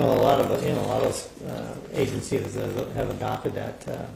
a lot of agencies have adopted that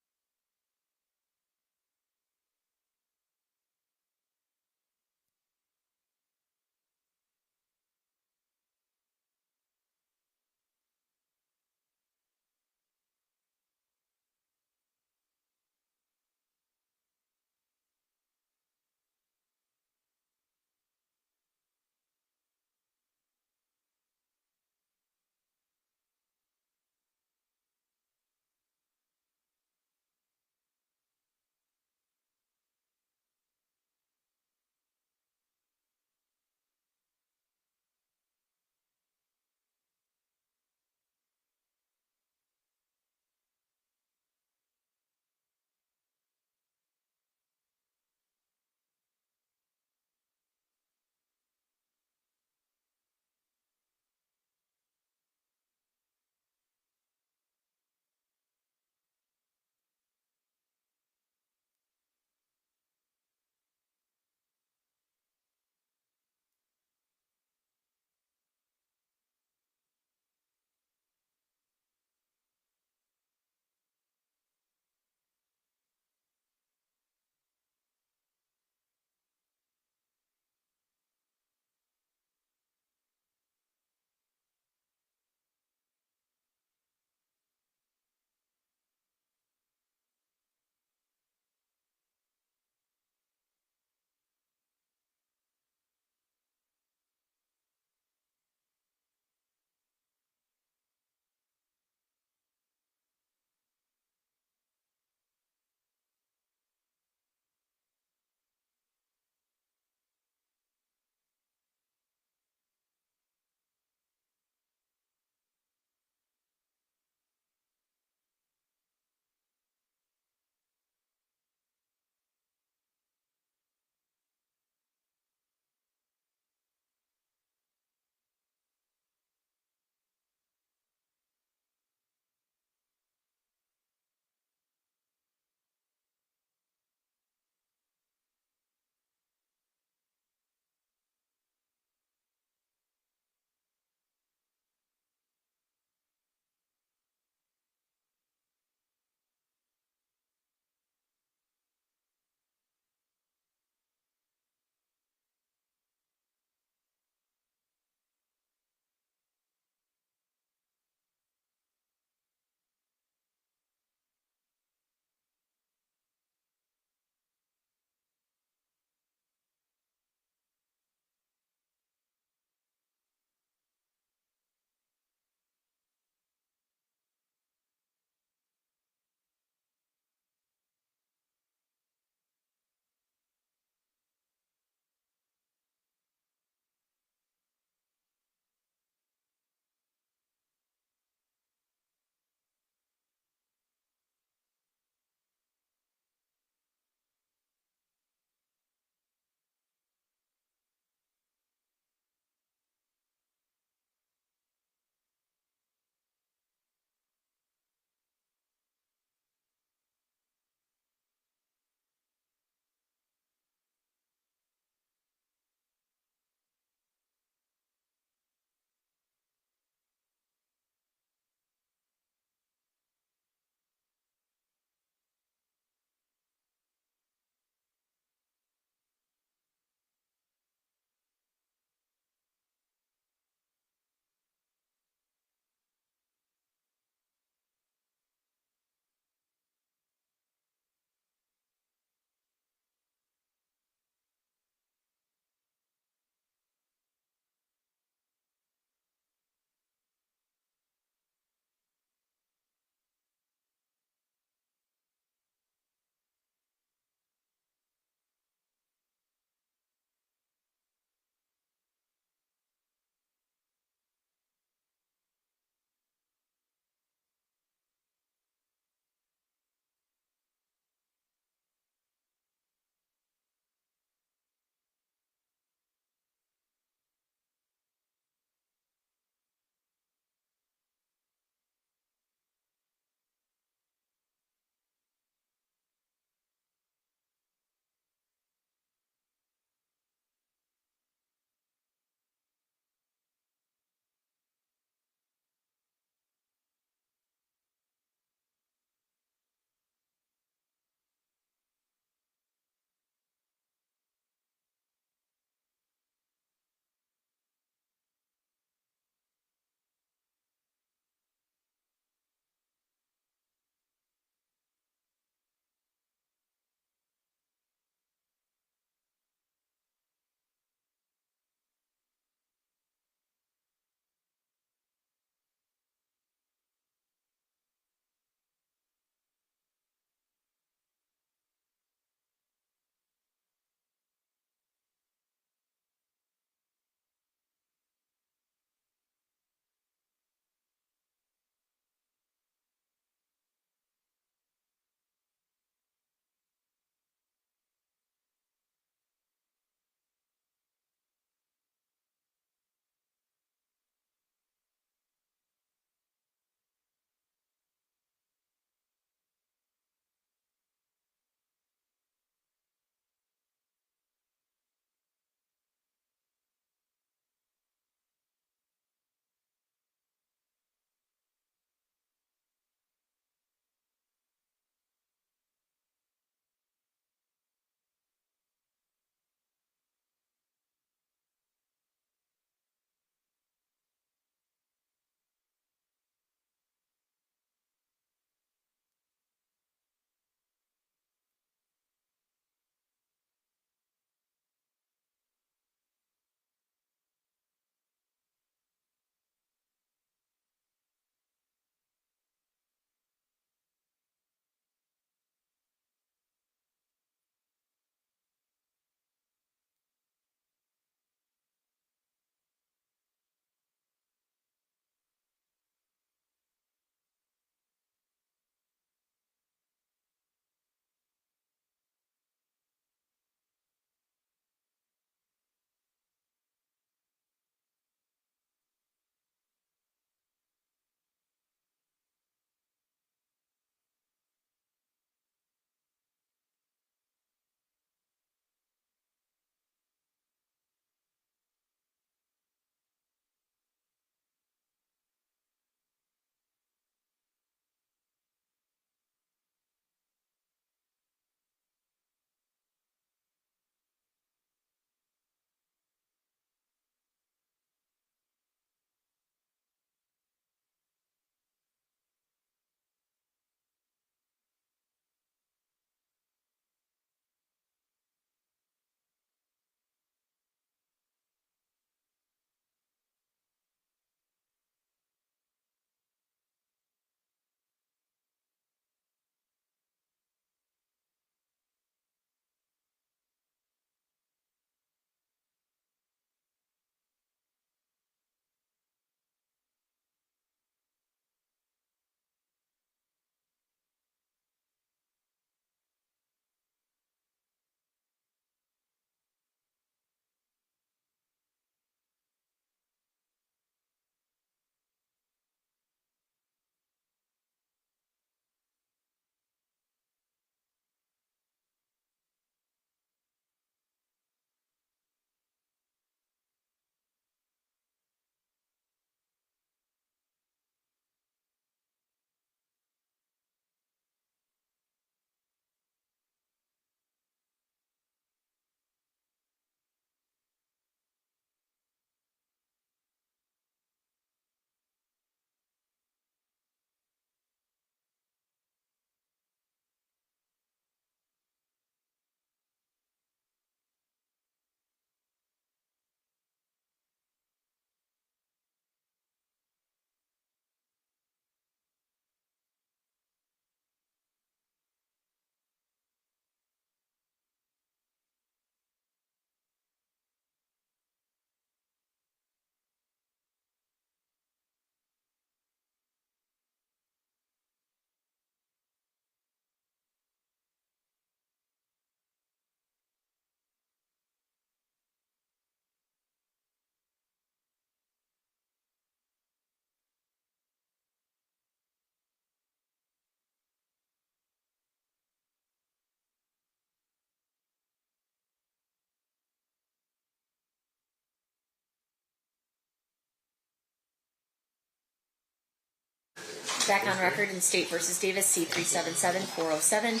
Back on record in State versus Davis, C-377-407.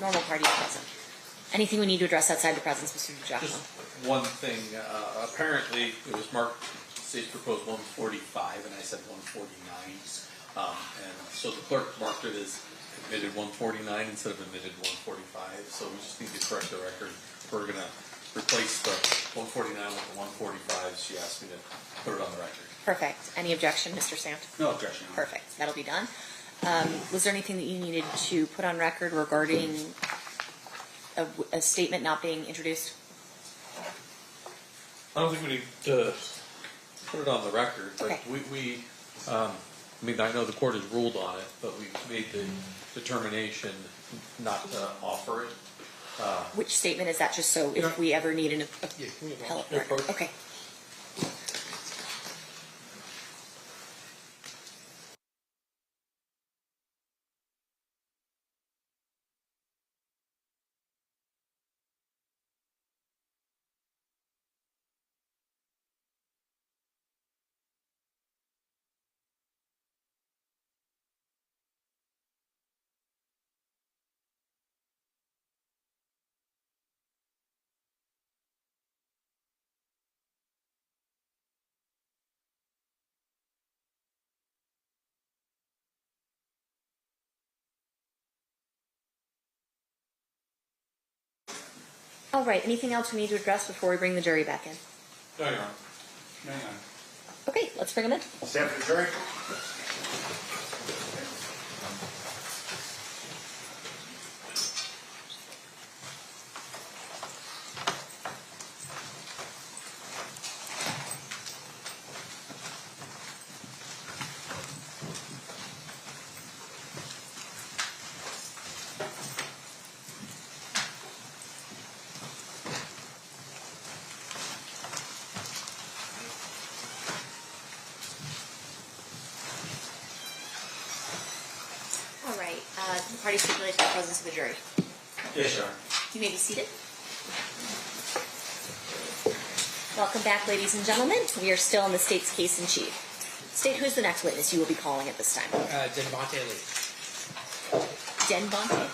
Normal parties present. Anything we need to address outside the presence, Mr. DiGiacomo? Just one thing. Apparently, it was marked, State proposed 145, and I said 149. And so the clerk marked it as admitted 149 instead of admitted 145. So we just need to correct the record. We're going to replace the 149 with the 145. She asked me to put it on the record. Perfect. Any objection, Mr. Sant? No objection. Perfect. That'll be done. Was there anything that you needed to put on record regarding a statement not being introduced? I don't think we need to put it on the record, but Okay. I mean, I know the court has ruled on it, but we made the determination not to offer it. Which statement is that, just so if we ever need an appellate record? Okay. All right. Anything else we need to address before we bring the jury back in? No, Your Honor. No, no. Okay, let's bring them in. Stand for the jury. All right. The party stipulates the presence of the jury. Yes, Your Honor. You may be seated. Welcome back, ladies and gentlemen. We are still in the state's case in chief. State, who's the next witness you will be calling at this time? Denbonte Lee. Denbonte.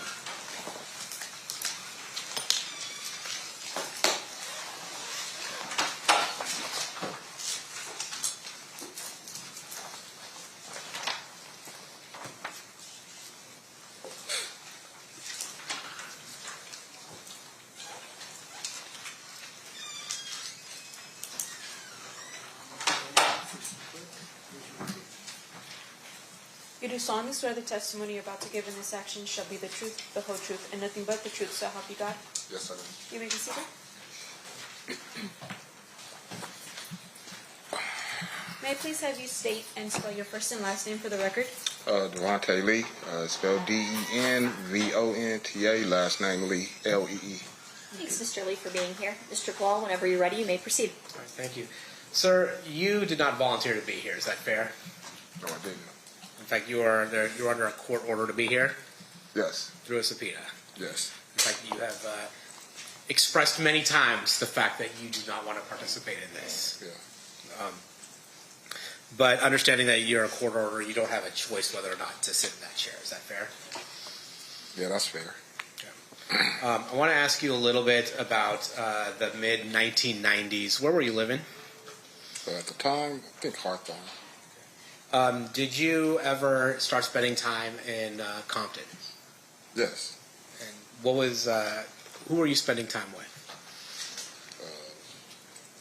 You do solemnly swear the testimony you're about to give in this action shall be the truth, the whole truth, and nothing but the truth, so help you God? Yes, I do. You may be seated. May I please have you state and spell your first and last name for the record? Duane Lee, spelled D-E-N-V-O-N-T-A, last name Lee, L-E-E. Thanks, Mr. Lee, for being here. Mr. Gual, whenever you're ready, you may proceed. All right, thank you. Sir, you did not volunteer to be here, is that fair? No, I didn't. In fact, you're under a court order to be here Yes, through a subpoena. yes. In fact, you have expressed many times the fact that you do not want to participate in this. Yeah. But understanding that you're a court order, you don't have a choice whether or not to sit in that chair. Is that fair? Yeah, that's fair. I want to ask you a little bit about the mid-1990s. Where were you living? At the time, I think Hawthorne. Did you ever start spending time in Compton? Yes. And what was who were you spending time with?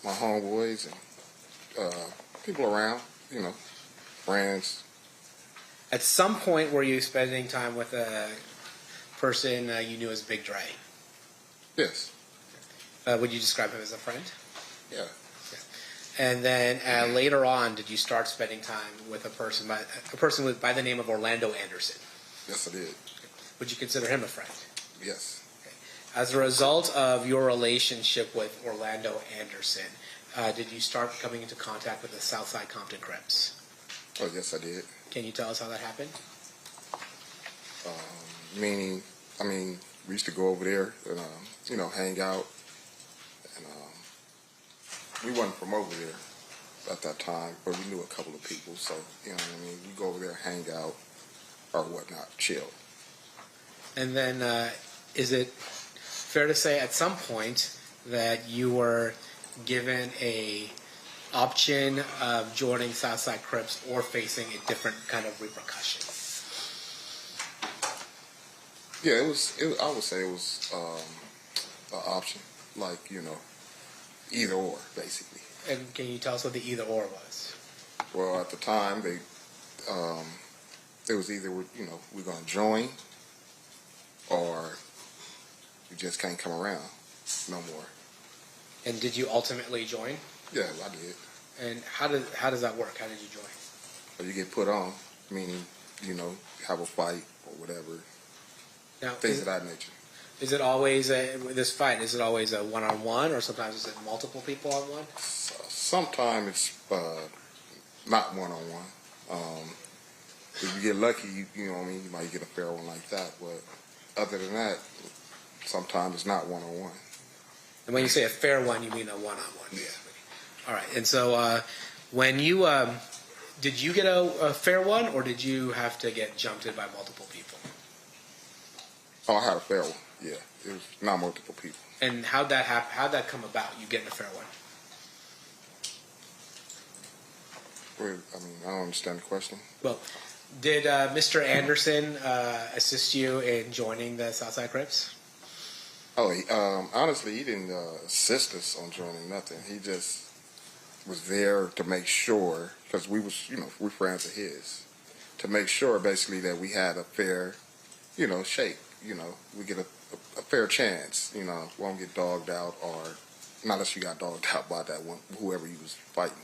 My homeboys and people around, you know, friends. At some point, were you spending time with a person you knew as Big Dre? Yes. Would you describe him as a friend? Yeah. And then later on, did you start spending time with a person by the name of Orlando Anderson? Yes, I did. Would you consider him a friend? Yes. As a result of your relationship with Orlando Anderson, did you start coming into contact with the Southside Compton Crips? Oh, yes, I did. Can you tell us how that happened? Meaning, we used to go over there and, hang out. And we wasn't from over there. at that time, but we knew a couple of people, so you know what I mean. We go over there, hang out, or whatnot, chill. And then, is it fair to say at some point that you were given a option of joining Southside Crips or facing a different kind of repercussion? Yeah, it was. I would say it was an option, like either or, basically. And can you tell us what the either or was? Well, at the time, it was either we're going to join, or you just can't come around no more. And did you ultimately join? Yeah, I did. And how does that work? How did you join? Or you get put on, meaning have a fight or whatever, Now, things of that nature. is it always this fight? Is it always a one-on-one, or sometimes is it multiple people on one? Sometimes it's not one-on-one. If you get lucky, you know what I mean, you might get a fair one like that. But other than that, sometimes it's not one-on-one. And when you say a fair one, you mean a one-on-one. Yeah. All right. And so when you did you get a fair one, or did you have to get jumped in by multiple people? Oh, I had a fair one. Yeah, it was not multiple people. And how'd that happen? How'd that come about? You getting a fair one? Well, I mean, I don't understand the question. Well, did Mr. Anderson assist you in joining the Southside Crips? Oh, honestly, he didn't assist us on joining nothing. He just was there to make sure, because we was, we're friends of his, to make sure basically that we had a fair, shake. We get a fair chance. Won't get dogged out, or not unless you got dogged out by that one, whoever you was fighting.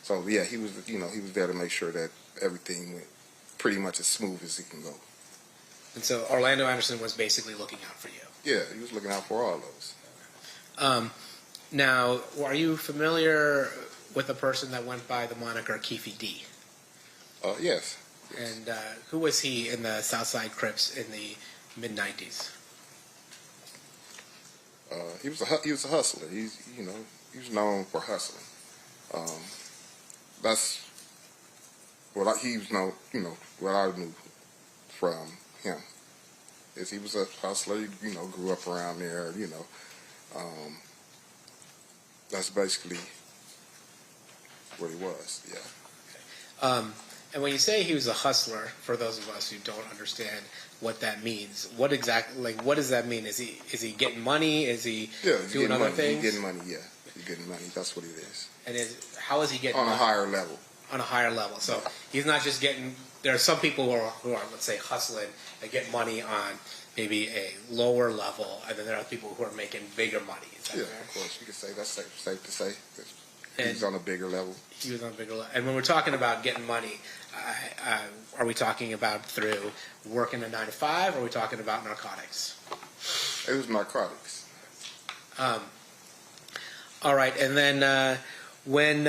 So yeah, he was, he was there to make sure that everything went pretty much as smooth as it can go. And so Orlando Anderson was basically looking out for you. Yeah, he was looking out for all those. Now, are you familiar with a person that went by the moniker Keffe D? Yes. And who was he in the Southside Crips in the mid-90s? He was a hustler. He was known for hustling. That's what he was known. What I knew from him is he was a hustler. He, grew up around there. That's basically what he was. Yeah. And when you say he was a hustler, for those of us who don't understand what that means, what does that mean? Is he getting money? Is he doing other things? He's getting money. Yeah, he's getting money. That's what it is. And how is he getting on money? A higher level? On a higher level. So he's not just getting. There are some people who are let's say hustling and get money on maybe a lower level, and then there are people who are making bigger money. Is that fair? Of course, you could say that's safe to say. He's on a bigger level. He was on a bigger level. And when we're talking about getting money, are we talking about through working a 9-to-5, or are we talking about narcotics? It was narcotics. All right, and then when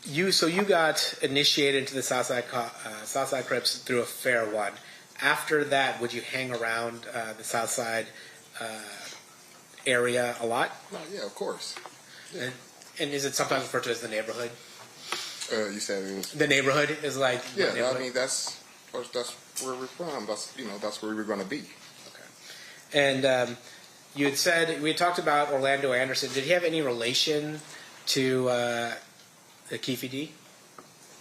you got initiated into the Southside Crips through a fair one. After that, would you hang around the Southside area a lot? Yeah, of course. Yeah. And is it sometimes referred to as the neighborhood? You said it was the neighborhood is like I mean that's where we're from. That's where we're going to be. Okay. And you had said we had talked about Orlando Anderson. Did he have any relation to the Keffe D?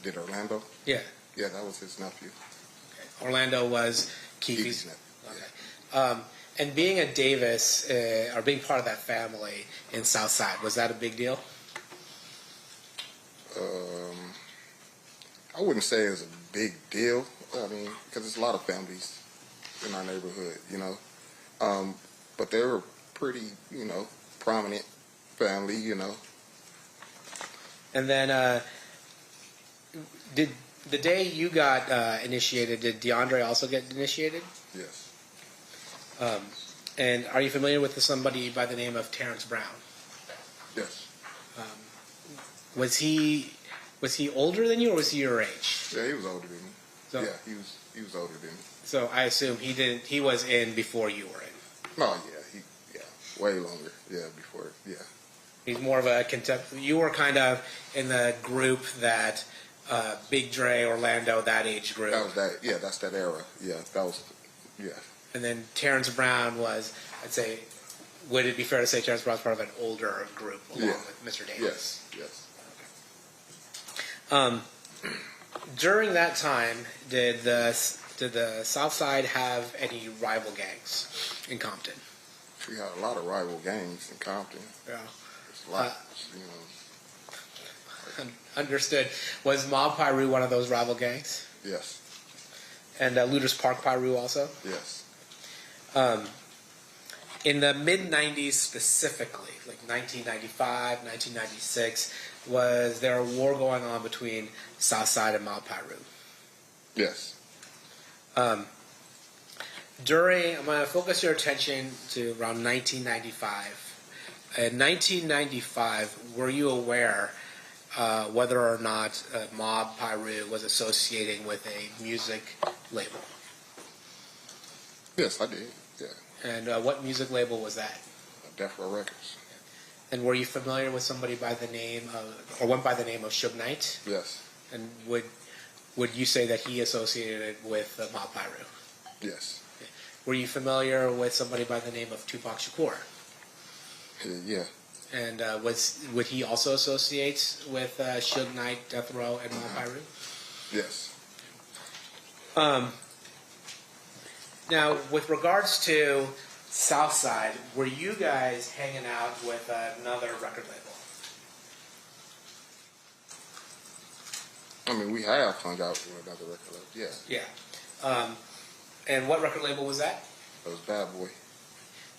Did Orlando? Yeah. Yeah, that was his nephew. Okay. Orlando was Keffe's nephew. Okay. Yeah. And being a Davis or being part of that family in Southside, was that a big deal? I wouldn't say it was a big deal. I mean, because there's a lot of families in our neighborhood, but they were pretty, prominent family, And then, did the day you got initiated, did DeAndre also get initiated? Yes. And are you familiar with somebody by the name of Terrence Brown? Yes. Was he older than you, or was he your age? Yeah, he was older than me. So, yeah, he was older than me. So I assume he was in before you were in. No, yeah, way longer. Yeah, before, yeah. He's more of a you were kind of in the group that Big Dre, Orlando, that age group. That was that. Yeah, that's that era. Yeah, that was. Yeah. And then Terrence Brown was, I'd say, would it be fair to say Terrence Brown's part of an older group along with Mr. Davis? Yes. During that time, did the South Side have any rival gangs in Compton? We had a lot of rival gangs in Compton. Yeah. It's a lot, Understood. Was Mob Piru one of those rival gangs? Yes. And Looters Park Piru also? Yes. In the mid-90s specifically, like 1995, 1996, was there a war going on between Southside and Mob Piru? Yes. I'm going to focus your attention to around 1995. In 1995, were you aware whether or not Mob Piru was associating with a music label? Yes, I did. Yeah. And what music label was that? Death Row Records. And were you familiar with somebody by the name of, or went by the name of Suge Knight? Yes. And would you say that he associated with Mob Piru? Yes. Were you familiar with somebody by the name of Tupac Shakur? Yeah. And would he also associate with Suge Knight, Death Row, and Mob Piru? Yes. Now, with regards to Southside, were you guys hanging out with another record label? I mean, we have hung out with another record label. Yeah. Yeah. And what record label was that? It was Bad Boy.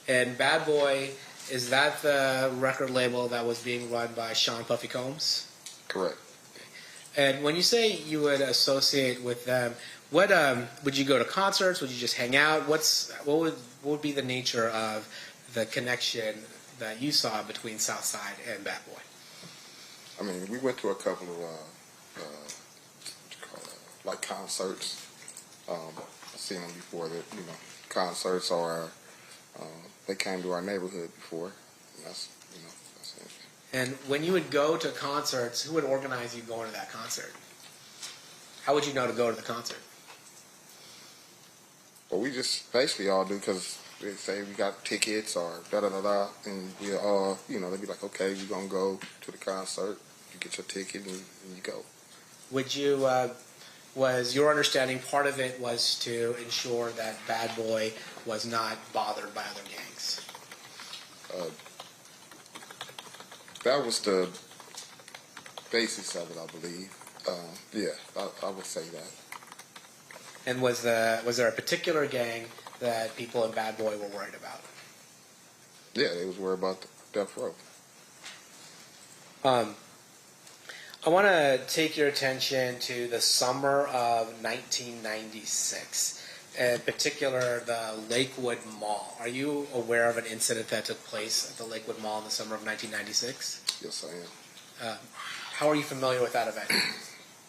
And Bad Boy, is that the record label that was being run by Sean Puffy Combs? Correct. And when you say you would associate with them, what would you go to concerts? Would you just hang out? What would be the nature of the connection that you saw between Southside and Bad Boy? I mean, we went to a couple of like concerts. I've seen them before. That concerts or they came to our neighborhood before. And that's it. And when you would go to concerts, who would organize you going to that concert? How would you know to go to the concert? Well, we just basically all do because they say we got tickets or da-da-da-da, and we all, they'd be like, okay, we're going to go to the concert. You get your ticket and you go. Would you, was your understanding part of it was to ensure that Bad Boy was not bothered by other gangs? That was the basis of it, I believe. Yeah, I would say that. And was there a particular gang that people in Bad Boy were worried about? Yeah, they was worried about the Death Row. I want to take your attention to the summer of 1996, in particular the Lakewood Mall. Are you aware of an incident that took place at the Lakewood Mall in the summer of 1996? Yes, I am. How are you familiar with that event?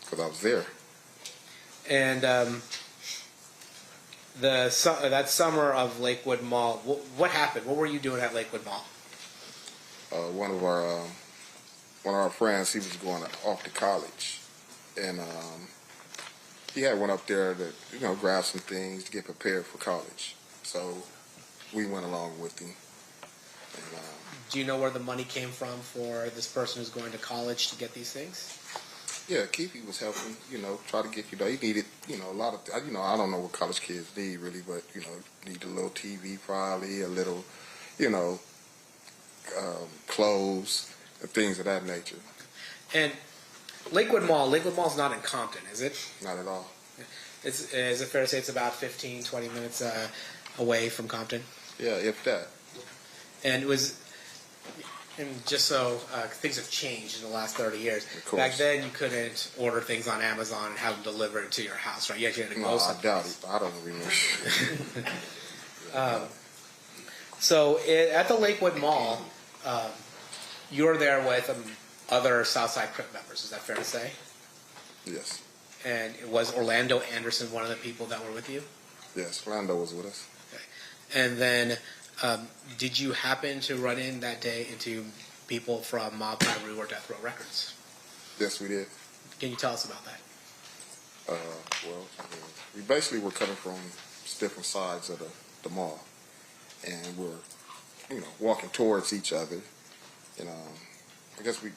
Because I was there. And that summer of Lakewood Mall, what happened? What were you doing at Lakewood Mall? One of our friends, he was going off to college, and he had went up there to grab some things to get prepared for college. So we went along with him. And, do you know where the money came from for this person who's going to college to get these things? Yeah, Keffe was helping, try to get, he needed, a lot of, I don't know what college kids need really, but, need a little TV probably, a little, clothes, and things of that nature. And Lakewood Mall's not in Compton, is it? Not at all. Is it fair to say it's about 15, 20 minutes away from Compton? Yeah, if that. And just so things have changed in the last 30 years. Of course. Back then, you couldn't order things on Amazon and have them delivered to your house, right? You actually had to go No, someplace. I doubt it. I don't remember. So at the Lakewood Mall, you were there with other Southside Crip members. Is that fair to say? Yes. And was Orlando Anderson one of the people that were with you? Yes, Orlando was with us. Okay. And then, did you happen to run in that day into people from Mob Piru or Death Row Records. Yes, we did. Can you tell us about that? Well, we basically were coming from different sides of the mall, and we're, walking towards each other, and I guess we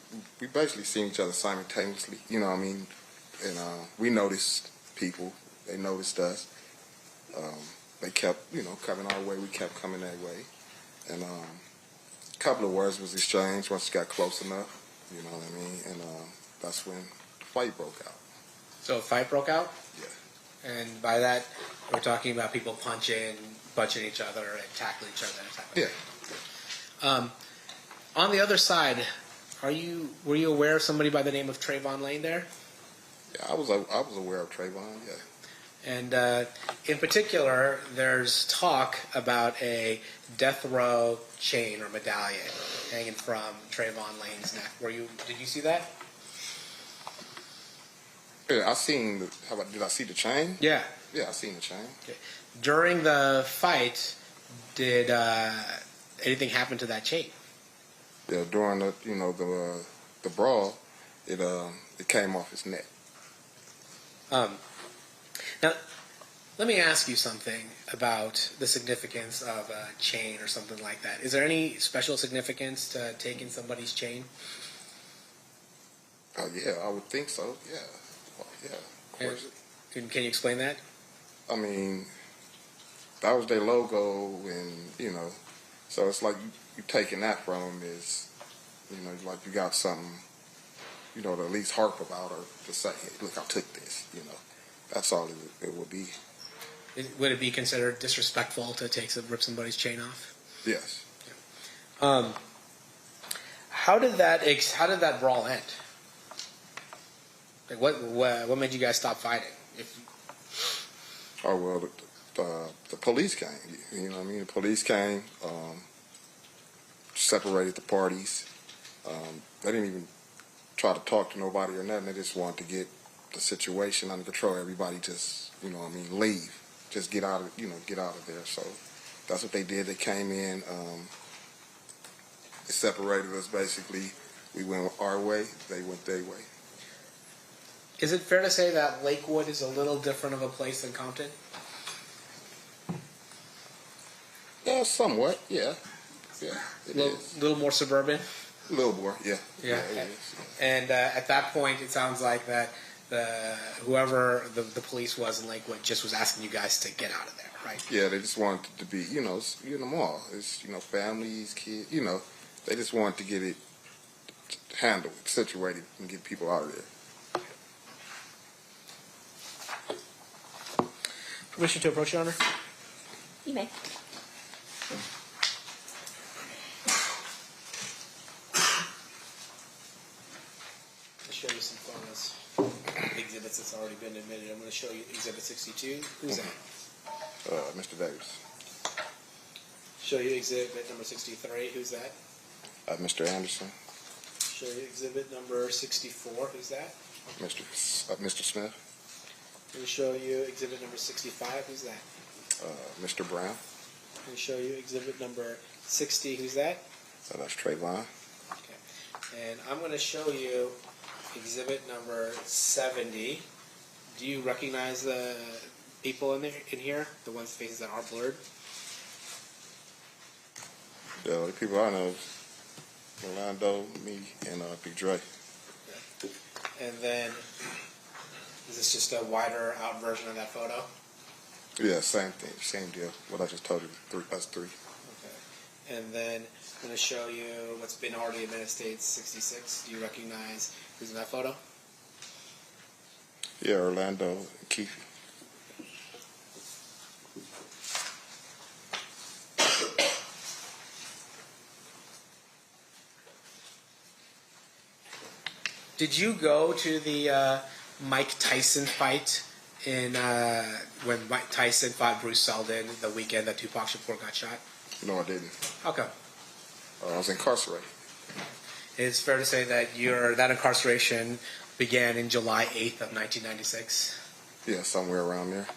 basically seen each other simultaneously. You know what I mean? And we noticed people. They noticed us. They kept, coming our way. We kept coming their way. And a couple of words was exchanged once it got close enough. You know what I mean? And that's when the fight broke out. So a fight broke out? Yeah. And by that, we're talking about people punching each other and tackling each other. Type of Yeah. thing. On the other side, were you aware of somebody by the name of Trayvon Lane there? Yeah, I was aware of Trayvon. Yeah. And in particular, there's talk about a death row chain or medallion hanging from Trayvon Lane's neck. Did you see that? Yeah, I seen. Did I see the chain? Yeah. Yeah, I seen the chain. Okay. During the fight, did anything happen to that chain? Yeah, during the brawl, it came off his neck. Now, let me ask you something about the significance of a chain or something like that. Is there any special significance to taking somebody's chain? Yeah, I would think so. Yeah, well, yeah, of course. And can you explain that? I mean, that was their logo, and so it's like you taking that from them is, like you got something, to at least harp about or to say, hey, look, I took this. That's all it would be. Would it be considered disrespectful to rip somebody's chain off? Yes. How did that brawl end? Like what made you guys stop fighting? Oh well, the police came. You know what I mean? The police came, separated the parties. They didn't even try to talk to nobody or nothing. They just wanted to get the situation under control. Everybody just, leave. Just get out of there. So that's what they did. They came in, they separated us basically. We went our way, they went their way. Is it fair to say that Lakewood is a little different of a place than Compton? Yeah, somewhat, yeah. Yeah, it is. A little more suburban? A little more, yeah. Yeah. It is. And at that point, it sounds like that whoever the police was in Lakewood just was asking you guys to get out of there, right? Yeah, they just wanted to be, you're in the mall. It's, families, kids, they just wanted to get it handled, situated, and get people out of there. Permission to approach, Your Honor? You may. I'll show you some photos. Exhibits that's already been admitted. I'm going to show you Exhibit 62. Who's that? Mr. Davis. Show you Exhibit number 63. Who's that? Mr. Anderson. Show you Exhibit number 64. Who's that? Mr. Smith. I'm going to show you Exhibit number 65. Who's that? Mr. Brown. I'm going to show you Exhibit number 60. Who's that? That's Trayvon. Okay. And I'm going to show you Exhibit number 70. Do you recognize the people in here? The ones' faces that aren't blurred? Yeah, the people I know is Orlando, me, and Big Dre. And then, is this just a wider out version of that photo? Yeah, same thing, same deal. What I just told you, us three. Okay. And then I'm going to show you what's been already admitted, States 66. Do you recognize who's in that photo? Yeah, Orlando and Keffe. Did you go to the Mike Tyson fight when Mike Tyson fought Bruce Seldon the weekend that Tupac Shakur got shot? No, I didn't. How come? I was incarcerated. It's fair to say that that incarceration began in July 8th of 1996. Yeah, somewhere around there.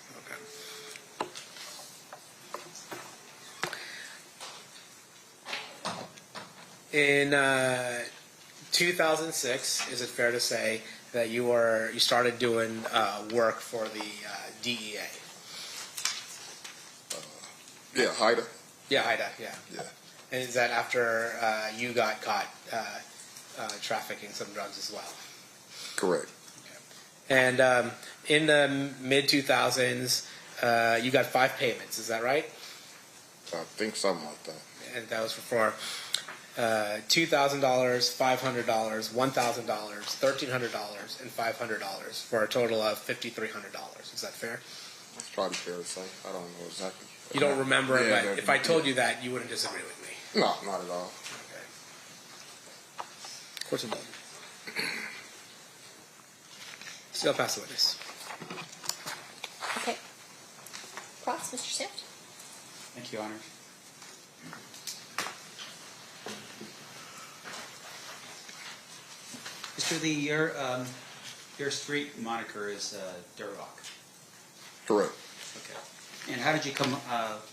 Okay. In 2006, is it fair to say that you started doing work for the DEA? Yeah, Haida. Yeah, HIDA, yeah. Yeah. And is that after you got caught trafficking some drugs as well? Correct. And in the mid-2000s, you got 5 payments, is that right? I think something like that. And that was for $2,000, $500, $1,000, $1,300, and $500 for a total of $5,300. Is that fair? That's probably fair to say. I don't know exactly. You don't remember, Yeah, but if I told you that, you wouldn't disagree with me. No, not at all. Okay. Of course it doesn't. Still pass the witness. Okay. Cross, Mr. Swift. Thank you, Your Honor. Mr. Lee, your street moniker is Durlock. Correct. Okay. And how did you come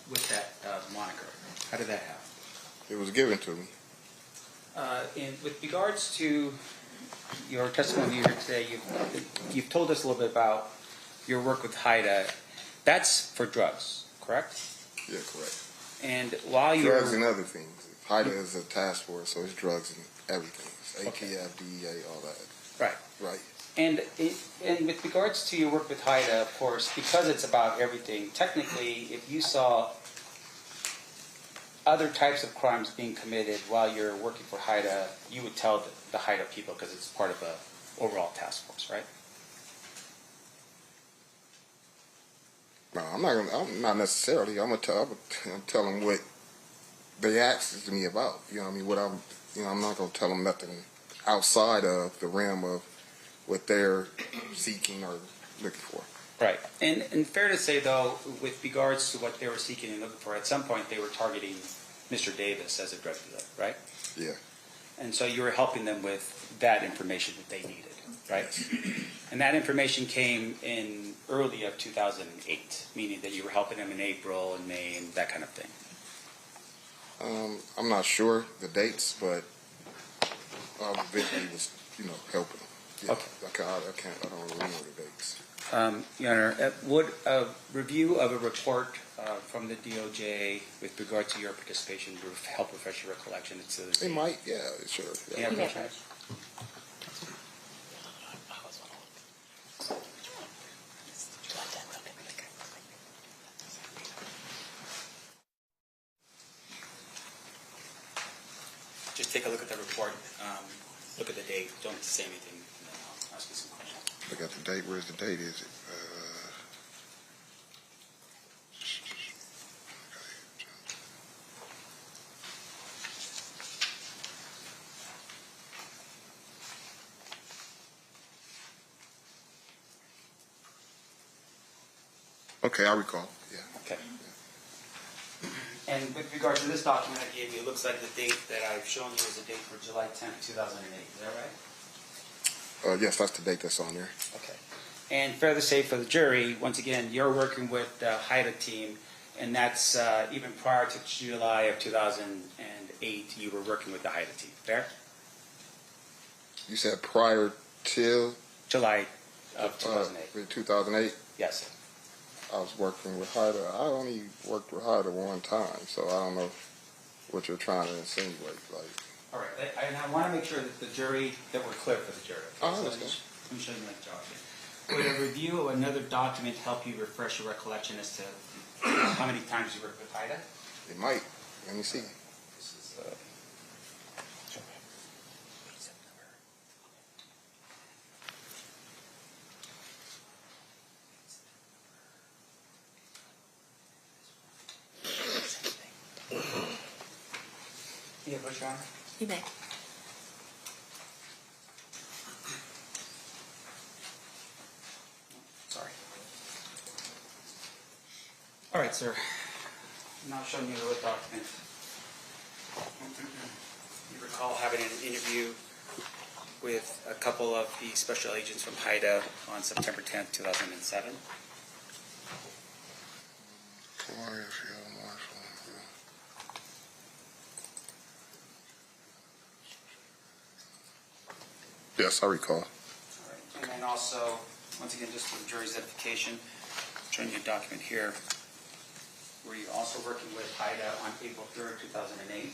with that moniker? How did that happen? It was given to me. And with regards to your testimony here today, you've told us a little bit about your work with HIDA. That's for drugs, correct? Yeah, correct. And while you're... Drugs and other things. HIDA is a task force, so it's drugs and everything. It's ATF, DEA, all that. Right. Right. And with regards to your work with HIDA, of course, because it's about everything, technically, if you saw other types of crimes being committed while you're working for HIDA, you would tell the HIDA people because it's part of the overall task force, right? No, I'm not necessarily. I'm tell them what they asked me about. You know what I mean? I'm not gonna tell them nothing outside of the realm of what they're seeking or looking for. Right. And fair to say, though, with regards to what they were seeking and looking for, at some point they were targeting Mr. Davis as a drug dealer, right? Yeah. And so you were helping them with that information that they needed, right? And that information came in early of 2008, meaning that you were helping them in April and May and that kind of thing. I'm not sure the dates, but I eventually was, helping them. Yeah. Okay. I don't remember the dates. Your Honor, would a review of a report from the DOJ with regard to your participation help refresh your recollection? It might, yeah, sure. Yeah. Yeah, You may Commissioner. approach. Just take a look at the report, look at the date, don't say anything, and then I'll ask you some questions. Look at the date. Where's the date? Is it? Okay, I recall. Yeah. Okay. And with regard to this document I gave you, it looks like the date that I've shown you is the date for July 10th, 2008. Is that right? Yes, that's the date that's on there. Okay. And fair to say for the jury, once again, you're working with the HIDA team, and that's even prior to July of 2008, you were working with the HIDA team. Fair? You said prior to July of 2008. 2008. Yes. I was working with HIDA. I only worked with HIDA one time, so I don't know what you're trying to insinuate. Like, All right. And I want to make sure that the jury, that we're clear for the jury. Okay? I So understand. let me show you my job here. Would a review of another document help you refresh your recollection as to how many times you worked with HIDA? it might. Let me see. This is, yeah, Bush, Your Honor. You may. Sorry. All right, sir. Now showing you the document. You recall having an interview with a couple of the special agents from HIDA on September 10th, 2007. Yes, I recall. All right. And then also, once again, just for the jury's edification, showing you a document here. Were you also working with HIDA on April 3rd, 2008?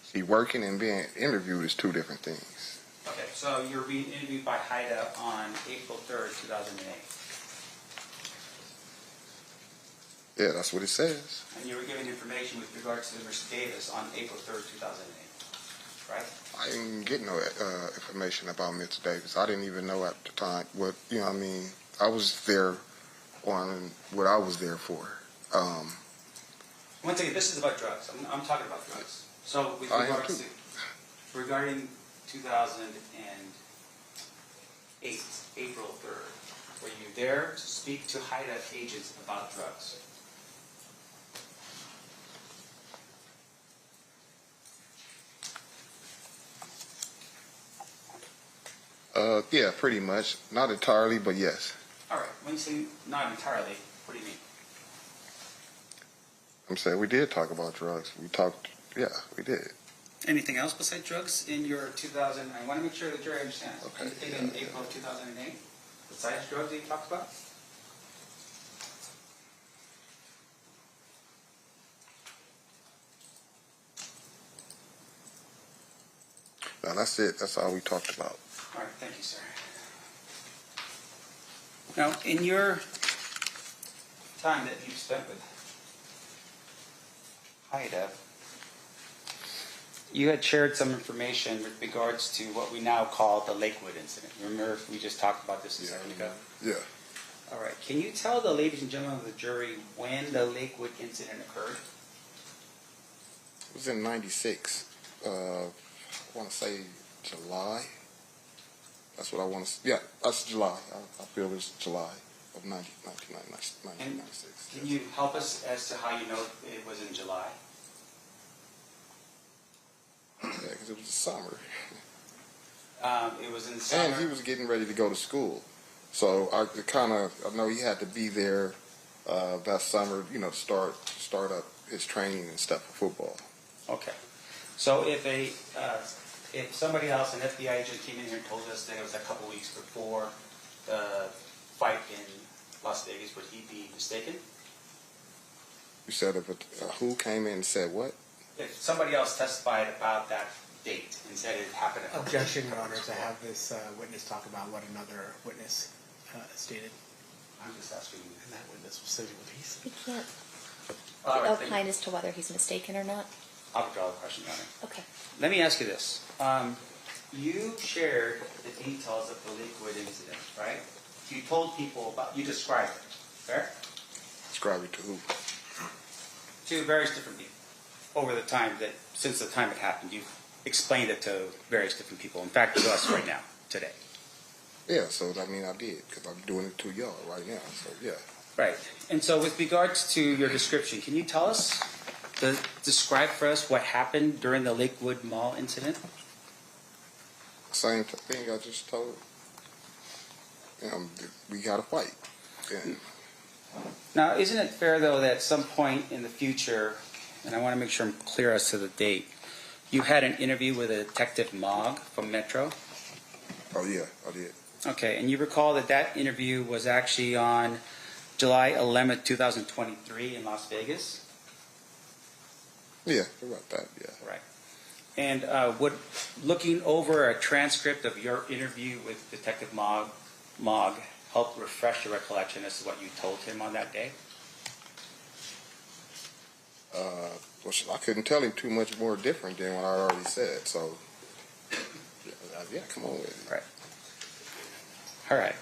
See, working and being interviewed is two different things. Okay, so you're being interviewed by HIDA on April 3rd, 2008. Yeah, that's what it says. And you were given information with regards to Mr. Davis on April 3rd, 2008, right? I didn't get no information about Mr. Davis. I didn't even know at the time what, you know what I mean? I was there on what I was there for. Once again, this is about drugs. I'm talking about drugs. So with I am regards too. to, regarding 2008, April 3rd, were you there to speak to HIDA agents about drugs? Yeah, pretty much. Not entirely, but yes. All right. When you say not entirely, what do you mean? I'm saying we did talk about drugs. We talked, yeah, we did. Anything else besides drugs in your 2000? I want to make sure the jury understands. Okay, Anything yeah, in April of 2008 besides drugs that you talked about? No, that's it. That's all we talked about. All right, thank you, sir. Now, in your time that you've spent with HIDA, you had shared some information with regards to what we now call the Lakewood incident. Remember, we just talked about this a second ago? Yeah. All right, can you tell the ladies and gentlemen of the jury when the Lakewood incident occurred? It was in 96. I want to say July. That's what I want to say. Yeah, that's July. I feel it's July of 1996. Can you help us as to how you know it was in July? Yeah, because it was the summer. It was in the summer. And he was getting ready to go to school. So I know he had to be there that summer, you know, to start up his training and stuff for football. Okay. So if somebody else, an FBI agent, came in here and told us that it was a couple weeks before the fight in Las Vegas, would he be mistaken? You said who came in and said what? If somebody else testified about that date and said it happened a couple Objection, weeks Your Honor, before. to have this witness talk about what another witness stated. I'm just asking you. And that witness was sitting with peace. We can't All right, thank opine you. as to whether he's mistaken or not. I'll withdraw the question, Your Honor. Okay. Let me ask you this. You shared the details of the Lakewood incident, right? You told people about, you described it, fair? Describe it to who? To various different people over the time that, since the time it happened, you've explained it to various different people. In fact, to us right now, today. Yeah, so I mean I did because I'm doing it to y'all right now. So yeah. Right. And so with regards to your description, can you tell us, describe for us what happened during the Lakewood Mall incident? Same thing I just told. We got to fight. And Now, isn't it fair, though, that at some point in the future, and I want to make sure I'm clear as to the date, you had an interview with a Detective Mogg from Metro? oh yeah, I did. Okay, and you recall that that interview was actually on July 11th, 2023 in Las Vegas? Yeah, about that. Yeah. Right. And would looking over a transcript of your interview with Detective Mogg help refresh your recollection as to what you told him on that day? Well, I couldn't tell him too much more different than what I already said. So yeah, come on with it. Right. All right.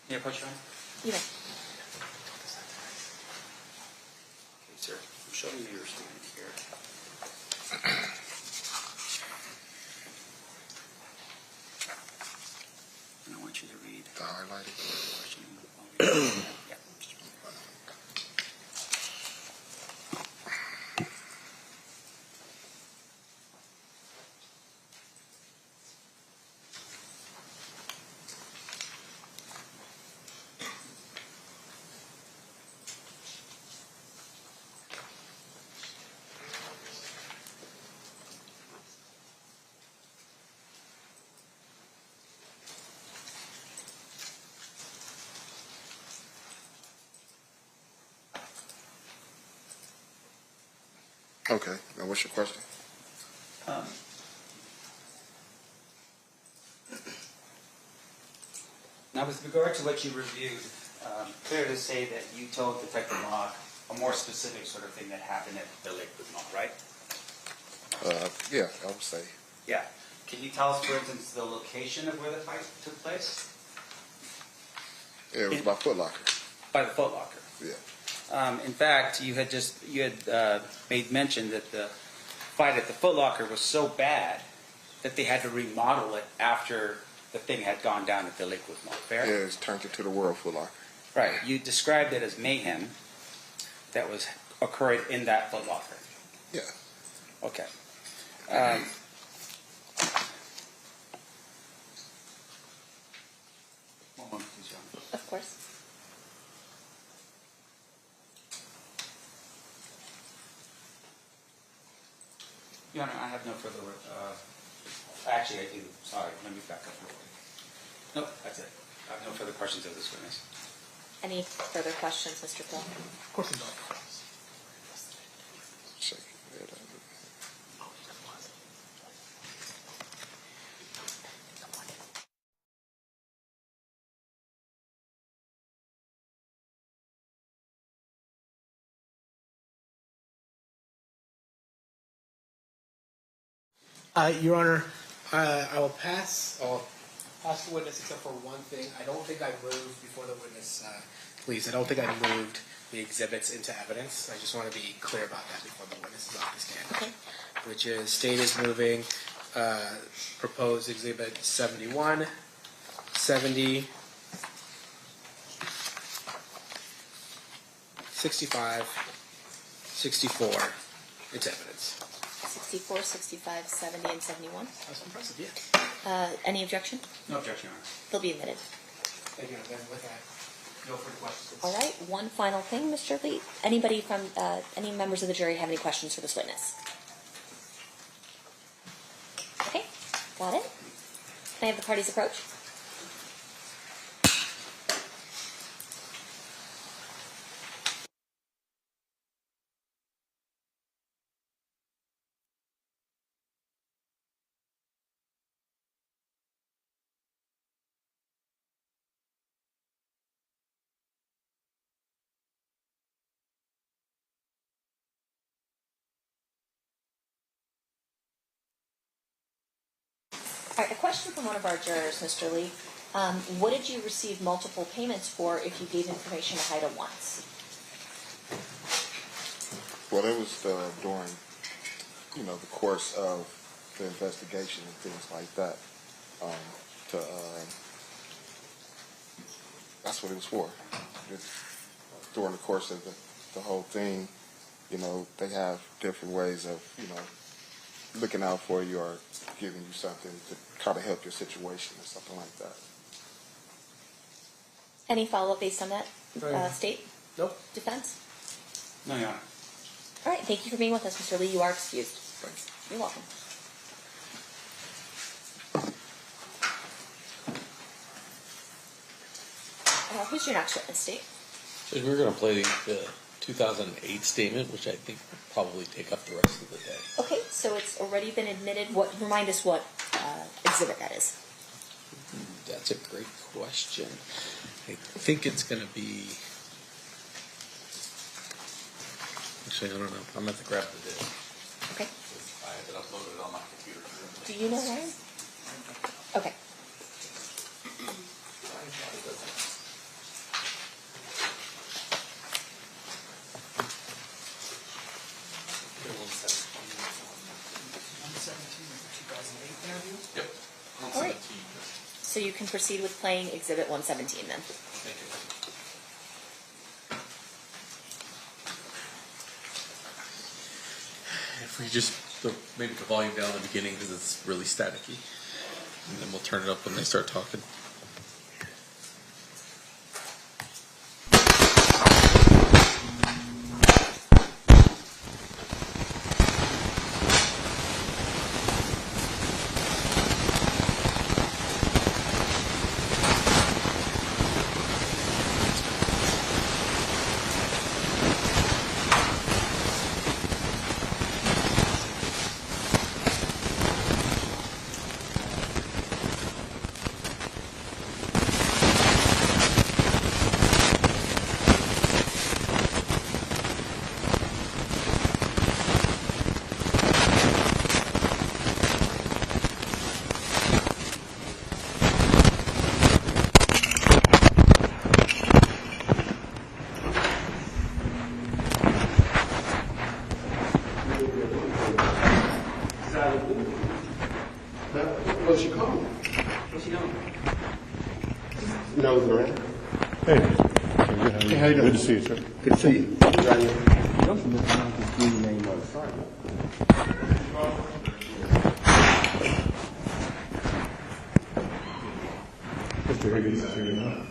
Yeah, put your hand. You know. Okay, sir. I'm showing you your statement here. highlighted. Yeah. Okay. Now, what's your question? Now, with regard to what you reviewed, fair to say that you told Detective Locke a more specific sort of thing that happened at the Lakewood Mall, right? Yeah, I would say. Yeah. Can you tell us, for instance, the location of where the fight took place? Yeah, it was by Foot Locker. By the Foot Locker. Yeah. In fact, you had made mention that the fight at the Foot Locker was so bad that they had to remodel it after the thing had gone down at the Lakewood Mall. Fair? Yeah, it's turned into the World Foot Locker. Right. You described it as mayhem that was occurred in that Foot Locker. Yeah. Okay. One moment, please, Your Honor. Of course. Your Honor, I have no further. Actually, I do. Sorry, let me back up real quick. Nope, that's it. I have no further questions of this witness. Any further questions, Mr. Phil? Of course not. Say, yeah, Your Honor, I'll pass the witness except for one thing. I don't think I moved before the witness leaves. I don't think I moved the exhibits into evidence. I just want to be clear about that before the witness is off the stand. Okay. Which is state is moving proposed exhibit 71, 70, 65, 64 into evidence. 64, 65, 70, and 71. That's impressive, yeah. Any objection? No objection, Your Honor. They'll be admitted. Thank you. Then with that, no further questions. All right, one final thing, Mr. Lee. Anybody from, any members of the jury have any questions for this witness? Okay, got it. Can I have the parties approach? All right, a question from one of our jurors, Mr. Lee. What did you receive multiple payments for if you gave information to HIDA once? Well, it was during, the course of the investigation and things like that. That's what it was for. During the course of the whole thing, they have different ways of, looking out for you or giving you something to try to help your situation or something like that. Any follow-up based on that state? Nope. Defense? No, Your Honor. All right, thank you for being with us, Mr. Lee. You are excused. Thank you. You're welcome. Who's your next witness, State? So we're going to play the 2008 statement, which I think will probably take up the rest of the day. Okay, so it's already been admitted. Remind us what exhibit that is. That's a great question. I think it's going to be... Actually, I don't know. I'm going to have to grab the disc. Okay. I have it uploaded on my computer. Do you know, Ryan? Okay. Yep. All right. So you can proceed with playing Exhibit 117 then. Thank you. If we just maybe the volume down in the beginning because it's really staticky, and then we'll turn it up when they start talking. What's she calling? What's she doing? Nose around. Hey. Hey, how you doing? Good to see you, sir. Good to see you. Mr. Higgins is here now.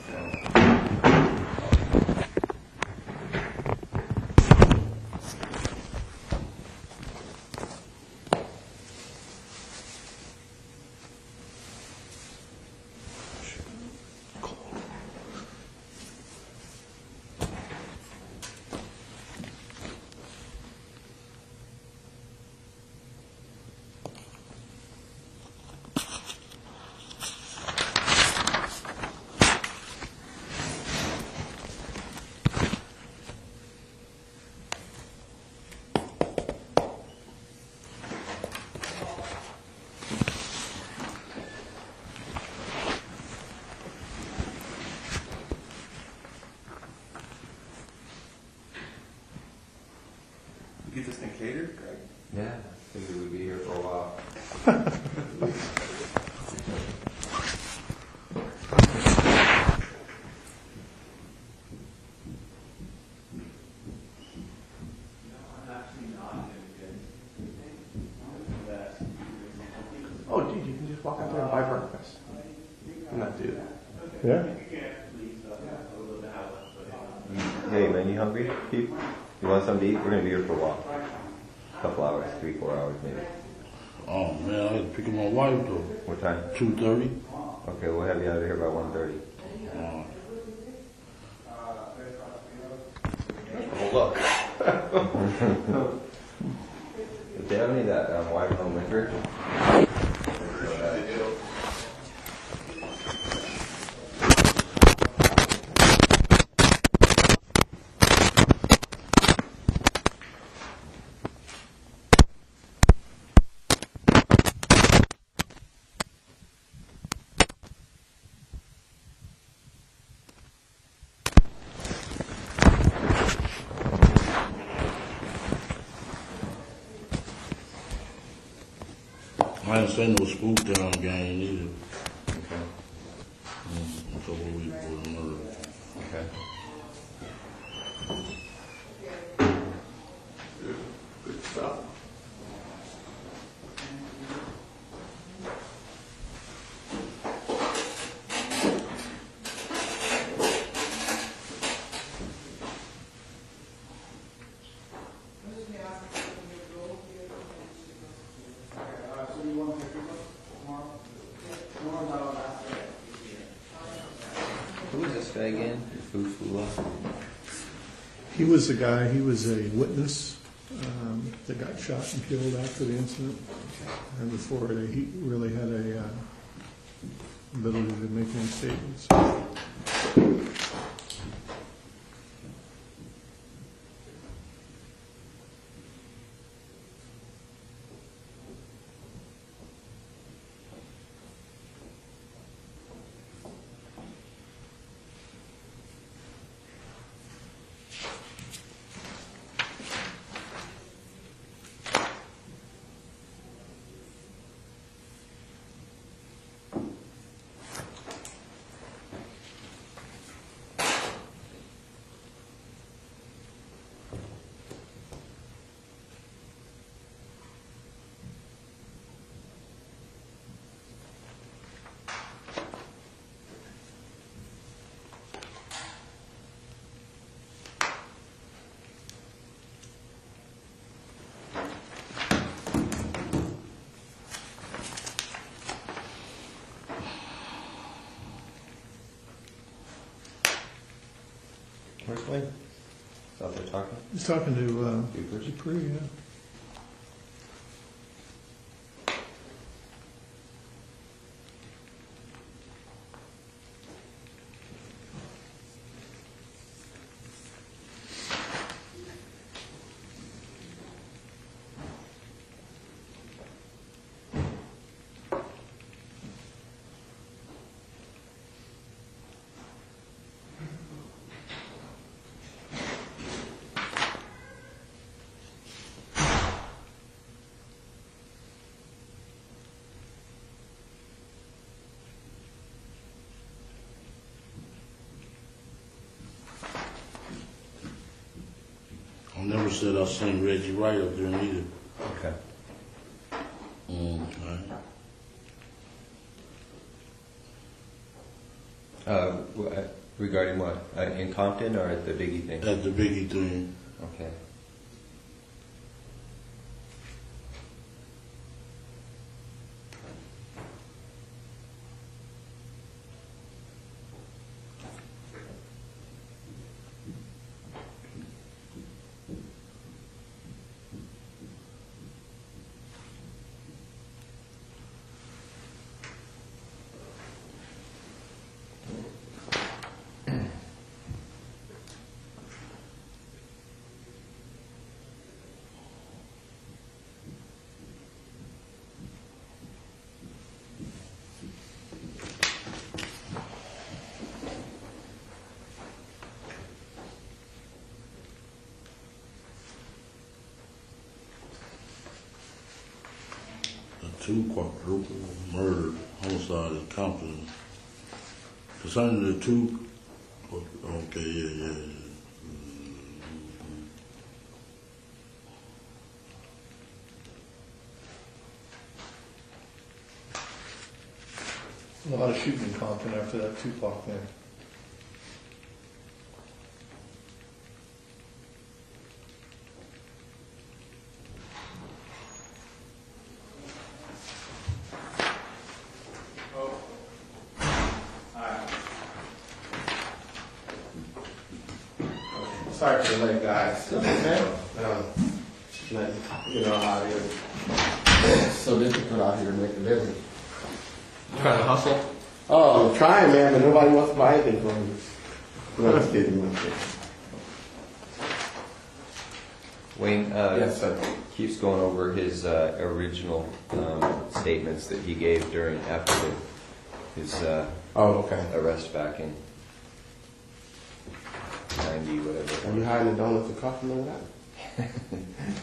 You get this thing catered, Greg? Yeah, I figured we'd be here for a while. Oh, dude, you can just walk out there and buy breakfast. And not do that. Yeah? Hey, man, you hungry? Pete? You want something to eat? We're going to be here for a while. A couple hours, 3-4 hours maybe. Oh man, I had to pick up my wife though. What time? 2:30. Okay, we'll have you out of here by 1:30. Oh, look. If they have any of that white rum liquor, I didn't say no spook down gang either. okay. A couple of weeks before the murder. Okay. Good stuff. Who was this guy again? Food Fula? He was the guy, he was a witness that got shot and killed after the incident. And before he really had a ability to make any statements. Where's Wayne? He's out there talking. He's talking to Dupree. Dupree, yeah. I never said I seen Reggie Wright up there either. Okay. Regarding what? In Compton or at the Biggie thing? At the Biggie thing. Okay. Two quadruple murder, homicide in Compton. Concerning the two, okay, yeah. A lot of shooting in Compton after that Tupac thing. Sorry for the late, guys. You know how it is. It's so difficult out here to make a living. Trying to hustle? Oh, I'm trying, man, but nobody wants to buy anything from me. No, just kidding. I'm kidding. Wayne Yes, sir. keeps going over his original statements that he gave after his Okay. arrest back in 90, whatever. Are you hiding the donuts and coffee and all that?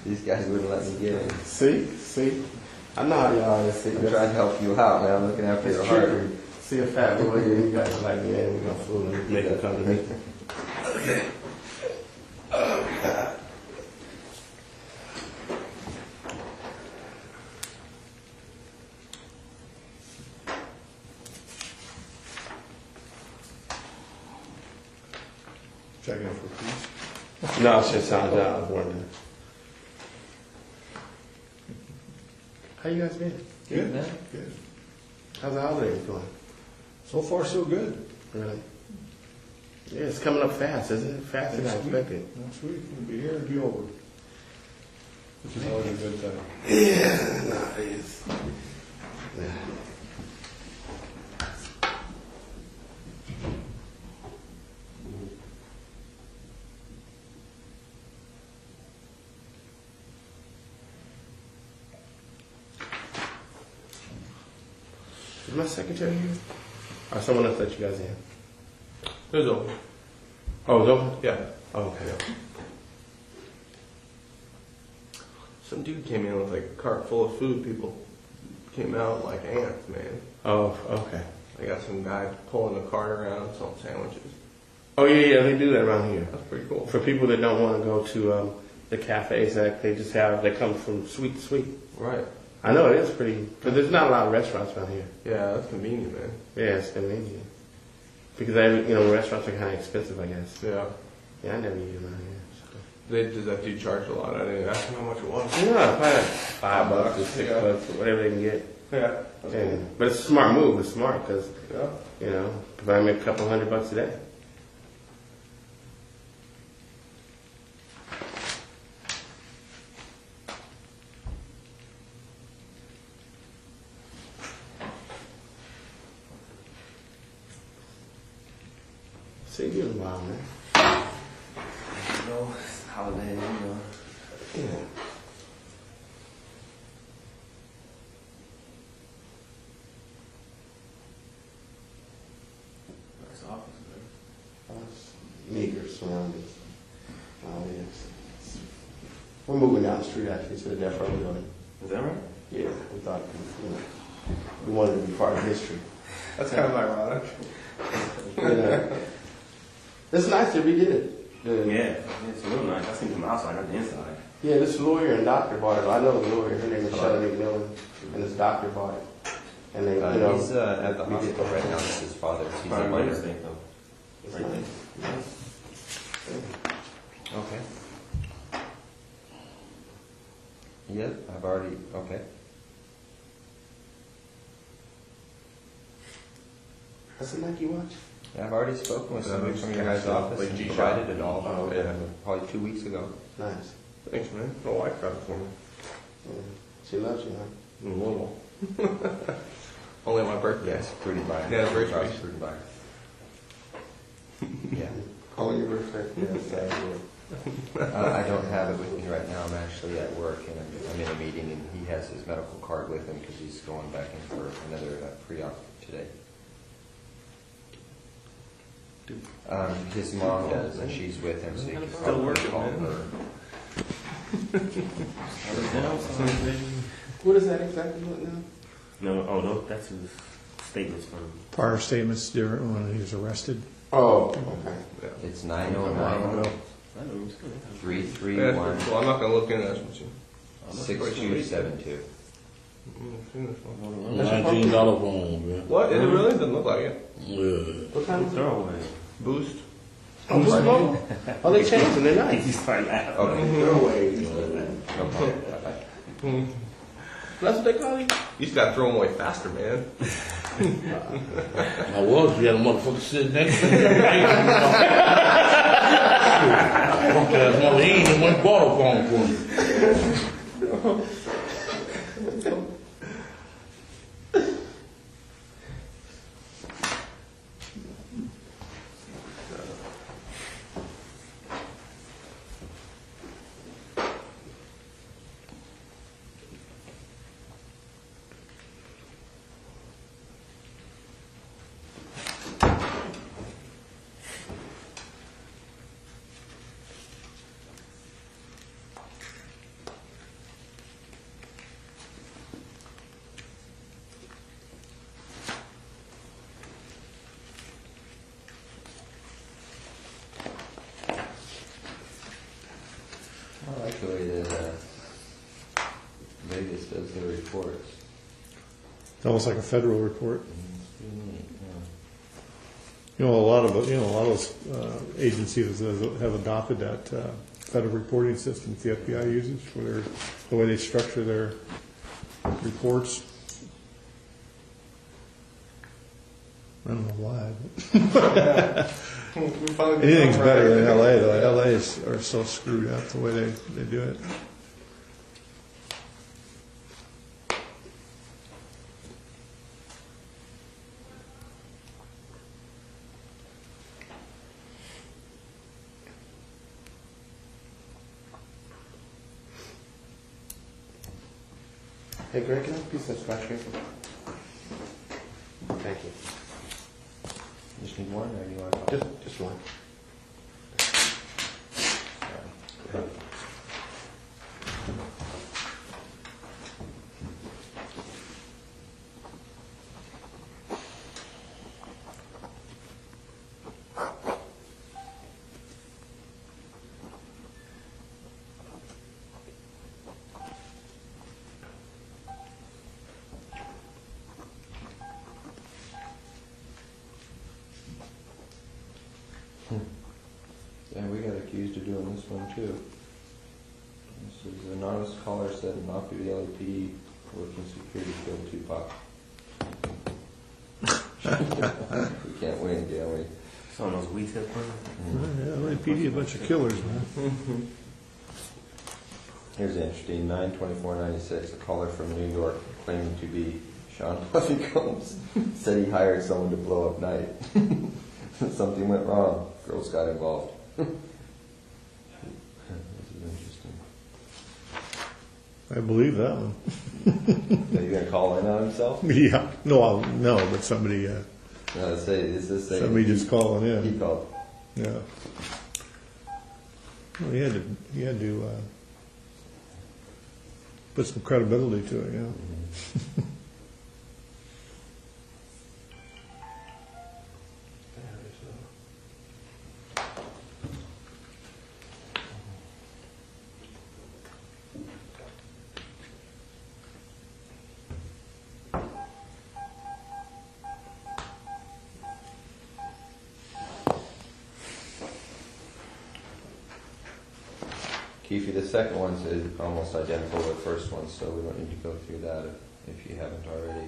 These guys wouldn't let me get in. See? I know how y'all is. I'm trying to help you out, man. I'm looking after your heart. See a fat boy here, you guys are like, yeah, we're gonna fool him, make him come to me. Okay. Oh, God. Checking for peace. No, it's just sounds out. I was wondering. How you guys been? Good, man. Good. How's the holidays going? So far, so good. Really? Yeah, it's coming up fast, isn't it? Faster than I expected. Next week, we'll be here and be over. Which is always a good time. Yeah, no, it is. Yeah. Is my secretary here? Or someone else let you guys in? It was open. Oh, it was open? Yeah. Oh, okay. Some dude came in with like a cart full of food. People came out like ants, man. Oh, okay. I got some guy pulling a cart around selling sandwiches. Oh, yeah, they do that around here. That's pretty cool. For people that don't want to go to the cafes, that they just have, they come from suite to suite. Right. I know it is pretty, because there's not a lot of restaurants around here. Yeah, that's convenient, man. Yeah, it's convenient. Because restaurants are kind of expensive, I guess. Yeah. Yeah, I never eat around here. Does that dude charge a lot? I didn't ask him how much it was. So. Yeah, probably like $5 or $6 yeah. or whatever they can get. Yeah. Yeah. But it's a smart move. It's smart because, Yeah. if I make a couple $100 a day. See you in a while, man. You know, it's a holiday, you know. Yeah. Nice office, man. Meager surroundings. Yes. We're moving down the street actually to the death row building. Is that right? Yeah, we thought, we wanted to be part of history. That's kind of ironic. Yeah. It's nice that we did it. Yeah, it's real nice. I seen it from the outside, not the inside. Yeah, this lawyer and doctor bought it. I know the lawyer. Her name is Seldon McMillan, and this doctor bought it. And they, you know, he's at the we did hospital right now with his father. He's Prime a minor Minister. thing, though. It's Right nice. Okay. Yep, I've already, okay. That's a Nike watch? Yeah, I've already spoken with somebody from your guys' office Like and G-Shock. provided it all. Oh, okay. Probably 2 weeks ago. Nice. Thanks, man. My wife got it for me. Yeah. She loves you, huh? A little. Only on my birthday. Yes, fruity by. Yeah, very sweet. Fruity by. Yeah. Calling your birthday? Yes, I do. I don't have it with me right now. I'm actually at work and I'm in a meeting and he has his medical card with him because he's going back in for another pre-op today. His mom does and she's with him, so he can Still working, call man. her. What is that exactly what now? No, oh no, that's his statements from. Prior statements during when he was arrested. Oh, okay. It's 909 Yeah, 331 well, I'm not going to look into that with you. 6272. $19 phone, man. What? It really doesn't look like it. Yeah. What kind of Throwaway. Boost. Oh, Boost Mobile? Oh, they changed them. They're nice. He's fine now. Okay. Throwaways. No problem. Bye-bye. That's what they call you? You just got to throw them away faster, man. I was, you had a motherfucker sitting next to me. Punk ass mother, he ain't even went and bought a phone for me. I like the way that Vegas does their reports. It's almost like a federal report. It's really neat, A lot of those agencies have adopted that federal reporting system that the FBI uses for the way they structure their reports. I don't know why. But anything's better than LA though. LA are so screwed up the way they do it. Hey, Greg, can I have a piece of scratch paper? Thank you. You just need one, or you want to? Just one. Yeah, we got accused of doing this one too. This is an anonymous caller said an officer of the LAPD working security killed Tupac. We can't win, can we? It's on those wheat tip ones. Yeah, LAPD, a bunch of killers, man. Here's interesting, 9/24/96, a caller from New York claiming to be Sean Puffy Combs said he hired someone to blow up night. Something went wrong. Girls got involved. This is interesting. I believe that one. Are you gonna call in on himself? Yeah, no, but somebody, No, somebody just calling He in. called. Yeah. Well, he had to put some credibility to it, yeah. Keffe, the second one's is almost identical to the first one, so we don't need to go through that if you haven't already.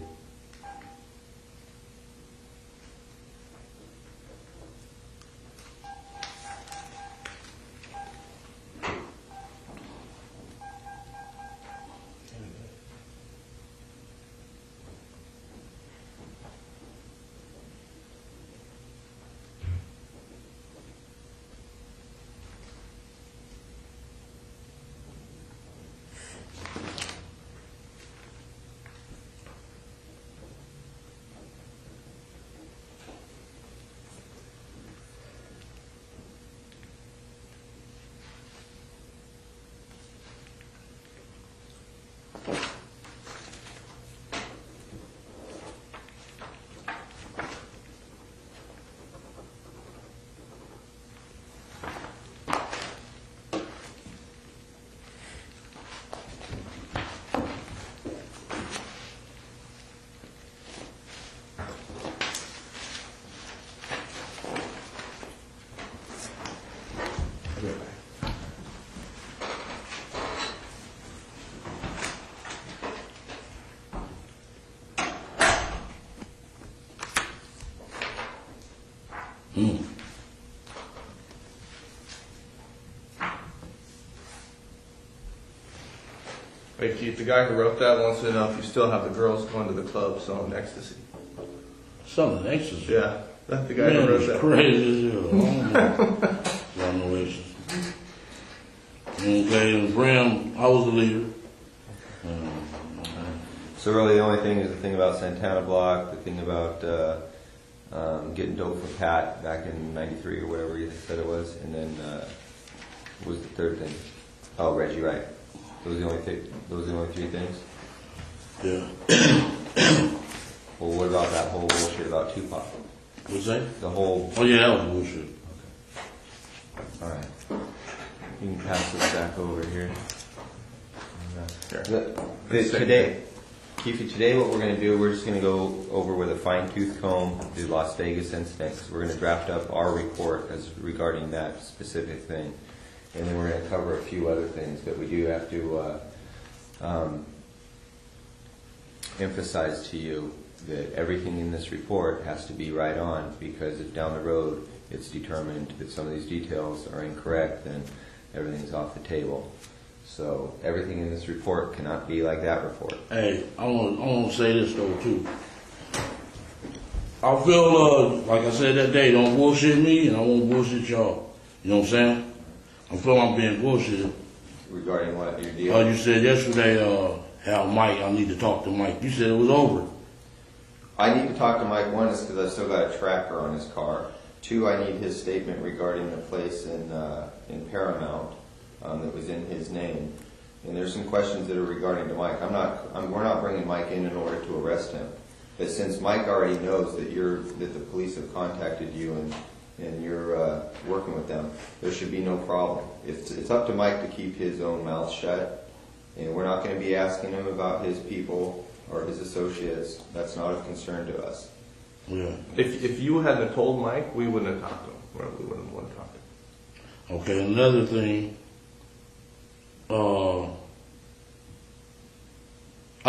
Hey Keith, the guy who wrote that wants to know if you still have the girls going to the club selling ecstasy. Something ecstasy. Yeah, that's the guy Man, who wrote it's that. crazy as hell. I don't know ecstasy. Okay, and Bram, I was the leader. So really the only thing is the thing about Santana Block, the thing about getting dope for Pat back in '93 or whatever you said it was, and then what was the third thing? Oh, Reggie Wright. Those are the only three things? Yeah. Well, what about that whole bullshit about Tupac? What's that? The whole... Oh yeah, that was bullshit. Alright. You can pass this back over here. Today, Keffe, today what we're going to do, we're just going to go over with a fine-tooth comb the Las Vegas incident, because we're going to draft up our report as regarding that specific thing. And then we're going to cover a few other things, but we do have to emphasize to you that everything in this report has to be right on, because if down the road it's determined that some of these details are incorrect, then everything's off the table. So everything in this report cannot be like that report. Hey, I want to say this though too. I feel like I said that day, don't bullshit me, and I won't bullshit y'all. You know what I'm saying? I feel I'm being bullshitted. Regarding what your deal? You said yesterday, how Mike, I need to talk to Mike. You said it was over. I need to talk to Mike. One is because I still got a tracker on his car. Two, I need his statement regarding the place in Paramount that was in his name. And there's some questions that are regarding to Mike. We're not bringing Mike in order to arrest him. But since Mike already knows that the police have contacted you and you're working with them, there should be no problem. It's up to Mike to keep his own mouth shut, and we're not going to be asking him about his people or his associates. That's not of concern to us. Yeah. If you hadn't told Mike, we wouldn't have talked to him. We wouldn't want to talk to him. Okay, another thing. I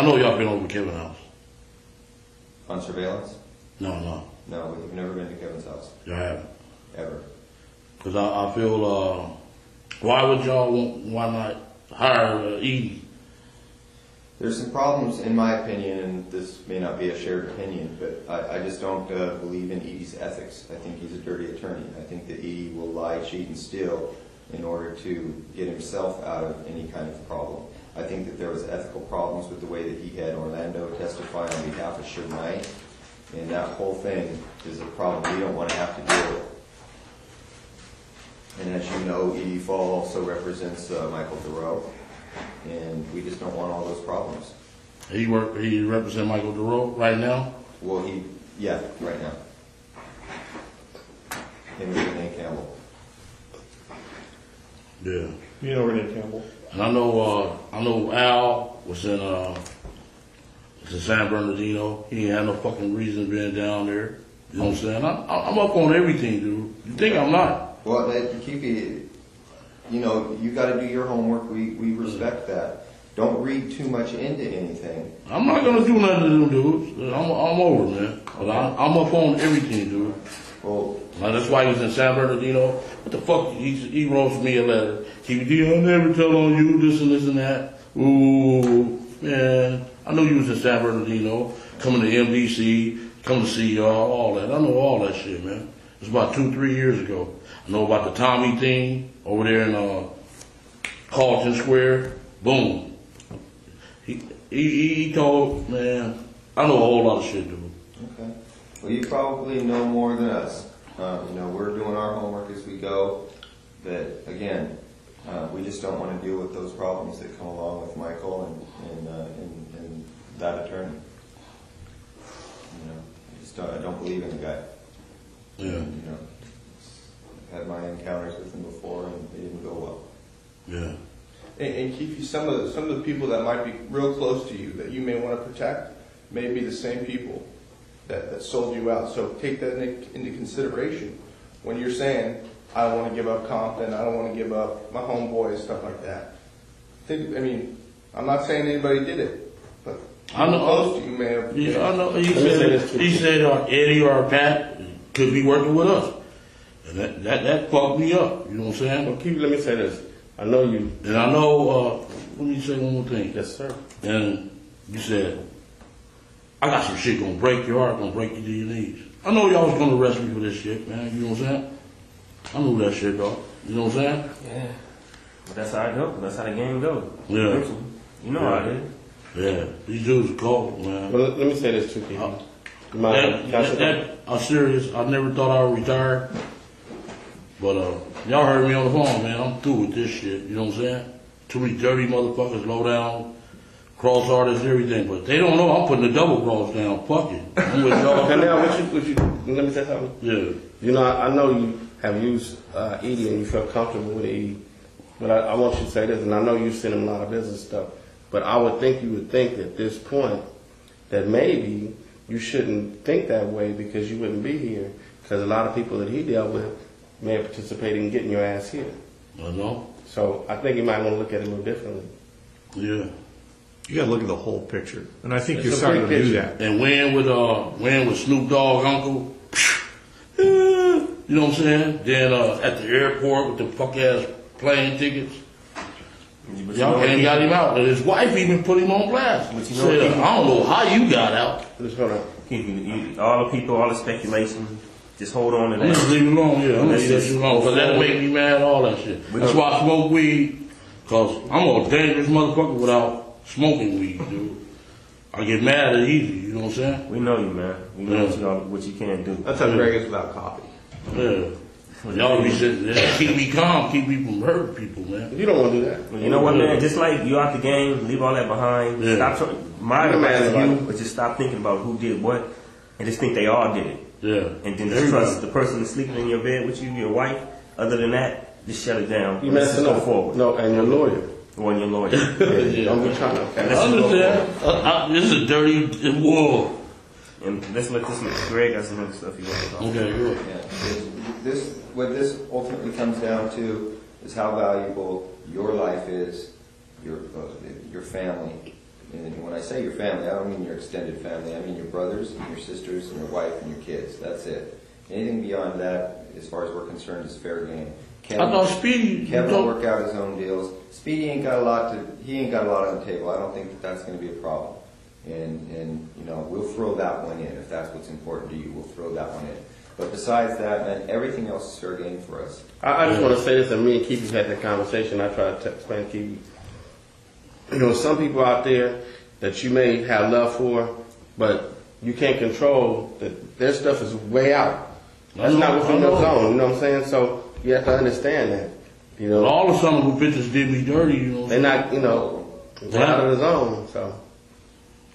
know y'all been over to Kevin's house. On surveillance? No. No, we've never been to Kevin's house. Y'all haven't. Ever. Because I feel, why would y'all why not hire Edie There's some problems, in my opinion, and this may not be a shared opinion, but I just don't believe in Edie's ethics. I think he's a dirty attorney. I think that Edie will lie, cheat, and steal in order to get himself out of any kind of problem. I think that there was ethical problems with the way that he had Orlando testify on behalf of Suge Knight, and that whole thing is a problem we don't want to have to deal with. And as you know, Edie Fall also represents Michael Thoreau, and we just don't want all those problems. He represents Michael Thoreau right now? Well, right now. Him and Renee Campbell. Yeah. You know Renee Campbell? And I know Al was in San Bernardino. He ain't had no fucking reason being down there. You know what I'm saying? I'm up on everything, dude. You think I'm not? Well, Keffe, you got to do your homework. We respect that. Don't read too much into anything. I'm not gonna do nothing to them dudes. I'm over, man. But I'm up on everything, dude. Well, that's why he was in San Bernardino. What the fuck? He wrote me a letter. Keffe D, I'll never tell on you this and this and that. Ooh, man. I know you was in San Bernardino, coming to MDC, coming to see y'all, all that. I know all that shit, man. It was about 2-3 years ago. I know about the Tommy thing over there in Carlton Square. Boom. He told, man, I know a whole lot of shit, dude. Okay. Well, you probably know more than us. We're doing our homework as we go. But again, we just don't want to deal with those problems that come along with Michael and that attorney. I don't believe in the guy. Yeah. I've had my encounters with him before, and they didn't go well. Yeah. And Keffe, some of the people that might be real close to you that you may want to protect may be the same people that sold you out. So take that into consideration when you're saying, I don't want to give up Compton, I don't want to give up my homeboy, stuff like that. I'm not saying anybody did it, but I know close to you may have. Yeah, I know. He said Eddie or Pat could be working with us. And that fucked me up. You know what I'm saying? Well, Keffe, let me say this. I know you. And I know, let me say one more thing. Yes, sir. And you said, I got some shit gonna break your heart, gonna break you to your knees. I know y'all was gonna arrest me for this shit, man. You know what I'm saying? I knew that shit, dog. You know what I'm saying? Yeah. But that's how it go. That's how the game go. Yeah. You know how it is. Yeah. These dudes are cold, man. Well, let me say this too, Keffe. I'm serious. I never thought I would retire. But y'all heard me on the phone, man. I'm through with this shit. You know what I'm saying? Too many dirty motherfuckers, low down, cross artists, and everything. But they don't know I'm putting the double cross down. Fuck it. I'm with y'all. And now, let me say something. Yeah. I know you have used Edie and you feel comfortable with Edie. But I want you to say this, and I know you send him a lot of business stuff. But I would think you would think at this point that maybe you shouldn't think that way because you wouldn't be here. Because a lot of people that he dealt with may have participated in getting your ass here. I know. So I think you might want to look at it a little differently. Yeah. You got to look at the whole picture, and I think you're starting to do that. And when with Snoop Dogg uncle, you know what I'm saying? Then at the airport with the fuck ass plane tickets, y'all ain't got him out. And his wife even put him on blast. Said, I don't know how you got out. Just hold on. All the people, all the speculation. Just hold on to that. I'm just leave it alone, yeah. I'm gonna leave that shit alone, because that'll make me mad, all that shit. That's why I smoke weed, because I'm a dangerous motherfucker without smoking weed, dude. I get mad at easy, you know what I'm saying? We know you, man. We know what you can do. That's how Greg is without coffee. Yeah. Y'all be sitting there, keep me calm, keep me from hurting people, man. You don't want to do that. You know what, man? Just like you out the game, leave all that behind. Yeah. Stop. My advice to you, but just stop thinking about who did what, and just think they all did it. Yeah. And then just trust the person that's sleeping in your bed with you, your wife. Other than that, just shut it down. Let's just go forward. No, and your lawyer. Or your lawyer. Yeah. Don't be trying to. I understand. This is a dirty war. And let's let this Greg got some other stuff he wants to talk about. Okay, good. Yeah. What this ultimately comes down to is how valuable your life is, your family. And when I say your family, I don't mean your extended family. I mean your brothers and your sisters and your wife and your kids. That's it. Anything beyond that, as far as we're concerned, is fair game. Kevin, I thought Speedy. Kevin will work out his own deals. Speedy ain't got a lot on the table. I don't think that's going to be a problem. And you know, we'll throw that one in if that's what's important to you. We'll throw that one in. But besides that, man, everything else is fair game for us. I just want to say this, and me and Keffe had that conversation. I tried to explain to Keffe. You know, some people out there that you may have love for, but you can't control. That their stuff is way out. That's not within your zone. You know what I'm saying? So you have to understand that. You know, all of some of the bitches did me dirty. You know, they're not. You know, they're out of the zone. So.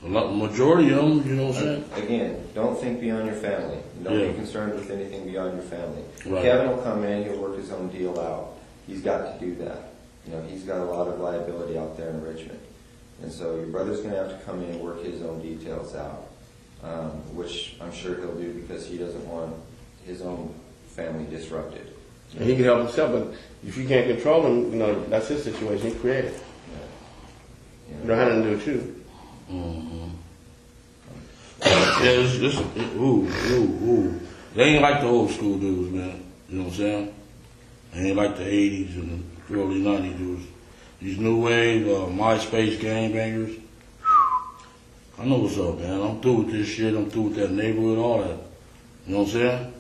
A majority of them, you know what I'm saying? Again, don't think beyond your family. Don't be concerned with anything beyond your family. Right. Kevin will come in, he'll work his own deal out. He's got to do that. You know, he's got a lot of liability out there in Richmond. And so your brother's going to have to come in and work his own details out, which I'm sure he'll do because he doesn't want his own family disrupted. And he can help himself, but if you can't control him, you know, that's his situation. He created it. Yeah. You don't have nothing to do with you. Mm-hmm. Yeah, ooh. They ain't like the old school dudes, man. You know what I'm saying? They ain't like the 80s and the early 90s dudes. These new wave, MySpace gangbangers. I know what's up, man. I'm through with this shit. I'm through with that neighborhood, all that. You know what I'm saying?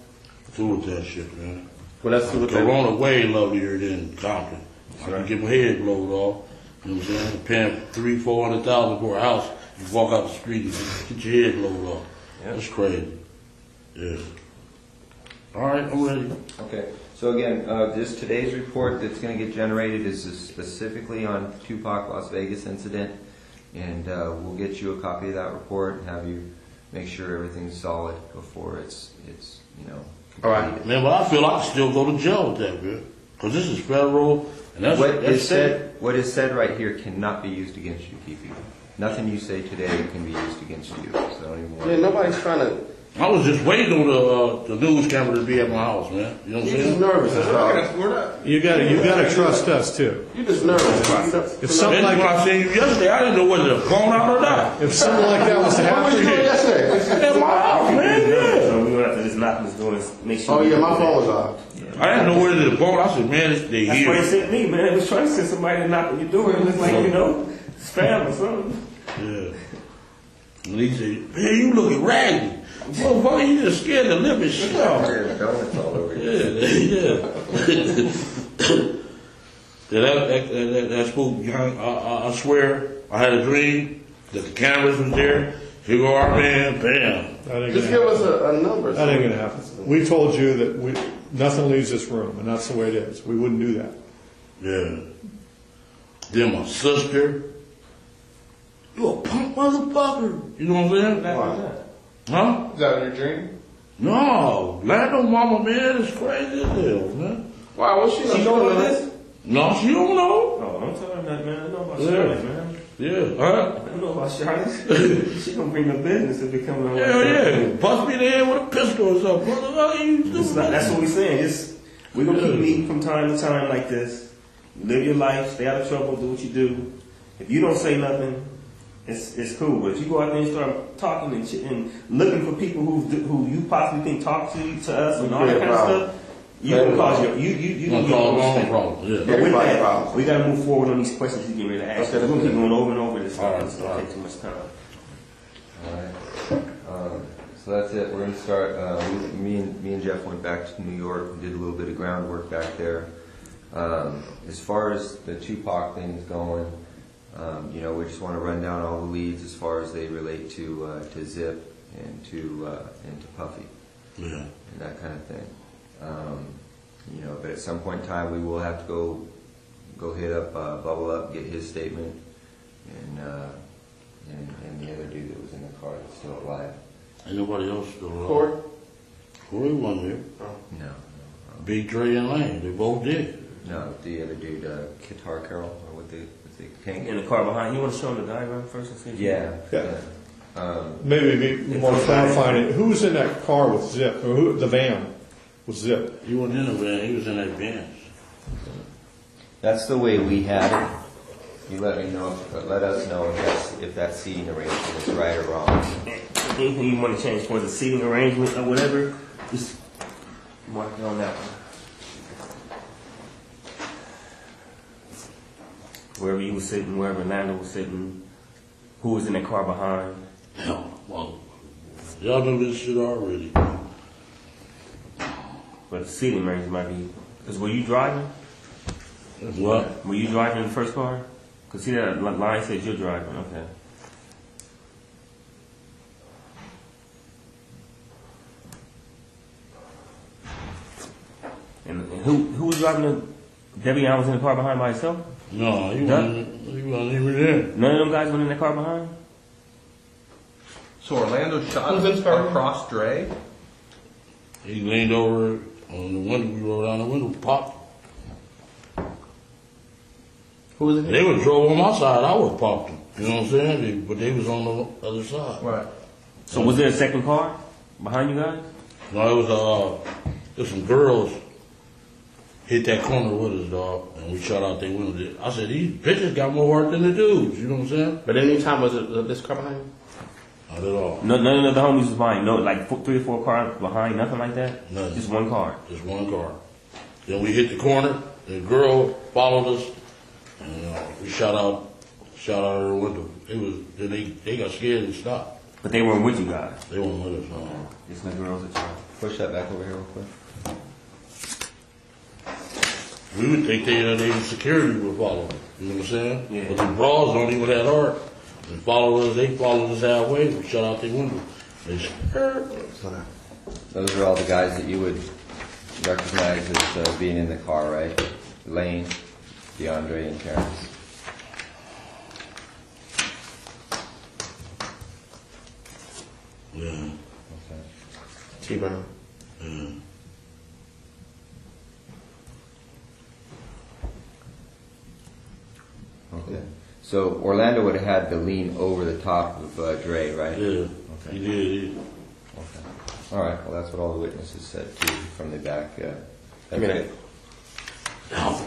Through with that shit, man. Well, that's what Corona way lovelier than Compton. I can get my head blowed off. You know what I'm saying? Paying $300,000-$400,000 for a house, you walk out the street and get your head blowed off. Yeah. That's crazy. Yeah. All right, I'm ready. Okay. So again, this today's report that's going to get generated is specifically on Tupac Las Vegas incident, and we'll get you a copy of that report and have you make sure everything's solid before it's you know. All right, man. But I feel I can still go to jail with that, man, because this is federal. And that's, what is said right here cannot be used against you, Keffe. Nothing you say today can be used against you. So don't even worry. Yeah, nobody's trying to. I was just waiting on the news camera to be at my house, man. You know what I'm saying? You're just nervous. That's all. You gotta trust us too. You're just nervous. If something like when I seen you yesterday, I didn't know whether to phone out or not. If something like that was to happen, At my house, man. Yeah. So we're gonna have to just knock this door and make sure. Oh yeah, my phone was off. I didn't know whether to phone. I said, man, they That's here. why they sent me, man. It was trying to send somebody to knock on your door. It looked like, you know, spam or something. Yeah. And he said, man, you looking raggedy. Motherfucker, you just scared to live and shit off. Donuts all over you. Yeah. That spook, I swear, I had a dream that the cameras was there. Here go our man, bam. Just give us a number. That ain't gonna happen. We told you that nothing leaves this room, and that's the way it is. We wouldn't do that. Yeah. Then my sister, you a punk motherfucker. You know what I'm saying? Wow. Huh? Is that in your dream? No. Lando mama, man, is crazy as hell, man. Wow, what's she doing this? No, she don't know. Oh, don't tell her that, man. I know about Charlotte, man. Yeah, huh? I know about Charlotte. She gonna bring the business if it comes on. Yeah. Bust me in the head with a pistol or something. That's what we saying. We're gonna keep meeting from time to time like this. Live your life, stay out of trouble, do what you do. If you don't say nothing, it's cool. But if you go out there and start talking and looking for people who you possibly think talk to us and all that kind of stuff, you gonna cause you gonna cause a problem. Yeah. But with that, we gotta move forward on these questions you get ready to ask. We're gonna keep going over and over this stuff. It's gonna take too much time. All right. So that's it. We're gonna start. Me and Jeff went back to New York and did a little bit of groundwork back there. As far as the Tupac thing is going, you know, we just want to run down all the leads as far as they relate to Zip and to Puffy, and that kind of thing. You know, but at some point in time, we will have to go hit up Bubble Up, get his statement, and the other dude that was in the car that's still alive. Ain't nobody else still alive. Corey wasn't there. No. Big Dre and Lane, they both did. No, the other dude, Guitar Carol, or what they can't in the car behind. You want to show them the diagram first and see? Yeah. Maybe more clarifying it. Who was in that car with Zip, or the van with Zip? He wasn't in the van. He was in that van. That's the way we had it. You let us know if that seating arrangement is right or wrong. Anything you want to change towards the seating arrangement or whatever, just mark it on that one. Wherever you was sitting, wherever Orlando was sitting, who was in the car behind? Hell, well, y'all know this shit already. But the seating range might be. Because were you driving? What? Were you driving in the first car? Because see that line says you're driving. Okay. And who was driving the? Debbie Allen was in the car behind by herself? No, he wasn't even there. None of them guys went in the car behind? So Orlando shot Who's in the car? across Dre? He leaned over on the window, we rolled down the window, popped. Who was it? They would drove on my side, I would popped them. You know what I'm saying? But they was on the other side. Right. So was there a second car behind you guys? No, it was some girls hit that corner with us, dog, and we shot out their window. I said, these bitches got more heart than the dudes, you know what I'm saying? But any time was it this car behind you? Not at all. None of the homies was behind. No, like 3 or 4 cars behind, nothing like that? Nothing. Just one car. Just one car. Then we hit the corner, the girl followed us, and we shot out her window. They got scared and stopped. But they weren't with you guys? They weren't with us, no. Just the girls that you push that back over here real quick. We would think they security would follow us, you know what I'm saying? Yeah. But the bras don't even that hard. They followed us halfway, we shot out their window. They scared. Those are all the guys that you would recognize as being in the car, right? Lane, DeAndre, and Terrence. Yeah. Okay. T-Brown. Yeah. Okay. So Orlando would have had to lean over the top of Dre, right? Yeah. Okay. He did. Okay. All right. Well, that's what all the witnesses said too from the back. I mean, That was a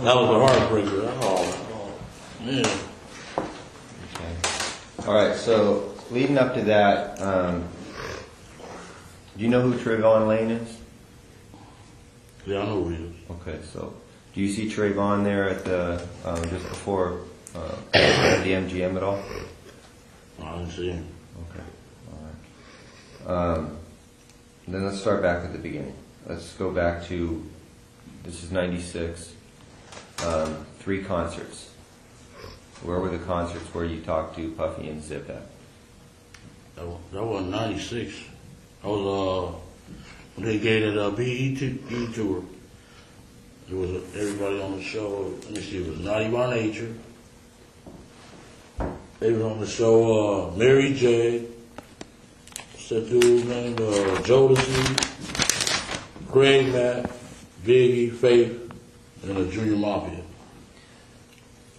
heartbreaker. Oh, man. Okay. All right. So leading up to that, do you know who Trayvon Lane is? Yeah, I know who he is. Okay. So do you see Trayvon there at the just before at the MGM at all? I didn't see him. Okay. All right. Then let's start back at the beginning. Let's go back to, this is 96, 3 concerts. Where were the concerts where you talked to Puffy and Zip at? That was 96. I was, when they gave it a BET tour. It was everybody on the show. Let me see, it was Naughty by Nature. They was on the show, Mary J. What's that dude's name? Jodeci, Greg Matt, Biggie, Faith, and a Junior Mafia.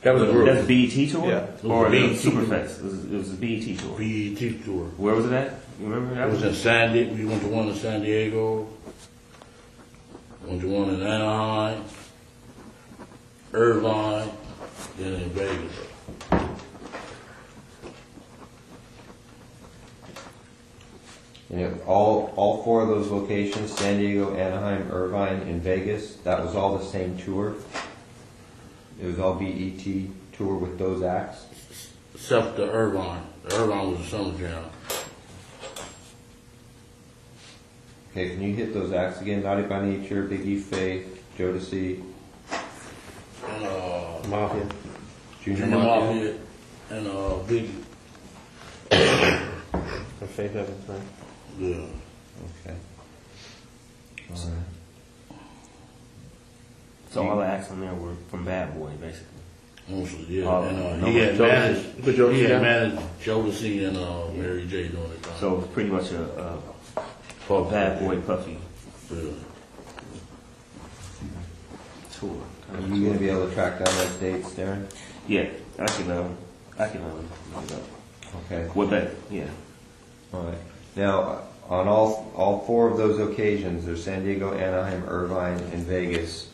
That was a group. That's BET tour? Yeah. Or BET Superfest? It was a BET tour. BET tour. Where was it at? You remember that? It was in San Diego. We went to one in San Diego. Went to one in Anaheim, Irvine, then in Vegas. And all 4 of those locations, San Diego, Anaheim, Irvine, and Vegas, that was all the same tour? It was all BET tour with those acts? Except the Irvine. The Irvine was a summer jam. Okay, can you hit those acts again? Naughty by Nature, Biggie, Faith, Jodeci, And Mafia. Junior Junior Mafia. Mafia and Biggie. For Faith Evans, right? Yeah. Okay. All right. So all the acts on there were from Bad Boy, basically. Mostly, yeah. Oh, And no, he had Jodeci. Put Jodeci he had down? managed Jodeci and Mary J during the time. So it was pretty much a Puff, Bad Boy Puffy Yeah. tour. Are you going to be able to track down those dates, Darren? Yeah, I can look it up. Okay. What better? Yeah. All right. Now, on all 4 of those occasions, there's San Diego, Anaheim, Irvine, and Vegas.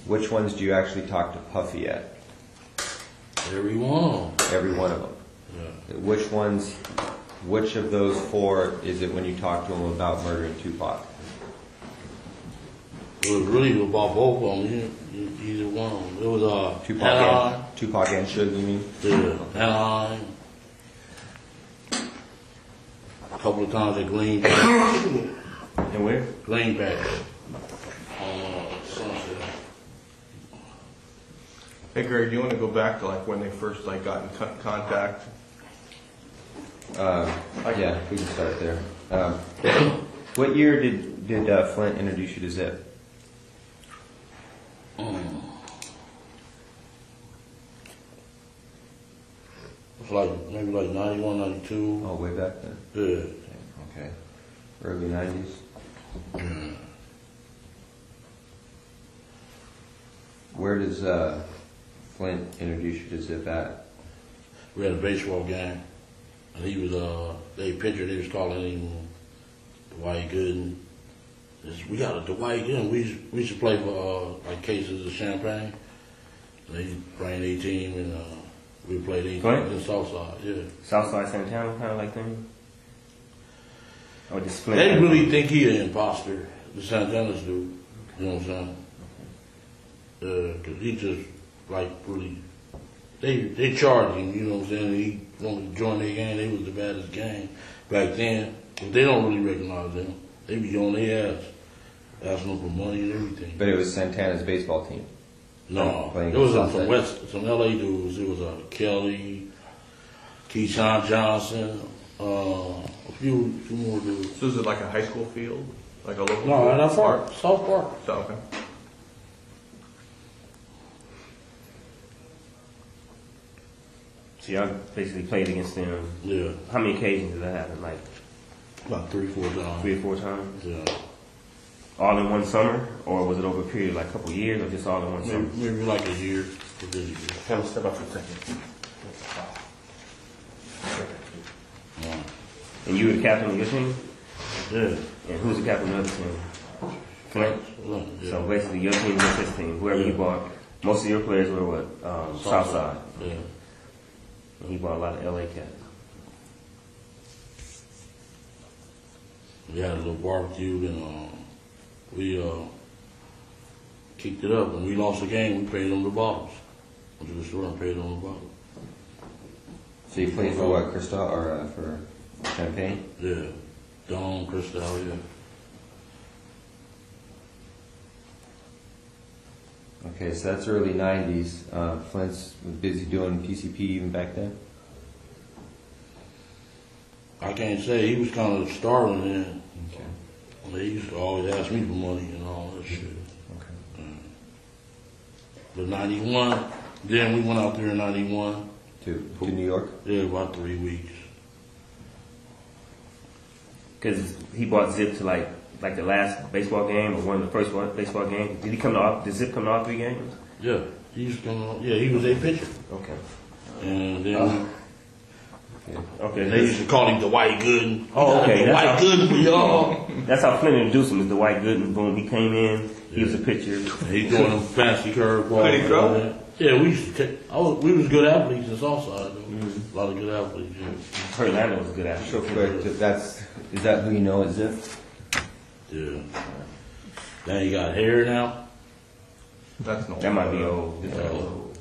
Which ones do you actually talk to Puffy at? Every one. Every one of them. Yeah. Which of those 4 is it when you talk to him about murdering Tupac? It was really about both of them. Either one of them. It was Tupac and Suge, you mean? Yeah, Anaheim. A couple of times at Green Bay. And where? Green Bay. Sunset. Hey, Greg, do you want to go back to like when they first like got in contact? Yeah, we can start there. What year did Flint introduce you to Zip? It's like maybe like 91, 92. Oh, way back then? Yeah. Okay. Early 90s? Yeah. Where does Flint introduce you to Zip at? We had a baseball game, and he was they pitcher. They was calling him Dwight Gooden. We got a Dwight Gooden. We used to play for like cases of champagne. And they bring a team, and we played in Southside. Yeah, Southside Santana kind of like thing. Or just Flint. They really think he an imposter. The Santanas do. You know what I'm saying? Cause he just like really. They charged him, you know what I'm saying? He wanted to join their gang. They was the baddest gang back then. But they don't really recognize them. They be on their ass, asking them for money and everything. But it was Santana's baseball team. No, Playing it was Southside. some LA dudes. It was Kelly, Keyshawn Johnson, a few more dudes. So is it like a high school field, like a local? No, field? not far. South Park. So, okay. So y'all basically played against them. Yeah, How many occasions did that happen? Like about 3 or 4 times. 3 or 4 times? Yeah, All in one summer? Or was it over a period of like a couple of years or just all in one summer? maybe like a year. For this year. Have a step up for a second. Yeah. And you were the captain of your team? Yeah. And who's the captain of the other team? Flint? Yeah. So basically your team was his team. Whoever he bought, most of your players were what? Southside. Yeah. And he bought a lot of LA cats. We had a little barbecue and we kicked it up. When we lost the game, we paid them the bottles. Went to the store and paid them the bottles. So you played for what, Cristal, or for Champagne? Yeah. Dawn, Cristal, yeah. Okay, so that's early 90s. Flint's was busy doing PCP even back then? I can't say. He was kind of starving then. Okay. He used to always ask me for money and all that shit. Okay. But 91, then we went out there in 91. To New York? Yeah, about 3 weeks. Because he bought Zip to like the last baseball game or one of the first baseball games. Did Zip come to all 3 games? Yeah. He used to come on. Yeah, he was a pitcher. Okay. And then Okay. they used to call him the White Gooden. Oh, okay. The White Gooden for y'all. That's how Flint introduced him, is the White Gooden. Boom, he came in, he was a pitcher. He doing them fancy curveballs. Could he throw? Yeah, we used to we was good athletes in Southside, though. A lot of good athletes, yeah. Her Lando was a good athlete. So quick, is that who you know as Zip? Yeah. Now you got hair now. That's no. That might be old. This is Oh. old.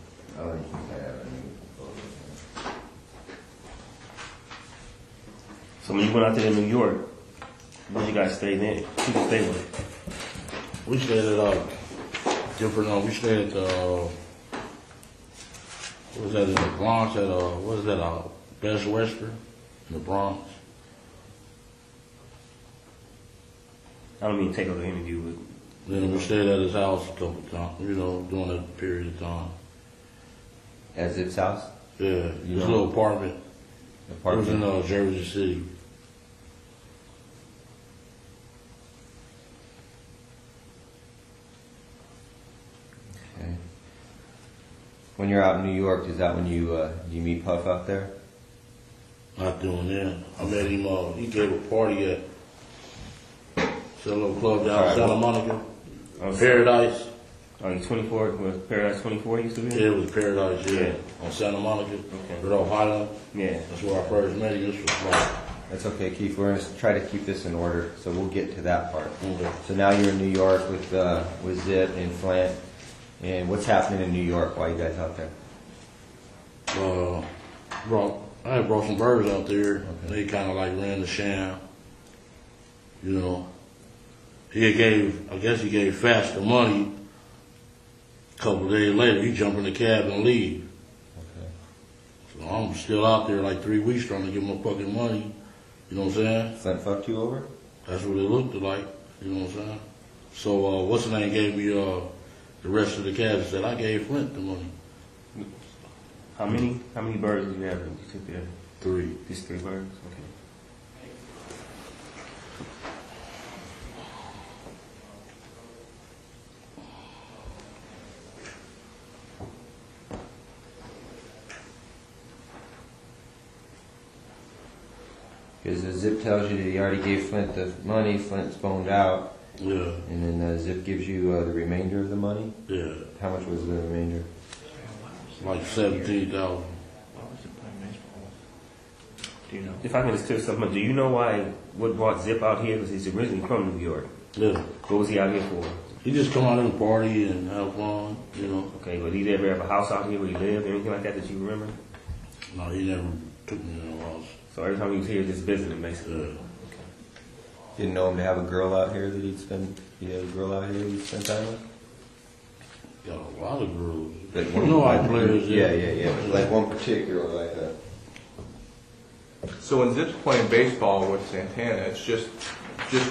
So when you went out there in New York, where you guys stayed in? Who you stay with? We stayed at different. We stayed at what was that in the Bronx? At what is that? Best Western in the Bronx. I don't mean to take over the interview, but Then we stayed at his house a couple of times. You know, during that period of time. At Zip's house? Yeah, You his know? little apartment. It was in Jersey City. Okay. When you're out in New York, is that when you meet Puff out there? Not doing that. I met him. He gave a party at some little club down in Santa Monica. Paradise. Oh, you 24? Was Paradise 24 used to be? Yeah, it was Paradise. Yeah, on Santa Monica. Okay. Rudolph Highland. Yeah. That's where I first met him. This was like That's okay, Keith. We're going to try to keep this in order, so we'll get to that part. Okay. So now you're in New York with Zip and Flint, and what's happening in New York while you guys out there? I brought some birds out there. Okay. They kind of like ran the sham. You know, I guess he gave Fast the money. A couple of days later, he jumped in the cab and leave. Okay. So I'm still out there like 3 weeks trying to give him my fucking money. You know what I'm saying? Flint fucked you over? That's what it looked like. You know what I'm saying? So what's the name gave me the rest of the cash and said I gave Flint the money. How many birds did you have that you took there? 3. These 3 birds? Okay. Because the Zip tells you that he already gave Flint the money, Flint's boned out. Yeah. And then Zip gives you the remainder of the money? Yeah. How much was the remainder? Like 17,000. Do you know? If I can just tell you something, do you know what brought Zip out here? Because he's originally from New York. Yeah. What was he out here for? He just come out and party and have fun, you know. Okay, but he ever have a house out here where he lived, anything like that you remember? No, he never took me to no house. So every time he was here, just visiting, basically. Yeah. Didn't know him to have a girl out here that he had a girl out here he'd spend time with? Got a lot of girls. Like You know how players. Yeah. Like one particular, like that. So when Zip's playing baseball with Santana, it's just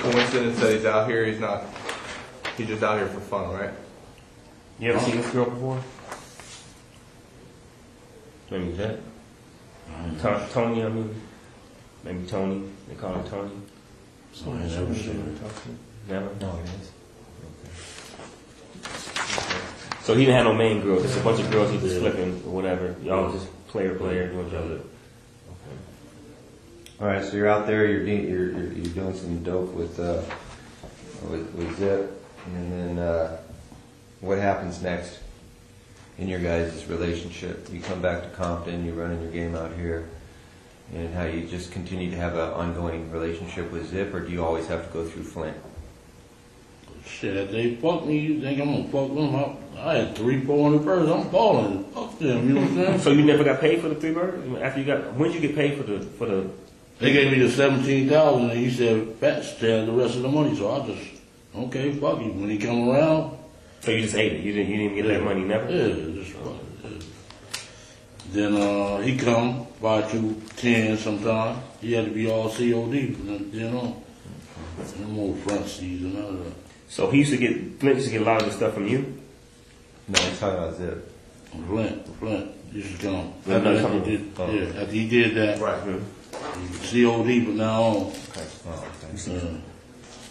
coincidence that he's out here. He's just out here for fun, right? You ever seen this girl before? Maybe that. Tony, I mean. Maybe Tony. They call him Tony. So I never seen her. Never? No, it is. So he didn't have no main girl, just a bunch of girls he was flipping or whatever. Y'all just player, doing each other. All right, so you're out there. You're doing some dope with Zip, and then what happens next in your guys' relationship? You come back to Compton. You're running your game out here, and how you just continue to have an ongoing relationship with Zip, or do you always have to go through Flint? Shit, if they fuck me, you think I'm gonna fuck them up? I had 300-400 birds. I'm balling. Fuck them. You know what I'm saying? So you never got paid for the 3 birds? After you got, when did you get paid for the? They gave me the 17,000, and he said, "Fats, had the rest of the money." So I just, okay, fuck you. When he come around, so you just ate it. You didn't even get that money, never. Yeah, just fuck it. Then he come by 2:10 sometime. He had to be all COD, you know. No more front seats and none of that. So Flint used to get a lot of this stuff from you? No, he's talking about Zip. Flint used to come. After he did that. Right. COD, but now on. Okay.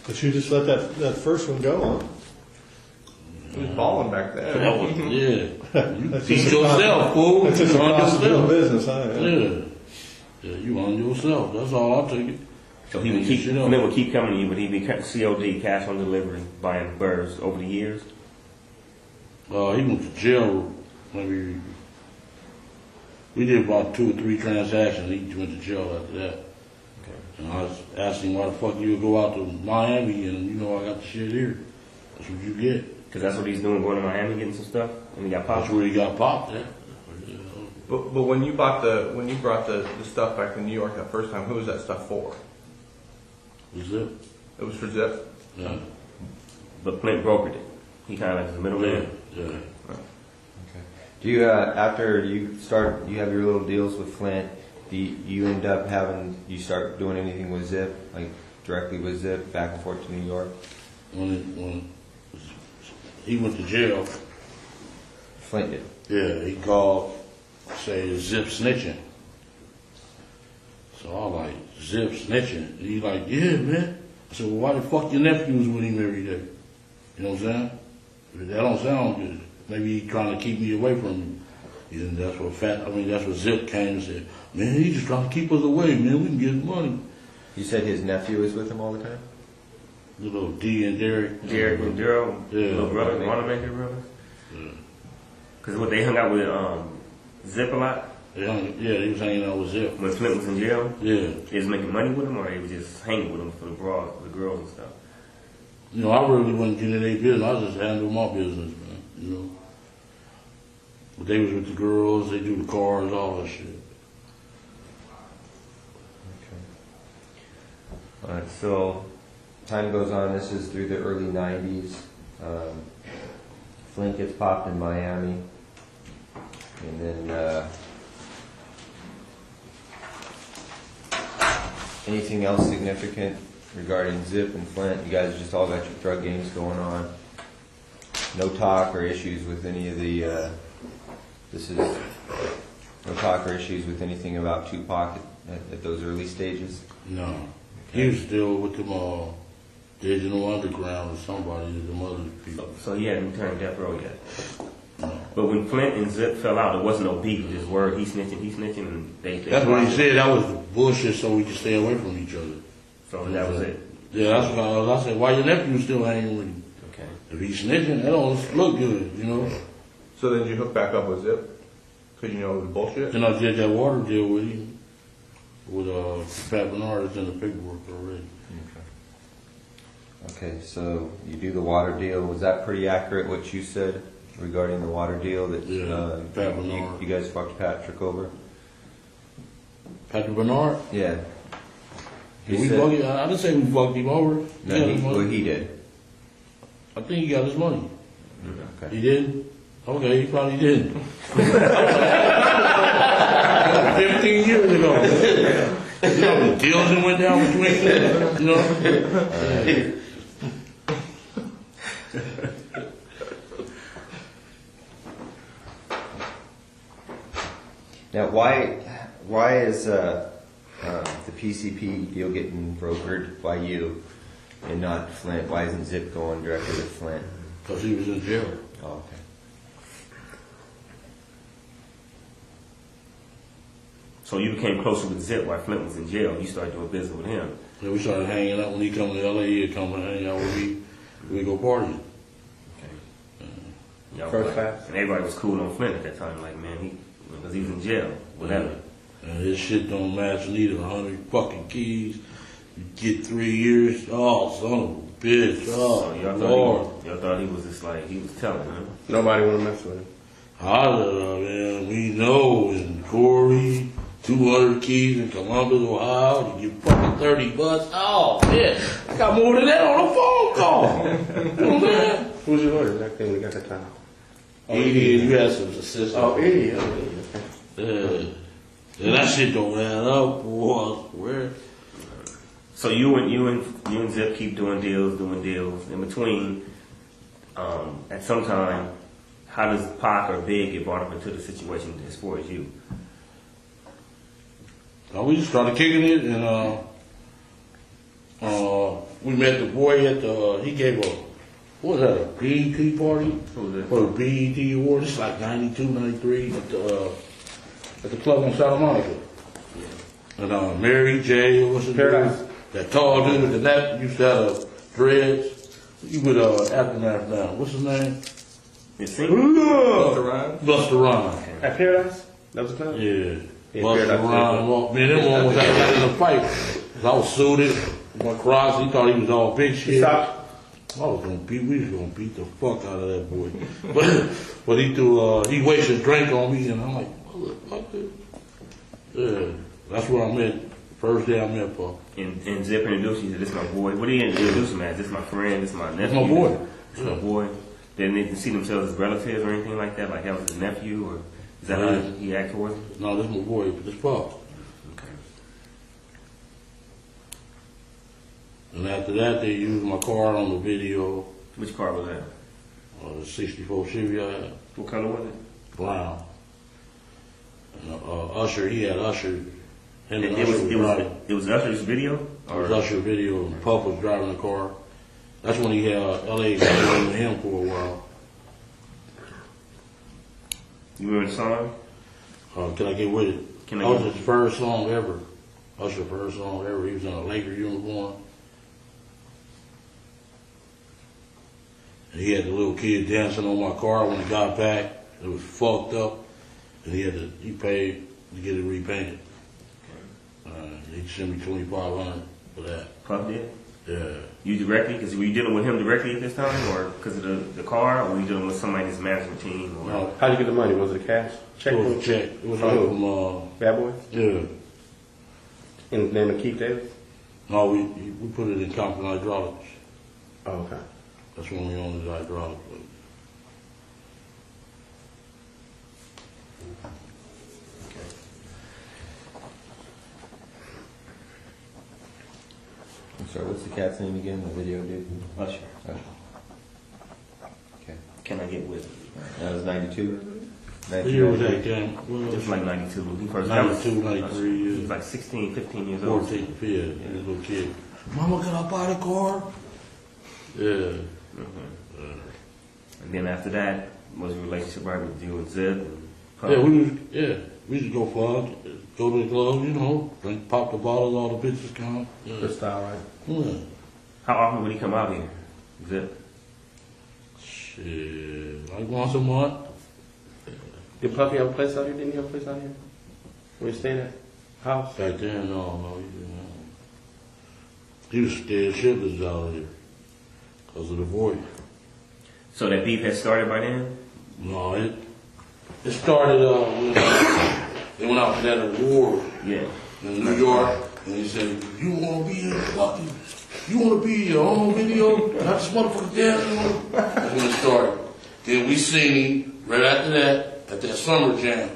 But you just let that first one go, huh? He was balling back then. That was, You teach yourself, fool. That's just a cost of doing business, huh? Yeah, you on yourself. That's all I take it. So he would keep coming to you, but he'd be COD, cash on delivery, buying birds over the years? He went to jail maybe. We did about 2 or 3 transactions. He went to jail after that. Okay. And I was asking why the fuck you would go out to Miami and you know I got the shit here. That's what you get. Because that's what he's doing, going to Miami getting some stuff, and he got popped. That's where he got popped at. But when you brought the stuff back to New York that first time, who was that stuff for? Zip. It was for Zip. Yeah. But Flint brokered it. He kind of like the middleman. Yeah. Do you after you have your little deals with Flint? Do you end up you start doing anything with Zip, like directly with Zip, back and forth to New York? When he went to jail, Flint did. Yeah, he called, say Zip snitching. So I was like, Zip snitching? And he like, yeah, man. I said, well, why the fuck your nephew was with him every day? You know what I'm saying? That don't sound good. Maybe he trying to keep me away from him. And that's what Zip came and said, man, he just trying to keep us away, man. We can get money. You said his nephew was with him all the time? The little D and Derek. Derek and Daryl, little brother, Wanamaker brothers. Yeah. Because what they hung out with Zip a lot. Yeah, he was hanging out with Zip. When Flint was in jail, Yeah. he was making money with him, or he was just hanging with him for the girls and stuff. You know, I really wasn't getting their business. I just handled my business, man. You know. But they was with the girls. They do the cars, all that shit. All right, so time goes on. This is through the early 90s. Flint gets popped in Miami. And then anything else significant regarding Zip and Flint? You guys just all got your drug games going on. No talk or issues with any of the, no talk or issues with anything about Tupac at those early stages? No. He was still with them Digital Underground or somebody, the other people. So he hadn't turned death row yet. No. But when Flint and Zip fell out, there wasn't no beef. Just word, he snitching, and they That's what he said. That was bullshit, so we could stay away from each other. So that was it. Yeah, that's what I said. Why your nephew still hanging with him? Okay. If he's snitching, that don't look good, you know. So then you hook back up with Zip? Because you know it was bullshit? Then I did that water deal with him, with Pat Bernard. It's in the paperwork already. Okay, so you do the water deal. Was that pretty accurate what you said regarding the water deal? That Pat Bernard. You guys fucked Patrick over? Patrick Bernard? Yeah. Did we fuck him? I didn't say we fucked him over. No, he did. I think he got his money. Okay. He didn't? Okay, he probably didn't. 15 years ago. You know, the deals that went down between them, you know? Now, why is the PCP deal getting brokered by you and not Flint? Why isn't Zip going directly to Flint? Because he was in jail. Oh, okay. So you became closer with Zip while Flint was in jail. You started doing business with him. Yeah, we started hanging out when he come to LA. He'd come and hang out with me. We go partying. First class. And everybody was cool on Flint at that time. Like, man, because he was in jail, whatever. And his shit don't match neither. 100 fucking keys. You get 3 years. Oh, son of a bitch. Oh, so Lord. Y'all thought he was just like, he was telling, huh? Nobody want to mess with him. Man, we know in Corey, 200 keys in Columbus, Ohio, you get fucking 30 bucks. Oh, man, I got more than that on a phone call. You know what I'm saying? Who's your lawyer? That thing we got that time. Oh, you had some assistants. Oh, Eddie. Yeah, that shit don't add up, boy. I swear. So you and Zip keep doing deals. In between, at some time, how does Pac or Big get brought up into the situation as far as you? We just started kicking it, and we met the boy at the. He gave what was that, a BET party? Who was that? For the BET award. It's like 92, 93 at the club in Santa Monica. Yeah. And Mary J. What's his name? That tall dude with the net used to have dreads. You with Aftermath now. What's his name? Busta Rhymes? Busta Rhymes. At Paradise? That was the time? Yeah. Busta Rhymes. Man, that one was out in a fight. 'Cause I was suited. My cross, he thought he was all big shit. We was gonna beat the fuck out of that boy. but he threw, he wasted a drink on me, and I'm like, motherfucker. Yeah, that's where I met. First day I met Paul. And Zip introduced you to this my boy. What do you introduce him as? This my friend. This my nephew. That's my boy. This my boy. Didn't they see themselves as relatives or anything like that? Like that was his nephew, or is that how he acted towards him? No, this is my boy. This Paul. Okay. And after that, they used my car on the video. Which car was that? The 64 Chevy I had. What color was it? Brown. And Usher, he had Usher. It was Usher's video? Or it was Usher's video, and Puff was driving the car. That's when he had LA going with him for a while. You remember the song? Can I Get With It? That was his first song ever. Usher's first song ever. He was in a Laker uniform. And he had the little kid dancing on my car when he got back. It was fucked up. And he paid to get it repainted. He sent me $2,500 for that. Puff did? Yeah. You directly? Because were you dealing with him directly at this time, or because of the car, or were you dealing with somebody in his management team? Or? No. How'd you get the money? Was it cash? Check? It was a check. It was like from Bad Boy? Yeah. In the name of Keith Davis? No, we put it in Compton Hydraulics. Oh, okay. That's when we owned the hydraulics. I'm sorry, what's the cat's name again? The video dude? Usher. Okay. Can I get with it? That was 92? What year was that, Cam? It was like 92. When he first 92, 93, He yeah. was like 16, 15 years old. 14, yeah, he was a little kid. Mama, can I buy the car? Yeah. And then after that, was your relationship right with you and Zip? And Puff? Yeah, we used to go fun, go to the club, you know, drink, pop the bottles, all the bitches come. Yeah. Good style, right? Yeah. How often would he come out here? Zip? Shit, like once a month. Did Puffy have a place out here? Didn't he have a place out here? Where you staying at? House? Back then, no, he didn't. He was scared shitless out here because of the voice. So that beef had started by then? No, it started when they went out to that award in New York, and he said, "You want to be in fucking, you want to be in your own video, not this motherfucker dancing." That's when it started. Then we seen him right after that at that summer jam.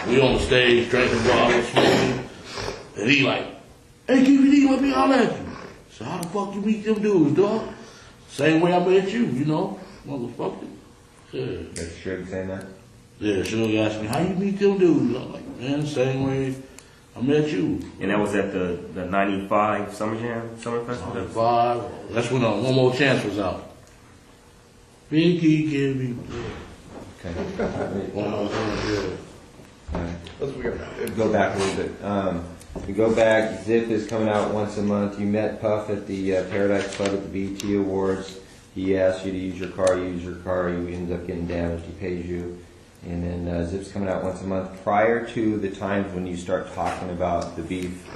We on the stage drinking bottles, smoking, and he like, "Hey, Keffe D, let me holler at you." So how the fuck you meet them dudes, dog? Same way I met you, you know, motherfucker. Yeah. That's Suge saying that? Yeah, Suge asked me, how you meet them dudes? I'm like, man, same way I met you. And that was at the 95 Summer Jam, Summer Festival? 95. That's when One More Chance was out. Big Key Keffe. Okay. One More Chance, yeah. Let's go back a little bit. We go back, Zip is coming out once a month. You met Puff at the Paradise Club at the BET Awards. He asked you to use your car, you use your car, you ended up getting damaged, he pays you. And then Zip's coming out once a month. Prior to the times when you start talking about the beef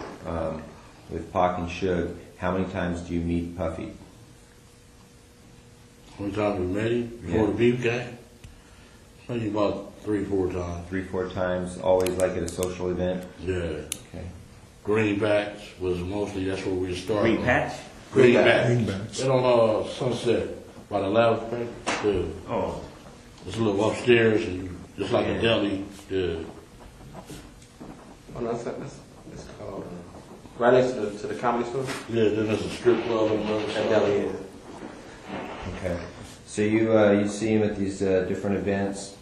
with Pac and Suge, how many times do you meet Puffy? How many times we met him before the beef came? Maybe about 3-4 times. 3-4 times, always like at a social event? Yeah. Okay. Greenbacks was mostly, that's where we started. Green Patch? Greenbacks. Right on Sunset, by the lounge. Yeah. Oh. It's a little upstairs, and just like a deli. Yeah. Oh, no, it's called right next to the comedy store. Yeah, then there's a strip club on the other side. Deli. Okay. So you see him at these different events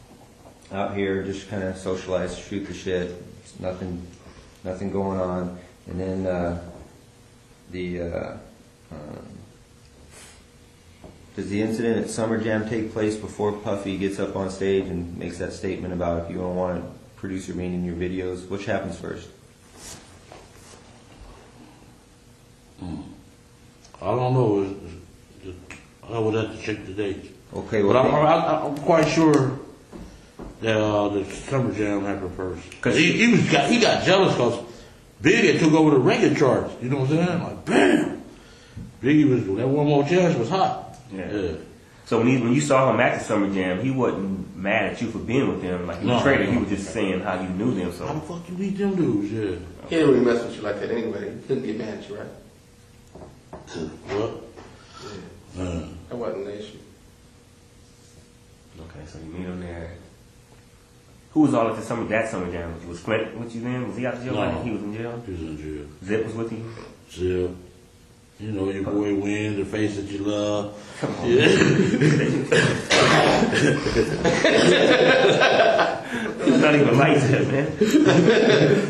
out here, just kind of socialize, shoot the shit. It's nothing going on. And then does the incident at Summer Jam take place before Puffy gets up on stage and makes that statement about if you don't want a producer being in your videos? Which happens first? I don't know. I would have to check the dates. Okay, but well, I'm quite sure that the Summer Jam happened first. Cause he got jealous because Biggie took over the record charts. You know what I'm saying? Like, bam! Biggie was, that One More Chance was hot. Yeah. So when you saw him at the Summer Jam, he wasn't mad at you for being with them. Like, he was traded. He was just saying how you knew them. So how the fuck you meet them dudes? Yeah. He didn't really mess with you like that anyway. He couldn't get mad at you, right? What? Yeah. That wasn't the issue. Okay, so you meet him there. Who was all at that Summer Jam with you? Was Clint with you then? Was he out of jail? No. He was in jail? He was in jail. Zip was with you? Zip. You know, your boy Win, the face that you love. Come on. Yeah. He's not even like that, man.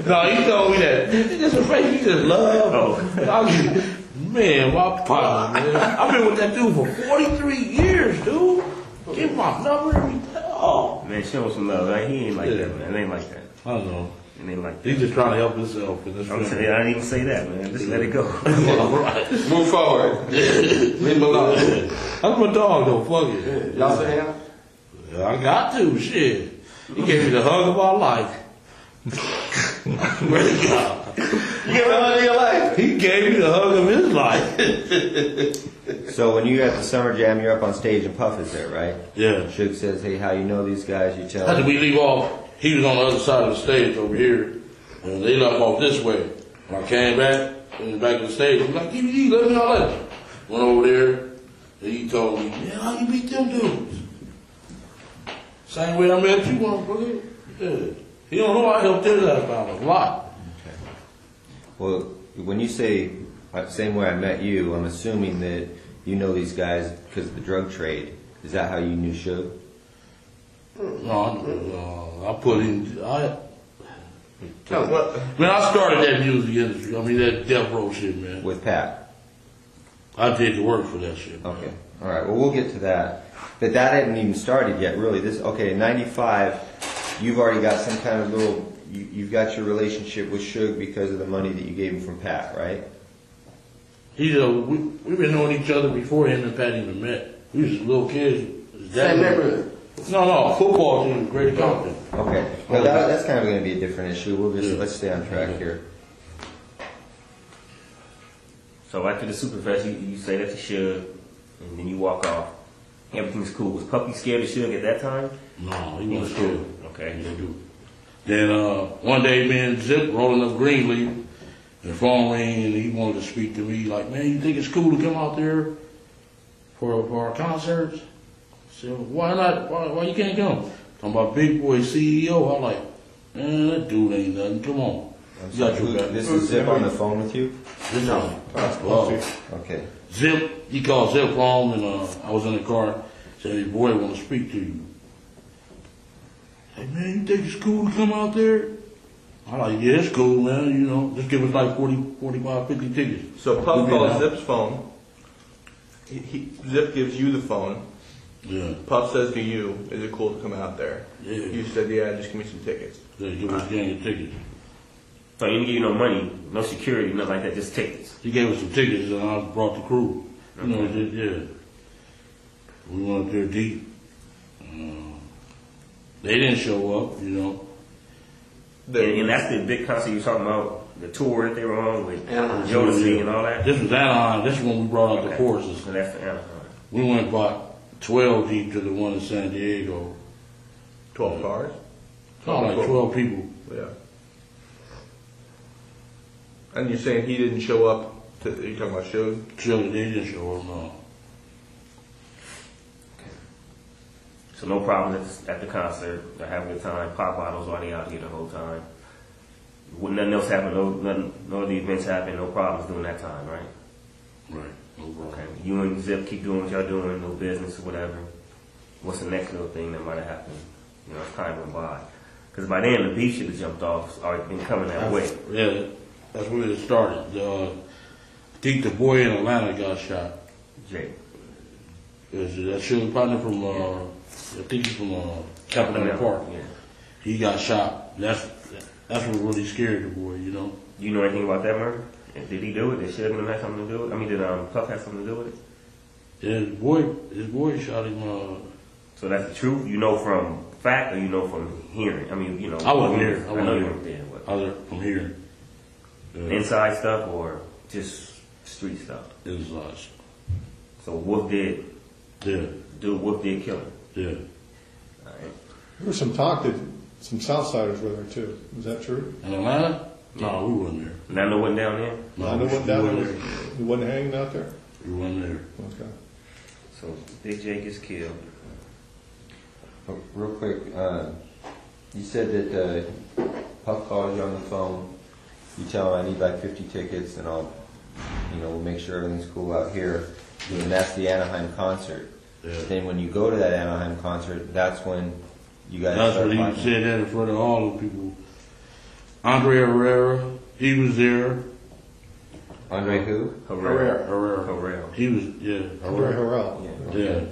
No, he told me that. It's just a face you just love. Oh. Man, my partner, man. I've been with that dude for 43 years, dude. Give my number every oh. Man, show him some love. Right? He ain't like that, man. It ain't like that. I don't know. It ain't like that. He's just trying to help himself. In this I'm saying, I didn't even say that, man. Just let it go. All right. Move forward. Leave him alone. That's my dog, though. Fuck it. Y'all say him? I got to. Shit. He gave me the hug of my life. Where to God? You gave me a hug of your life. He gave me the hug of his life. So when you at the Summer Jam, you're up on stage and Puff is there, right? Yeah. Suge says, hey, how you know these guys? You tell After him. we leave off, he was on the other side of the stage over here, and they left off this way. When I came back, in the back of the stage, he was like, Keffe D, let me know later. Went over there, and he told me, man, how you beat them dudes? Same way I met you, motherfucker. Yeah. He don't know I helped his ass out a lot. Okay. Well, when you say same way I met you, I'm assuming that you know these guys because of the drug trade. Is that how you knew Suge? No, I put in, when I started that music industry, I mean that death row shit, man. With Pat? I did the work for that shit. Man. Okay. All right. Well, we'll get to that. But that hadn't even started yet, really. In 95, you've already got some kind of little, you've got your relationship with Suge because of the money that you gave him from Pat, right? We've been knowing each other before him and Pat even met. We was little kids. Same neighborhood. No, football team, Great Compton. Okay. Well, that's kind of going to be a different issue. Let's stay on track here. So after the Superfest, you say that to Suge, and then you walk off. Everything's cool. Was Puppy scared of Suge at that time? No, he wasn't scared. Okay. Then one day, me and Zip rolling up Greenleaf, and the phone rang, and he wanted to speak to me. Like, man, you think it's cool to come out there for our concerts? I said, why not? Why you can't come? Talking about Big Boy CEO. I'm like, man, that dude ain't nothing. Come on. This is Zip on the phone with you? No. Okay. Zip, he called Zip home, and I was in the car. Said, hey, boy, I want to speak to you. Hey, man, you think it's cool to come out there? I'm like, yeah, it's cool, man. You know, just give us like 40, 45, 50 tickets. So Puff calls Zip's phone. Zip gives you the phone. Yeah. Puff says to you, is it cool to come out there? Yeah. You said, yeah, just give me some tickets. Yeah, give us a gang of tickets. So he didn't give you no money, no security, nothing like that, just tickets. He gave us some tickets, and I brought the crew. You know, yeah. We went up there deep. They didn't show up, you know. And that's the big concert you were talking about, the tour that they were on with Jodeci and all that? This was Anaheim. This is when we brought out the choruses. So that's the Anaheim. We went about 12 deep to the one in San Diego. 12 cars? No, like 12 people. Yeah. And you're saying he didn't show up to, are you talking about Suge? Suge, they didn't show up, no. So no problem at the concert. They're having a good time. Pop bottles already out here the whole time. Nothing else happened. No other events happened. No problems during that time, right? Right. No problem. Okay. You and Zip keep doing what y'all doing. No business or whatever. What's the next little thing that might have happened? You know, as time went by. Because by then the beef should have jumped off. It's already been coming that way. Yeah, that's where it started. I think the boy in Atlanta got shot. Jake. That Suge partner from, I think he's from Capitol Park. Yeah. He got shot. That's what really scared the boy, you know. You know anything about that murder? Did he do it? Did Suge have something to do with it? I mean, did Puff have something to do with it? Yeah, his boy shot him. So that's the truth? You know from fact or you know from hearing? I mean, you know. I wasn't there. I know you weren't there. I was from hearing. Inside stuff or just street stuff? Inside. So Wolf did? Yeah. Dude, Wolf did kill him? Yeah. All right. There was some talk that some Southsiders were there too. Is that true? In Atlanta? No, we wasn't there. Nando wasn't down there? Nando wasn't down there? He wasn't hanging out there? We wasn't there. Okay. So Big Jake is killed. Oh, real quick, you said that Puff calls you on the phone. You tell him I need like 50 tickets, and we'll make sure everything's cool out here. And that's the Anaheim concert. Yeah. Then when you go to that Anaheim concert, that's when you guys That's start what he fighting. said that in front of all the people. Andre Herrera, he was there. Andre who? Herrera. He was, Andre Harrell. Yeah.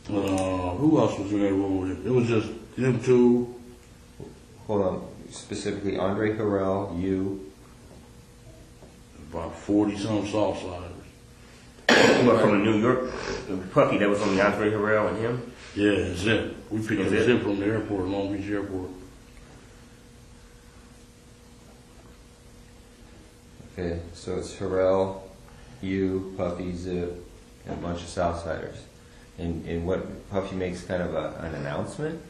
Who else was there? It was just them two. Hold on. Specifically, Andre Harrell, you. About 40-some Southsiders. But from New York, Puffy, that was only Andre Harrell and him? Yeah, Zip. We picked up Zip from the airport, Long Beach Airport. Okay, so it's Harrell, you, Puffy, Zip, and a bunch of Southsiders. And what Puffy makes kind of an announcement?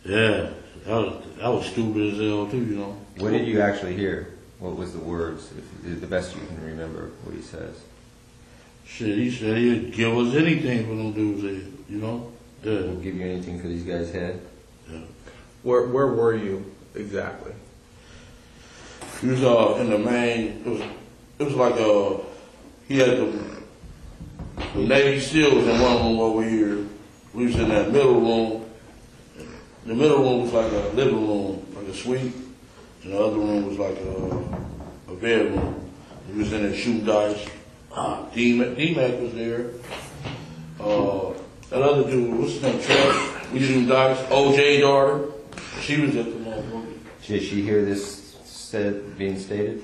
Yeah, that was stupid as hell too, you know. What did you actually hear? What was the words? If, the best you can remember what he says. Shit, he said he'd give us anything for them dudes, you know. Yeah. We'll give you anything for these guys' head. Yeah. Where were you exactly? He was in the main. It was like he had the Navy SEALs in one room over here. We was in that middle room. The middle room was like a living room, like a suite, and the other room was like a bedroom. We was in there shooting dice. D-Mac was there. That other dude, what's his name, Trev? We shooting dice. OJ daughter, she was at the moment. Did she hear this being stated?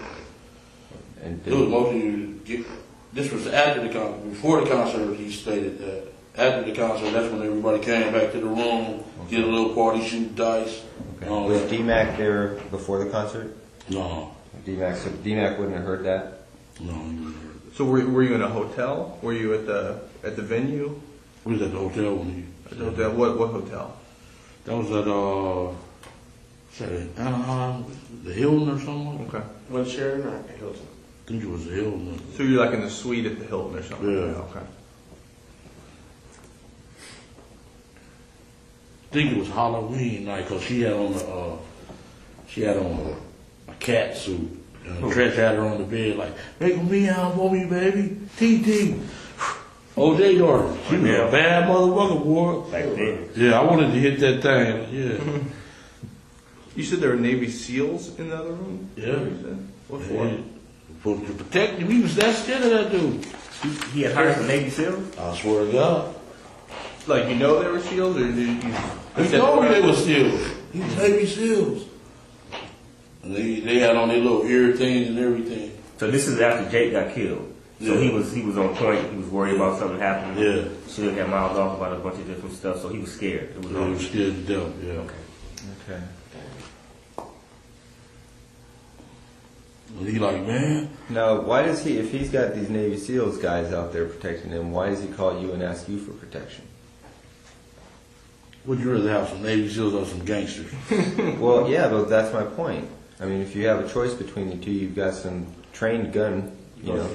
And It was mostly, this was after the concert. Before the concert, he stated that. After the concert, that's when everybody came back to the room, did a little party, shoot dice. Okay. Was D-Mac there before the concert? No. So D-Mac wouldn't have heard that? No, he wouldn't have heard that. So were you in a hotel? Were you at the venue? We was at the hotel when he... At the hotel? What hotel? That was at, Anaheim, the Hilton or something. Okay. One Sheraton or Hilton? I think it was the Hilton. So you're like in the suite at the Hilton or something? Yeah. Okay. I think it was Halloween night because she had on a cat suit. And Trish had her on the bed like, make a meow for me, baby. T. OJ daughter. She was a bad motherfucker, boy. Back then. Yeah, I wanted to hit that thing. Yeah. You said there were Navy SEAls in the other room? Yeah. What for? For to protect him. He was that scared of that dude. He had hired some Navy SEALs? I swear to God. Like, you know they were SEAls, or did you? He told me they were SEAls. He was Navy SEAls. And they had on their little ear things and everything. So this is after Jake got killed. So he was on point. He was worried about something happening. Yeah. Suge got miles off about a bunch of different stuff. So he was scared. It was He was scared to death. Yeah. Okay. And he like, man. Now, why does he, if he's got these Navy SEALs guys out there protecting him, why does he call you and ask you for protection? Would you rather have some Navy SEALs or some gangsters? Well, yeah, but that's my point. I mean, if you have a choice between the two, you've got some trained gun, you know.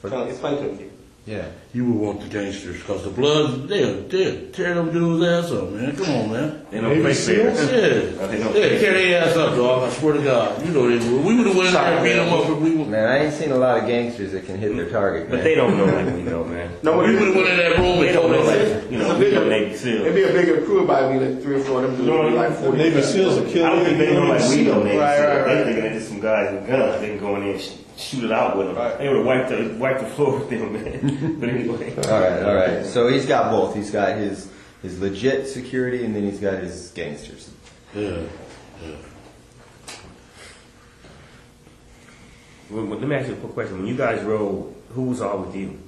Explain to me. Yeah. You would want the gangsters because the Bloods, they'll tear them dudes' ass up, man. Come on, man. They don't play fair. Yeah, tear their ass up, dog. I swear to God. You know they would. We would have went in there and beat them up if we would. Man, I ain't seen a lot of gangsters that can hit their target, man. But they don't know like we know, man. No, we would have went in that room They and don't told know them. like, you know, we know Navy SEALs. It'd be a bigger crew by me, like 3 or 4 of them dudes. No, Like 40. Navy SEALs will kill I don't think they know like we know Navy SEALs. Right. They thinking they're just some guys with guns. They can go in there and shoot it out with them. Right. They would have wiped the floor with them, man. But anyway. All right. So he's got both. He's got his legit security, and then he's got his gangsters. Yeah. Well, let me ask you a quick question. When you guys rode, who was all with you?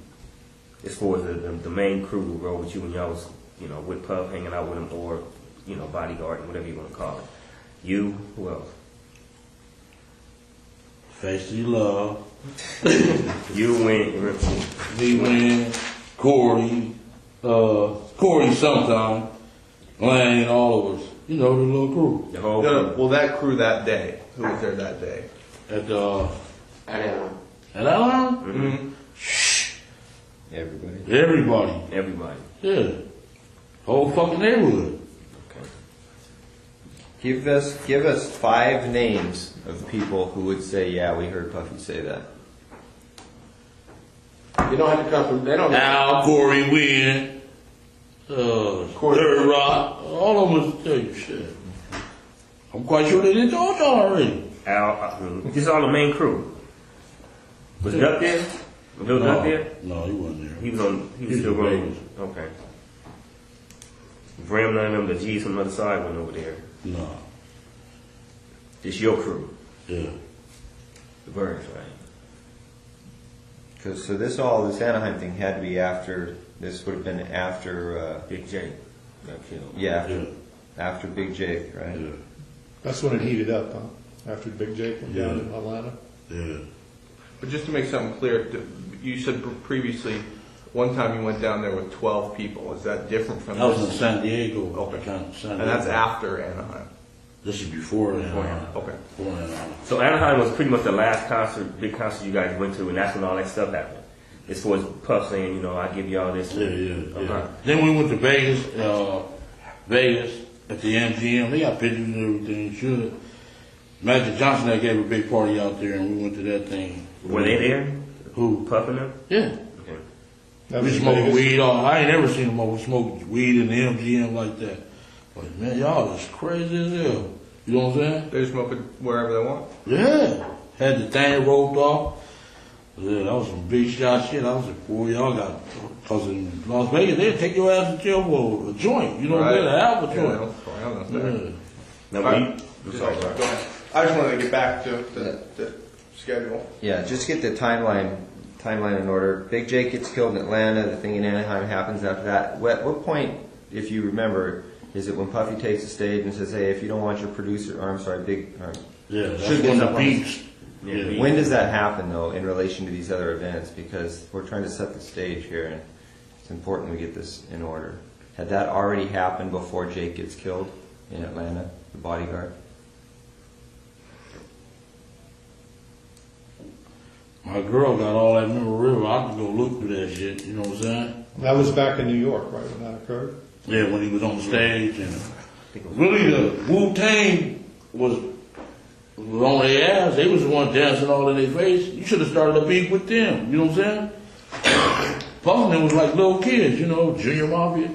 As far as the main crew who rode with you when y'all was, you know, with Puff, hanging out with him, or, you know, bodyguarding, whatever you want to call it. You, who else? Face the love. You win. Me win. Corey sometime. Lane, all of us. You know, the little crew. The whole No, well, that crew that day. Who was there that day? At Atlanta. Atlanta? Mm-hmm. Everybody. Yeah. Whole fucking neighborhood. Okay. Give us 5 names of people who would say, "Yeah, we heard Puffy say that." You don't have to come from. They don't. Al, Corey, Win, Third Rock, all of them will tell you shit. I'm quite sure they didn't told y'all already. Al, this is all the main crew. Was Duck there? Was Lil Duck there? No, he wasn't there. He was still going. Okay. Bram, none of them, the G's from the other side went over there. No. It's your crew. Yeah. The Birds, right? Because this Anaheim thing had to be after. This would have been after. Big J got killed. Yeah, after Big Jake, right? Yeah. That's when it heated up, huh? After Big Jake went down in Atlanta. Yeah. But just to make something clear, you said previously, one time you went down there with 12 people. Is that different from That was this? in San Diego. Okay. San And that's Diego. after Anaheim. This is before Anaheim. Okay. Before Anaheim. So Anaheim was pretty much the last big concert you guys went to, and that's when all that stuff happened. As far as Puff saying, you know, I give y'all this. Yeah. Then we went to Vegas. Vegas at the MGM. They got pictures and everything. Sure. Magic Johnson that gave a big party out there, and we went to that thing. Were they there? Who? Puff and them? Yeah. Okay. We smoked weed all. I ain't never seen them over smoke weed in the MGM like that. But man, y'all is crazy as hell. You know what I'm saying? They're smoking wherever they want? Yeah. Had the thing roped off. Yeah, that was some big shot shit. I was like, boy, y'all got, because in Las Vegas, they'd take your ass to jail for a joint. You know what I'm saying? An alpha joint. Now, go ahead. I just wanted to get back to the schedule. Yeah, just get the timeline in order. Big Jake gets killed in Atlanta. The thing in Anaheim happens after that. What point, if you remember, is it when Puffy takes the stage and says, "Hey, if you don't want your producer," or I'm sorry, Yeah, that's Suge when gets the up on beats. Yeah. When does that happen, though, in relation to these other events? Because we're trying to set the stage here, and it's important we get this in order. Had that already happened before Jake gets killed in Atlanta, the bodyguard? My girl got all that memorabilia. I could go look through that shit. You know what I'm saying? That was back in New York, right, when that occurred? Yeah, when he was on the stage. And really, the Wu-Tang was on their ass. They was the one dancing all in their face. You should have started a beef with them. You know what I'm saying? Puffman was like little kids, you know, Junior Mafia.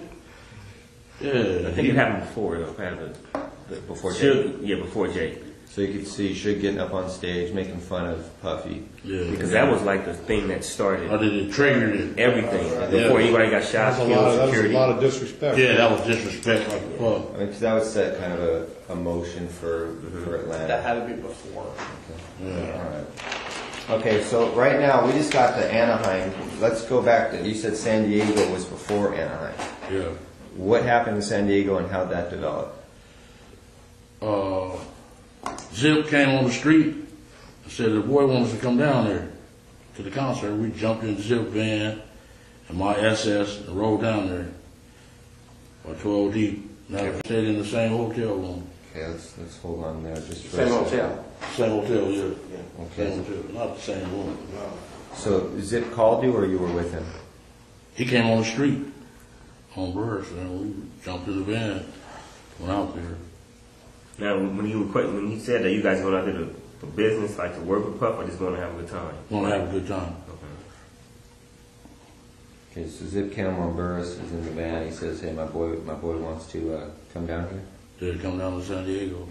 Yeah. I think it happened before, though, kind of. Before Jake? Yeah, before Jake. So you could see Suge getting up on stage, making fun of Puffy. Yeah. Because that was like the thing that started. Or did it trigger it? Everything. Before anybody got shot, killed, That was security. a lot of disrespect. Yeah, that was disrespect like fuck. I mean, because that would set kind of a motion for Atlanta. That had to be before. Okay. All right. Okay, so right now we just got to Anaheim. Let's go back to, you said San Diego was before Anaheim. Yeah. What happened in San Diego and how'd that develop? Zip came on the street and said the boy wants to come down there to the concert. We jumped in the Zip van and my SS and rode down there by 12 deep. Now we stayed in the same hotel room. Okay, let's hold on there just for Same a second. hotel. Same hotel, yeah. Okay. Same hotel, not the same room. So Zip called you or you were with him? He came on the street on Burris and we jumped in the van, went out there. Now, when he said that you guys going out there for business, like to work with Puff, or just going to have a good time? Going to have a good time. Okay, so Zip Cameron Burris is in the van. He says, "Hey, my boy wants to come down here." Did come down to San Diego.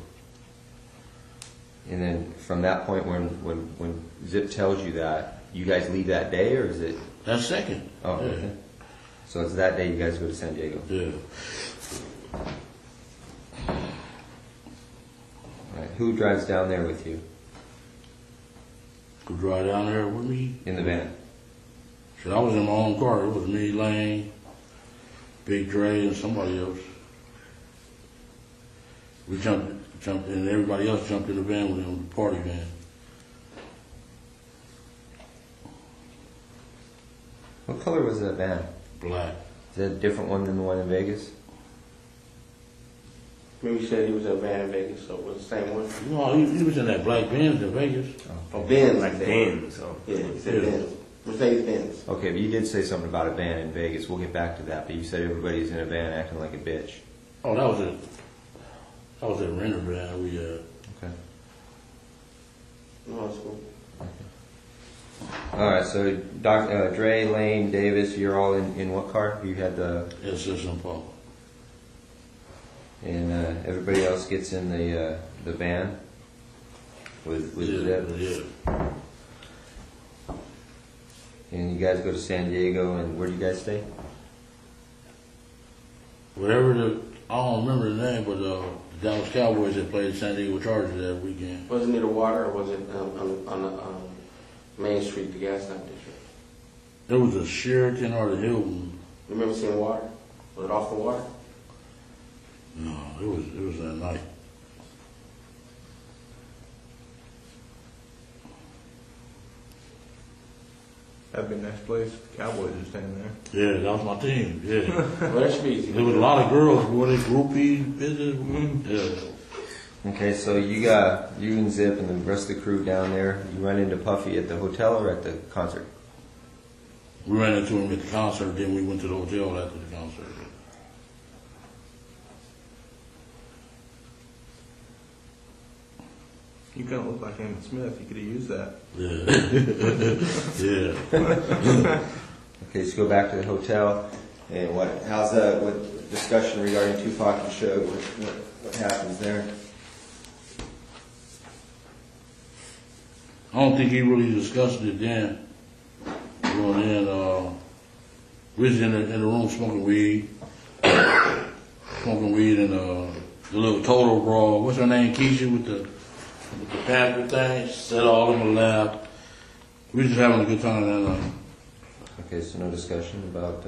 And then from that point, when Zip tells you that, you guys leave that day, or is it? That second. Oh, yeah. okay. So it's that day you guys go to San Diego. Yeah. All right. Who drives down there with you? Who drive down there with me? In the van. Shit, I was in my own car. It was me, Lane, Big Dre, and somebody else. We jumped, and everybody else jumped in the van with him, the party van. What color was that van? Black. Is that a different one than the one in Vegas? Maybe you said he was in a van in Vegas, so it was the same one. No, he was in that black Benz in Vegas. Oh, Benz. Like the end, so. Yeah, he said Benz. Mercedes Benz. Okay, but you did say something about a van in Vegas. We'll get back to that. But you said everybody's in a van acting like a bitch. Oh, that was it. That was a renter van. We Okay. No, it's cool. All right. So Dre, Lane, Davis, you're all in what car? You had the. SS Paul. And everybody else gets in the van with Zip. Yeah. And you guys go to San Diego, and where do you guys stay? Whatever I don't remember the name, but the Dallas Cowboys that played San Diego Chargers that weekend. Was it near the water, or was it on the Main Street, the gas station district? There was a Sheraton or the Hilton. You remember seeing water? Was it off the water? No, it was that night. That'd be a nice place. Cowboys are staying there. Yeah, that was my team. Yeah. Well, that should be easy. There was a lot of girls, boy, they groupie business. Yeah. Okay, so you and Zip and the rest of the crew down there. You run into Puffy at the hotel or at the concert? We ran into him at the concert, then we went to the hotel after the concert. You kind of look like Emmett Smith. You could have used that. Yeah. Yeah. Okay, let's go back to the hotel. And what discussion regarding Tupac and Suge? What happens there? I don't think he really discussed it then. Going in, we was in the room smoking weed and the little total brawl. What's her name? Keisha with the Panther thing. She said all of them laughed. We was just having a good time that night. Okay, so no discussion about.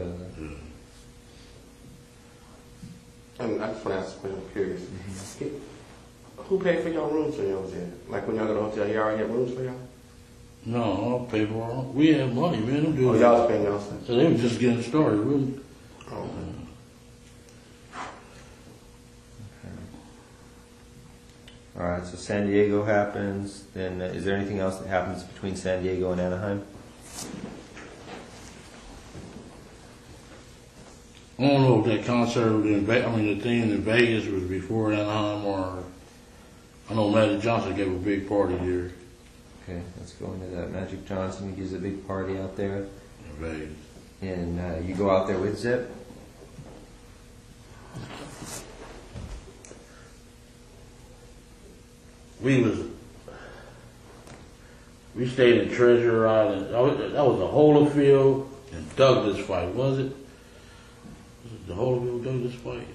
And I just want to ask a question. I'm curious. Who paid for y'all rooms when y'all was there? Like when y'all go to the hotel, he already had rooms for y'all? No, I don't pay for it. We had money, man. Them dudes. Oh, y'all was paying y'all stuff? So they were just getting started, really. Oh. All right, so San Diego happens. Then is there anything else that happens between San Diego and Anaheim? I don't know if that concert the thing in Vegas was before Anaheim or I know Magic Johnson gave a big party there. Okay, let's go into that. Magic Johnson gives a big party out there. In Vegas. And you go out there with Zip? We stayed in Treasure Island. That was the Holyfield and Douglas fight, was it? Was it the Holyfield Douglas fight?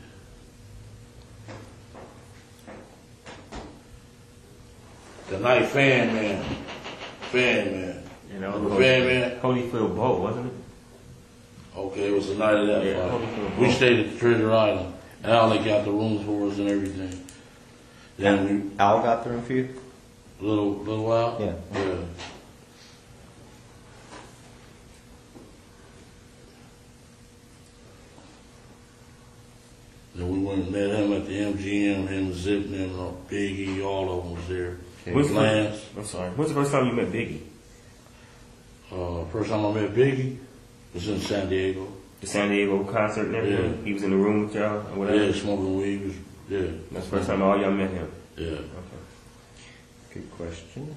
The night Fan Man. You know, Fan Man. Holyfield Bowl, wasn't it? Okay, it was the night of that Yeah, fight. Holyfield We Bowl. stayed at the Treasure Island. Al, they got the rooms for us and everything. Then Al got the room for you? little while? Yeah. Yeah. Then we went and met him at the MGM, him and Zip and Biggie, all of them was there. Lance. I'm sorry. When's the first time you met Biggie? First time I met Biggie was in San Diego. The San Diego concert and everything? Yeah. He was in the room with y'all or whatever? Yeah, smoking weed. Yeah. That's the first time all y'all met him? Yeah. Okay. Good question.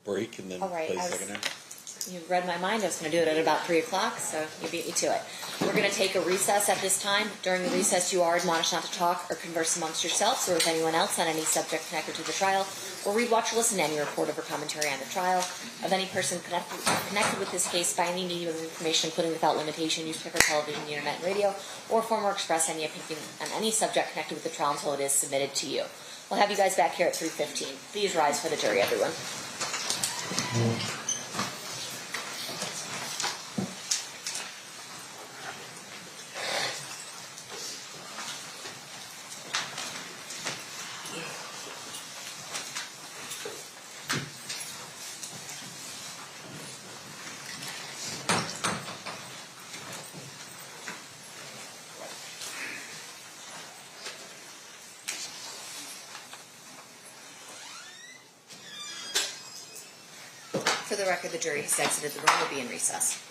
Break and then All right, play I was- second half. You read my mind. I was going to do it at about 3 o'clock, so you beat me to it. We're going to take a recess at this time. During the recess, you are admonished not to talk or converse amongst yourselves or with anyone else on any subject connected to the trial, or read, watch, or listen to any report or commentary on the trial of any person connected with this case by any medium of information, including without limitation, newspaper, television, the internet, and radio, or form or express any opinion on any subject connected with the trial until it is submitted to you. We'll have you guys back here at 3:15. Please rise for the jury, everyone. For the record, the jury has exited the room. Will be in recess.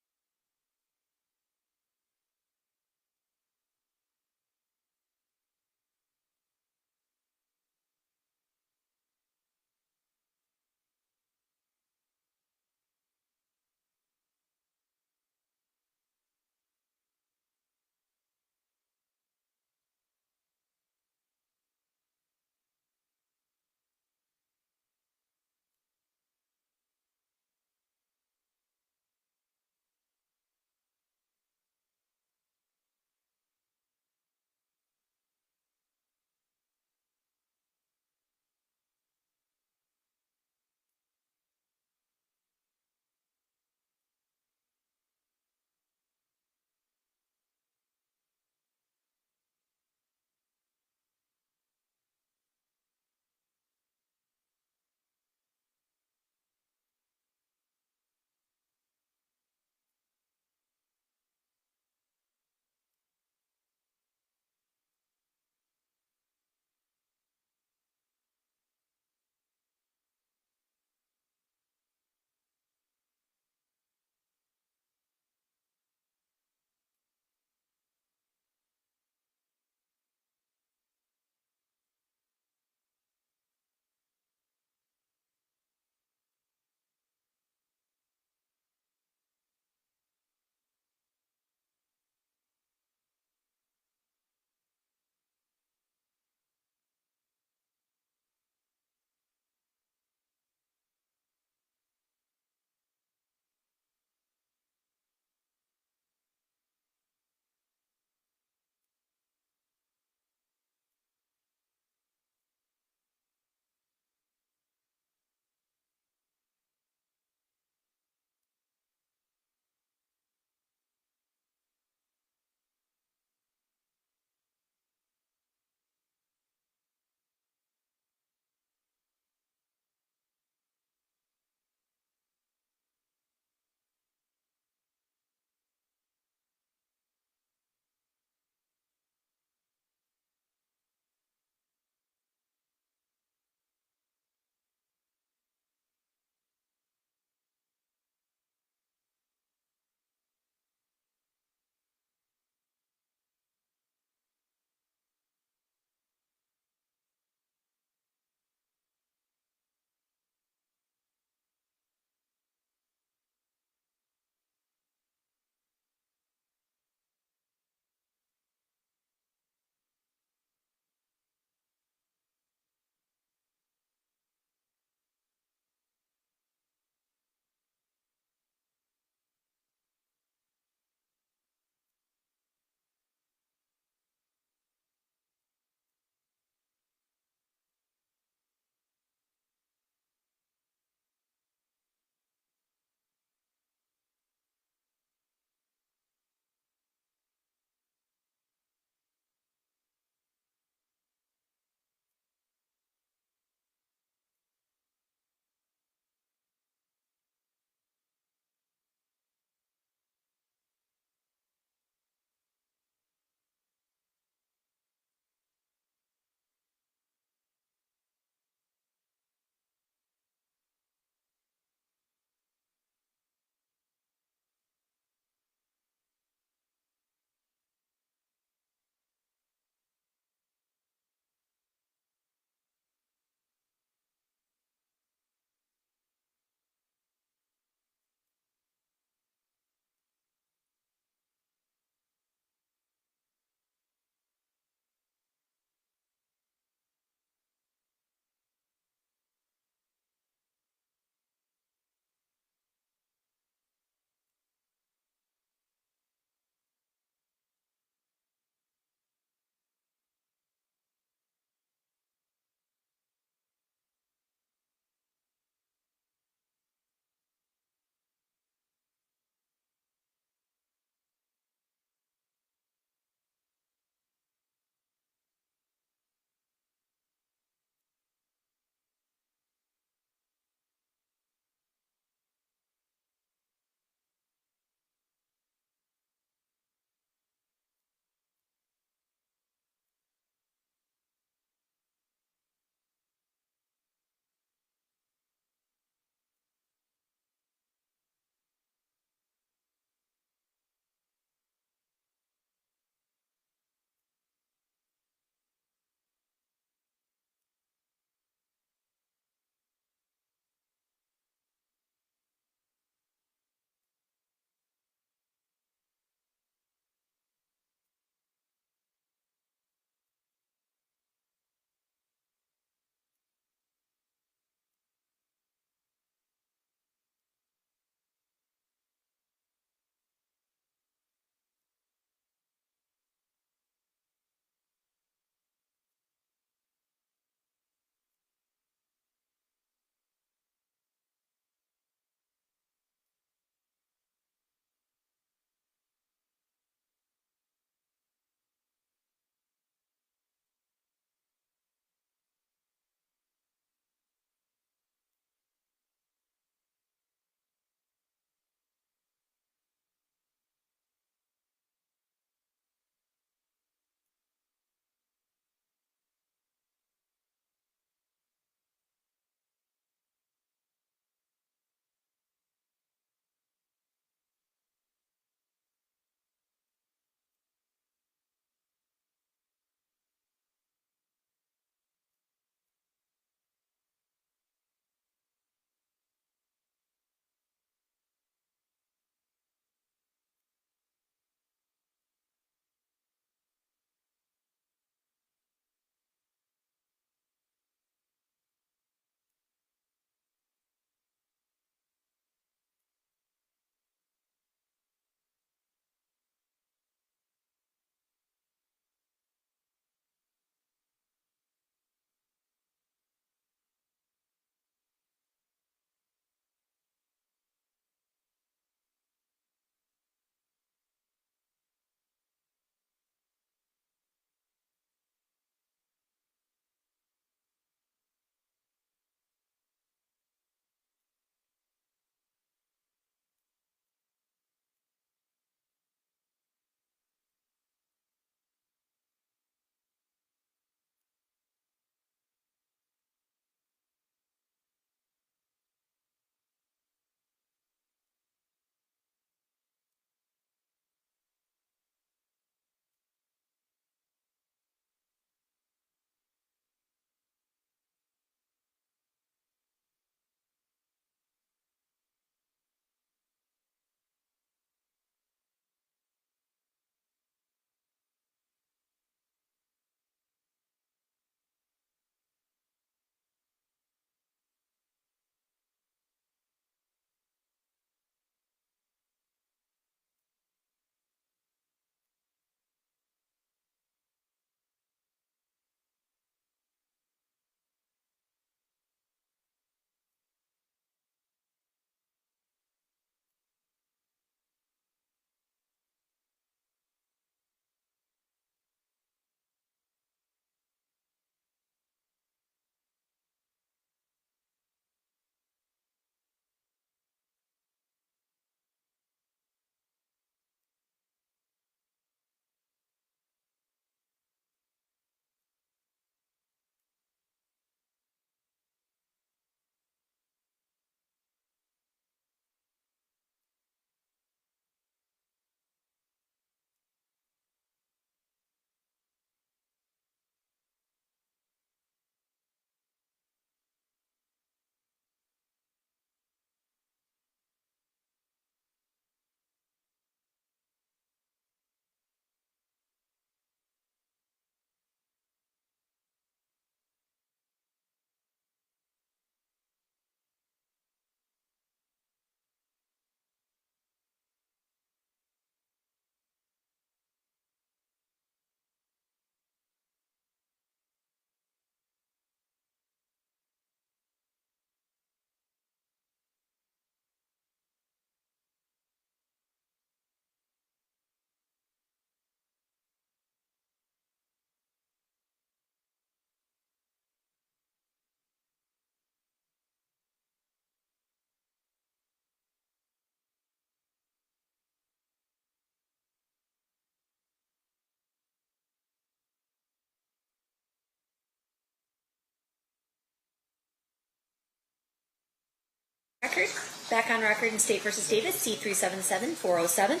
record. Back on record in State versus Davis, C377407.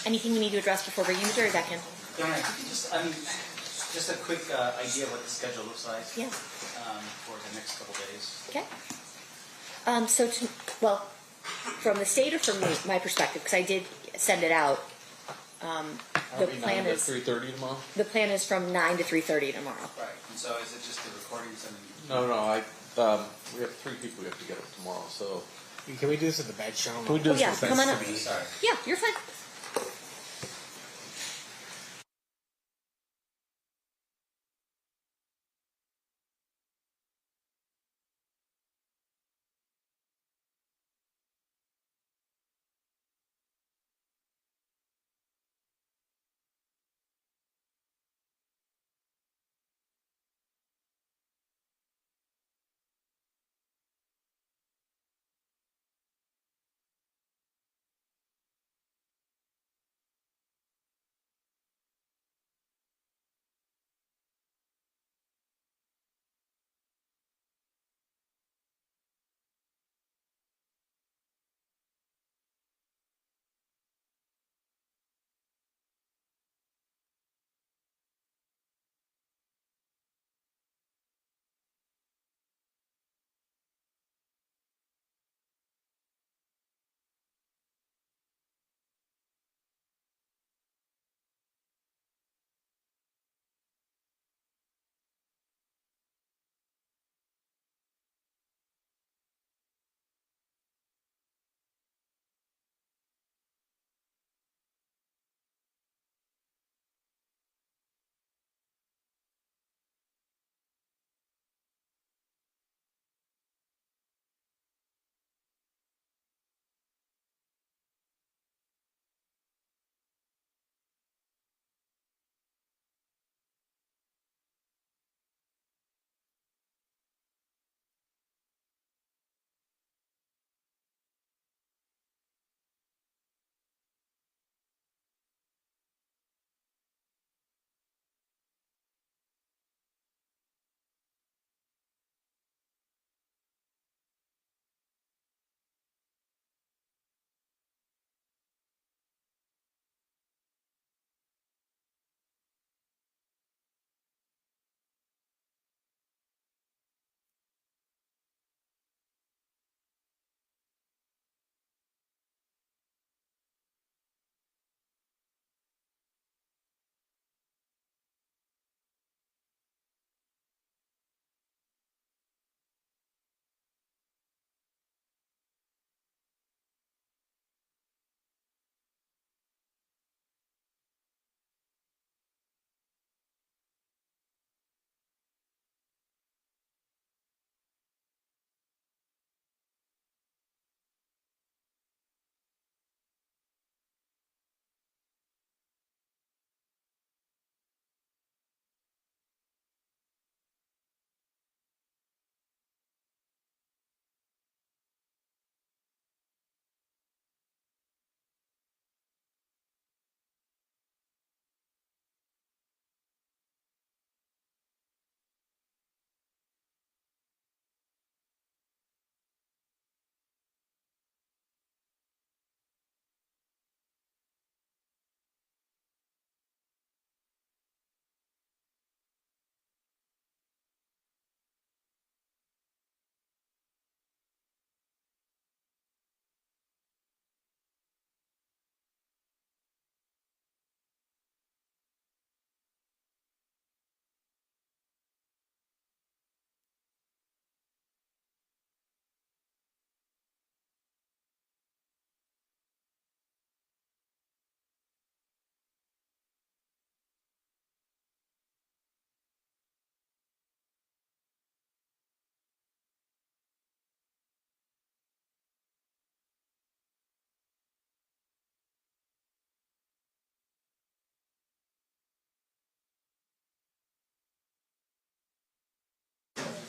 Anything we need to address before bringing the jury back in? Diana, if you could just a quick idea of what the schedule looks like. Yeah. For the next couple days. Okay. From the state or from my perspective, because I did send it out. The plan is 3:30 tomorrow. The plan is from 9 to 3:30 tomorrow. Right. And so is it just the recordings and? No. We have 3 people we have to get up tomorrow. So Can we do this at the bed show? Can we do this yeah, come on up. Sorry. Yeah, you're fine.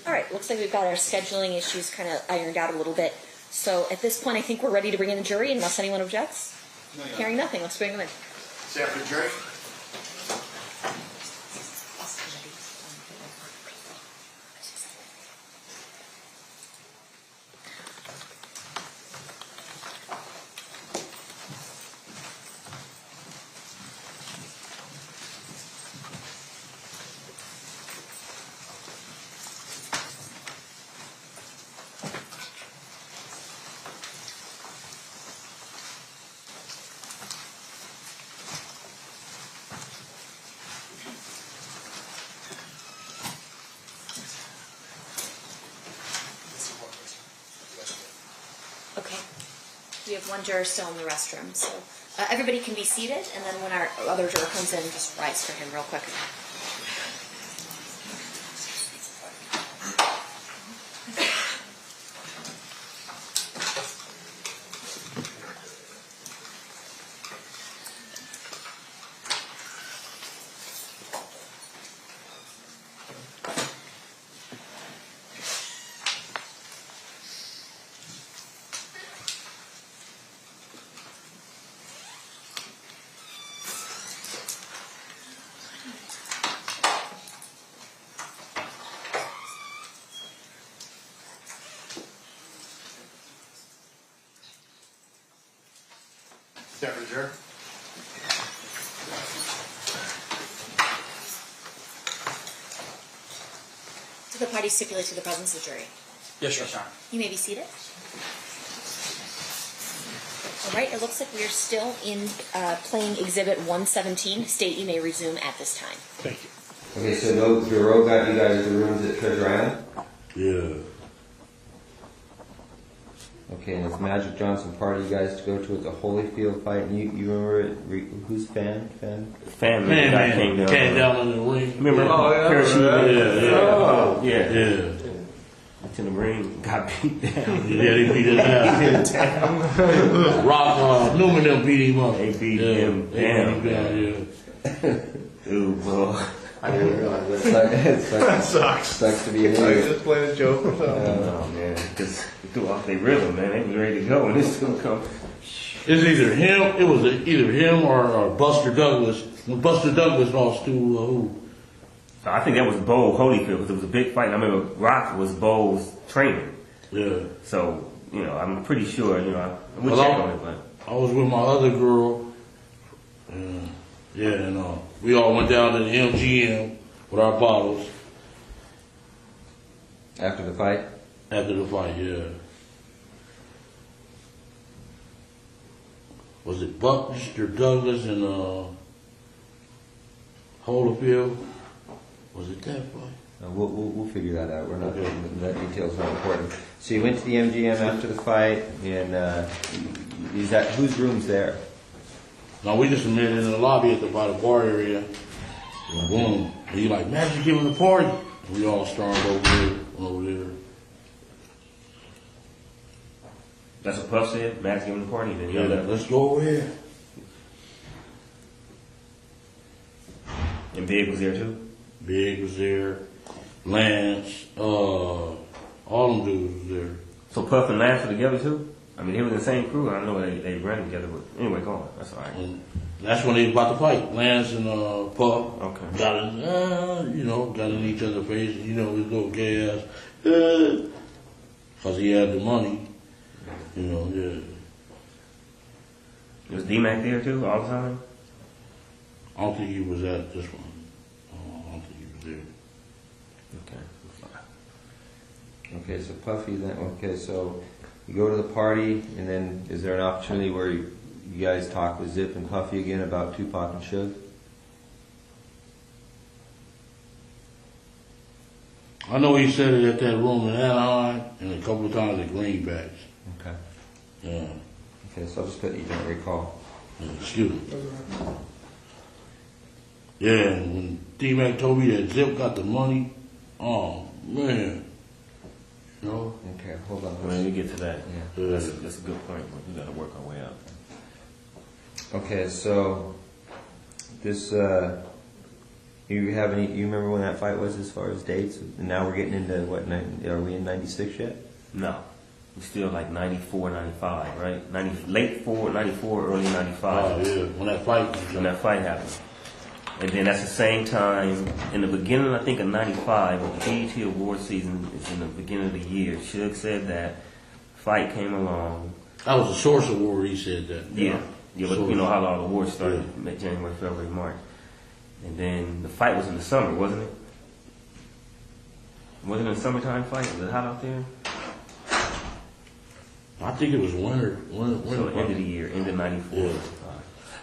All right, looks like we've got our scheduling issues kind of ironed out a little bit. So at this point, I think we're ready to bring in the jury unless anyone objects. Hearing nothing, let's bring them in. Set for jury. have one juror still in the restroom. So everybody can be seated, and then when our other juror comes in, just rise for him real quick. Temperature. Did the party stipulate to the presence of the jury? Yes, Your Honor. You may be seated. All right, it looks like we are still in playing Exhibit 117. State, you may resume at this time. Thank you. Okay, so those bureau got you guys the rooms at Treasure Island? Yeah. Okay, and it's Magic Johnson party you guys to go to at the Holyfield fight. And you remember it? Who's fan? Family guy came down. Came down in the ring. Remember? Parachute? Yeah. To the ring, got beat down. Yeah, they beat his ass. Rock, Newman them beat him up. They beat him down. Dude, bro. I didn't realize that. Sucks to be an idiot. Just playing a joke. Oh man, because they threw off their rhythm, man. They was ready to go, and this gonna come. It's either him. It was either him or Buster Douglas. When Buster Douglas lost to who? So I think that was Bo Holyfield because it was a big fight. And I remember Rock was Bo's trainer. Yeah. So I'm pretty sure. We'll check on it, but I was with my other girl. And we all went down to the MGM with our bottles. After the fight? After the fight, yeah. Was it Buster Douglas and Holyfield? Was it that fight? We'll figure that out. We're not. That detail's not important. So you went to the MGM after the fight, and whose room's there? No, we just met in the lobby by the bar area. And boom. And he like, Magic giving the party. And we all stormed over there. that's what Puff said. Matt's giving the party. Then Yeah, let's go over here. And Big was there too. Big was there. Lance, all them dudes was there. So Puff and Lance were together too. I mean, they were in the same crew. I know they ran together, but anyway, go on. That's all right. And that's when they was about to fight. Lance and Puff Okay. got in each other's face. His little gay ass, because he had the money. Yeah. Was D-Mac there too all the time? I don't think he was at this one. I don't think he was there. Okay, so Puffy then. Okay, so you go to the party, and then is there an opportunity where you guys talk with Zip and Puffy again about Tupac and Suge? I know he said it at that room in Anaheim and a couple of times at Greenbacks. Okay. Yeah. Okay, so I'll just put you don't recall. Excuse me. Yeah, and when D-Mac told me that Zip got the money, oh man. Okay, hold on. When we get to that, Yeah. that's a good point. We got to work our way up. Okay, so this you remember when that fight was as far as dates? And now we're getting into what? Are we in '96 yet? No, we're still like 94, 95, right? Late 94, early 95. Oh yeah, when that fight happened. And then that's the same time, in the beginning, I think, of 95, when the BET award season is in the beginning of the year, Suge said that fight came along. That was a Source Award, he said that. Yeah, but you know how all the awards started, January, February, March. And then the fight was in the summer, wasn't it? Wasn't it a summertime fight? Was it hot out there? I think it was winter. So the end of the year, end of 94.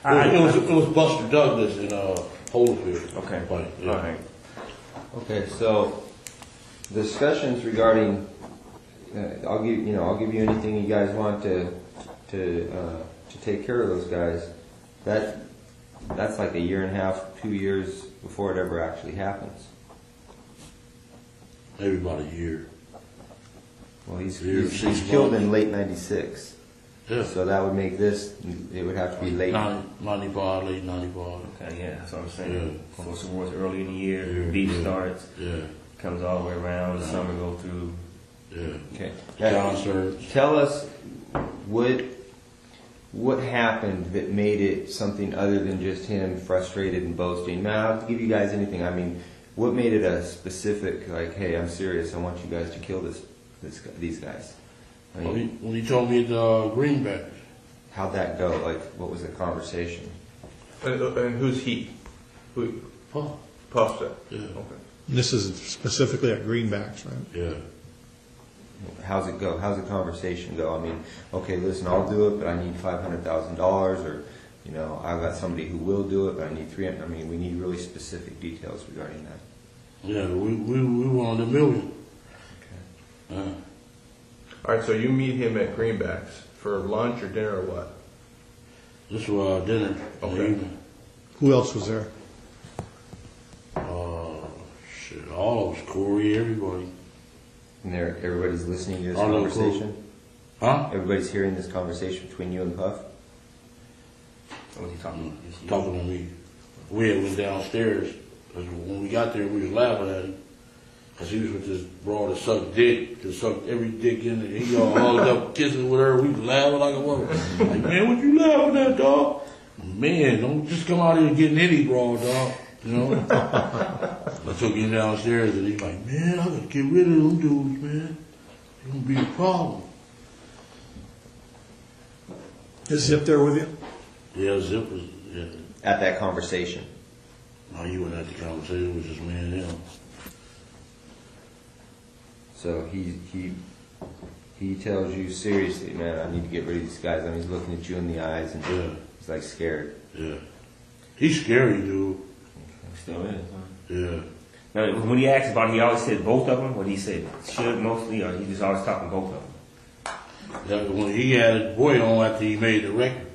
Yeah. It was Buster Douglas and Holyfield. Okay. Fight. Yeah. All right. Okay, so discussions regarding I'll give you anything you guys want to to take care of those guys, that's like a year and a half, 2 years before it ever actually happens. Maybe about a year. Well, he's Six killed months. in late '96. Yeah. So that would make this, it would have to be late. 95, late 95. Okay, yeah, that's what I'm saying. Yeah. Force Awards early in the year, Yeah, beat yeah. starts, Yeah. comes all the way around, the summer go through. Yeah. Okay. Concerts. Tell us what happened that made it something other than just him frustrated and boasting. Now, I'll give you guys anything. I mean, what made it a specific, like, hey, I'm serious, I want you guys to kill these guys? I mean, When he told me the greenback. how'd that go? Like, what was the conversation? And who's he? Who? Puff. Puff said. Yeah. Okay. This is specifically at Greenbacks, right? Yeah. How's it go? How's the conversation go? I mean, okay, listen, I'll do it, but I need $500,000, or, you know, I've got somebody who will do it, but I need 300. I mean, we need really specific details regarding that. Yeah, we wanted $1 million. Okay. All right, so you meet him at Greenbacks for lunch or dinner or what? This was dinner. In the evening. Who else was there? Shit, all of us, Corey, everybody. And everybody's listening to this All of conversation? Huh? Everybody's hearing this conversation between you and Puff? What was he talking about? Talking to me. We had went downstairs. 'Cause when we got there, we was laughing at him. Because he was with this broad that sucked dick. Just sucked every dick in it. He all hugged up, kissing with her. We was laughing like a woman. Like, man, what you laughing at, dog? Man, don't just come out here getting any broad, dog. You know? I took him downstairs and he's like, man, I gotta get rid of them dudes, man. It's gonna be a problem. Is Zip there with you? Yeah, Zip was, yeah. At that conversation? No, you weren't at the conversation. It was just me and him. So he tells you, seriously, man, I need to get rid of these guys. I mean, he's looking at you in the eyes and he's like scared. Yeah. He's scary, dude. Still is, huh? Yeah. Now, when he asked about it, he always said both of them. When he said should mostly, or he just always talking both of them. Yeah, when he had his boy on after he made the record.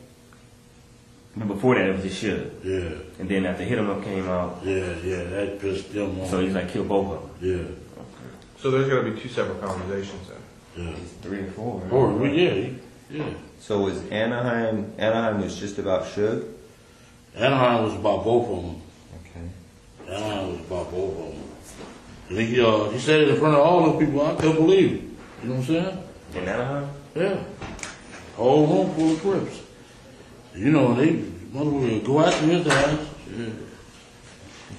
But before that, it was just should. Yeah. And then after Hit 'Em Up came out. Yeah, that pissed them off. So he's like kill both of them. Yeah. So there's got to be two separate conversations then. Yeah. 3 and 4. Right? Or, yeah. So was Anaheim was just about Suge? Anaheim was about both of them. Okay. Anaheim was about both of them. And he said it in front of all those people. I couldn't believe it. You know what I'm saying? In Anaheim? Yeah. Whole room full of Crips. You know, they motherfucker go after his ass. Yeah.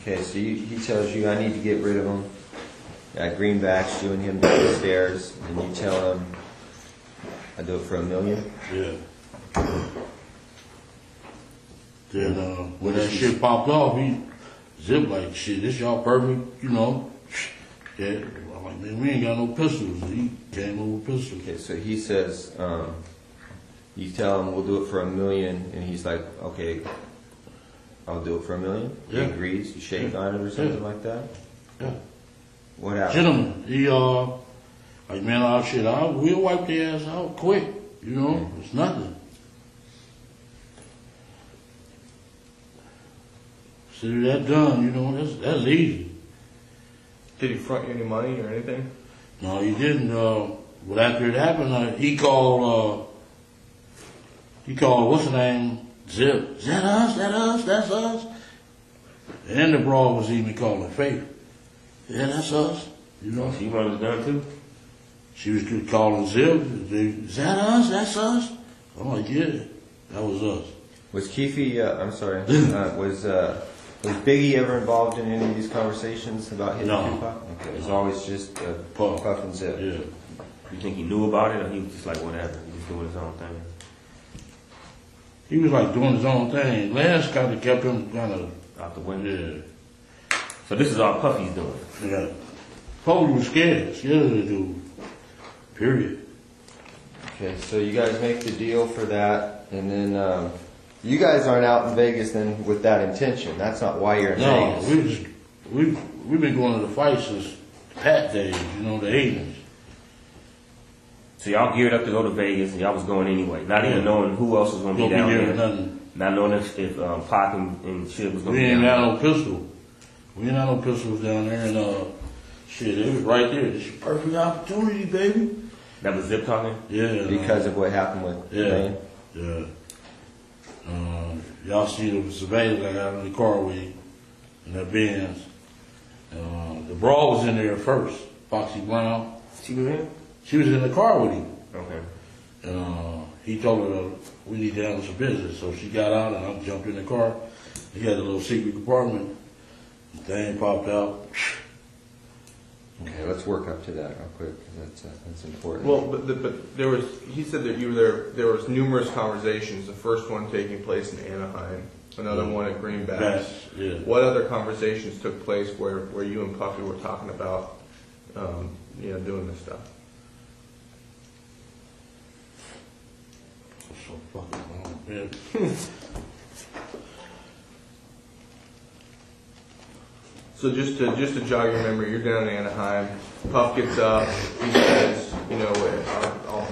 Okay, so he tells you, I need to get rid of him. At Greenbacks, you and him downstairs, and you tell him, I do it for $1 million? Yeah. Then when that shit popped off, he Zip like, shit, this y'all perfect, you know. Yeah. I'm like, man, we ain't got no pistols. He came over with pistols. Okay, so he says, you tell him we'll do it for $1 million, and he's like, okay, I'll do it for $1 million? He Yeah. agrees? You shake on it or something like that? Yeah. What happened? Gentlemen, he like, man, we'll wipe their ass out quick. You know, it's nothing. See that done, you know, that's easy. Did he front you any money or anything? No, he didn't. But after it happened, he called, what's the name? Zip. Is that us? That's us? And the broad was even calling Faith. Yeah, that's us. You know. She wanted it done too? She was just calling Zip. Is that us? That's us? I'm like, yeah, that was us. Was Keffe, was Biggie ever involved in any of these conversations about hitting No. Tupac? Okay, it was always just Puff and Zip. Yeah. You think he knew about it, or he was just like whatever? He was doing his own thing. He was like doing his own thing. Lance kind of kept him kind of out the window. Yeah. So this is all Puffy's doing. Yeah. Puffy was scared of the dude. Period. Okay, so you guys make the deal for that, and then you guys aren't out in Vegas then with that intention. That's not why you're in Vegas. we've been going to the fight since Pat days, you know, the 80s. So y'all geared up to go to Vegas, and y'all was going anyway, not even knowing who else was going to be down there. Nothing. Not knowing if Pac and shit was going to We be ain't down got no pistol. We ain't got no pistols down there, and shit, it was right there. This is your perfect opportunity, baby. That was Zip talking? Yeah. Because of what happened with Lane? Yeah. Y'all see the surveillance I got in the car with you, in that Benz. The broad was in there first, Foxy Brown. She was in? She was in the car with him. Okay. And he told her we need to handle some business. So she got out and I jumped in the car. He had a little secret compartment. The thing popped out. Okay, let's work up to that real quick, because that's important. Well, but there was, he said that you were there was numerous conversations, the first one taking place in Anaheim, another one at Greenbacks. Yeah. What other conversations took place where you and Puffy were talking about, doing this stuff? So fucking wrong, man. So just to jog your memory, you're down in Anaheim. Puff gets up. He says,